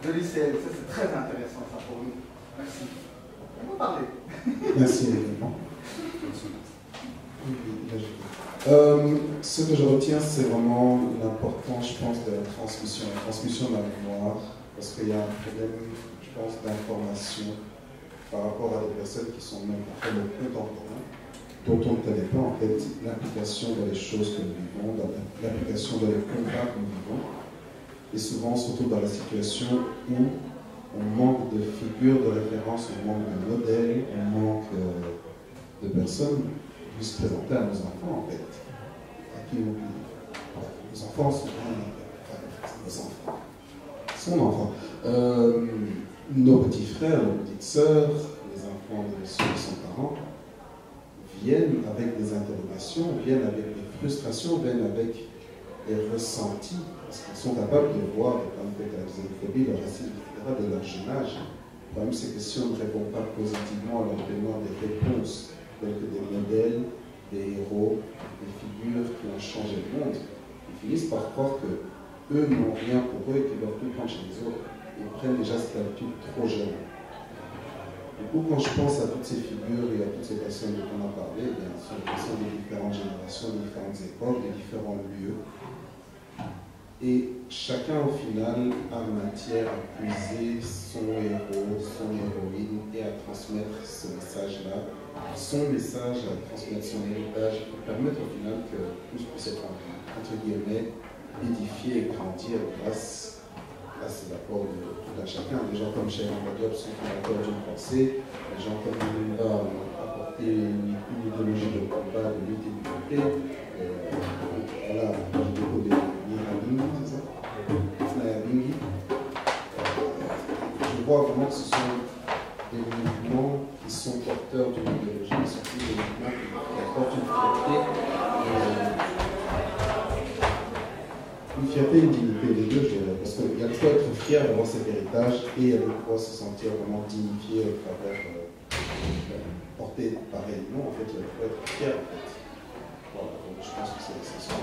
de l'ICL, ça c'est très intéressant ça pour nous. Merci. On va parler. Merci également. Ce que je retiens, c'est vraiment l'importance, je pense, de la transmission de la mémoire, parce qu'il y a un problème, je pense, d'information par rapport à des personnes qui sont même parfois nos contemporains, dont on ne connaît pas en fait l'implication dans les choses que nous vivons, dans l'implication dans les combats que nous vivons, et souvent, surtout dans la situation où on manque de figures de référence, on manque de modèles, on manque de personnes qui puissent présenter à nos enfants en fait. À qui on dit, nos enfants sont nos enfants. Nos petits frères, nos petites sœurs, les enfants de ceux qui sont parents, viennent avec des interrogations, viennent avec des frustrations, viennent avec des ressentis, parce qu'ils sont capables de voir, comme la xénophobie, le racisme, etc., de leur jeune âge. Le problème, c'est que si on ne répond pas positivement en leur donnant des réponses, telles que des modèles, des héros, des figures qui ont changé le monde, ils finissent par croire que eux n'ont rien pour eux et qu'ils doivent tout prendre chez les autres. Ils prennent déjà cette habitude trop jeune. Du coup, quand je pense à toutes ces figures et à toutes ces personnes dont on a parlé, eh bien, ce sont des personnes de différentes générations, de différentes époques, de différents lieux. Et chacun, au final, a matière à puiser son héros, son héroïne et à transmettre ce message-là, son message, à transmettre son héritage, pour permettre au final que tous puissent être, entre guillemets, édifiés et grandir grâce à cet apport de tout un chacun. Des gens comme Cheikh Anta Diop sont fondateurs d'une pensée, des gens comme Lumumba ont apporté une idéologie de combat, de lutte et d'unité. Voilà, je découvre des Nyabingi, c'est ça? Nyabingi. Je vois vraiment que ce sont des mouvements qui sont porteurs d'une idéologie, mais surtout des mouvements qui apportent une fierté, une dignité, les deux, je dirais, parce qu'il y a de quoi être fier d'avoir cet héritage et il y a de quoi se sentir vraiment dignifié au travers porté pareillement. En fait, il y a de quoi être fier. En fait. Voilà, donc je pense que c'est ça.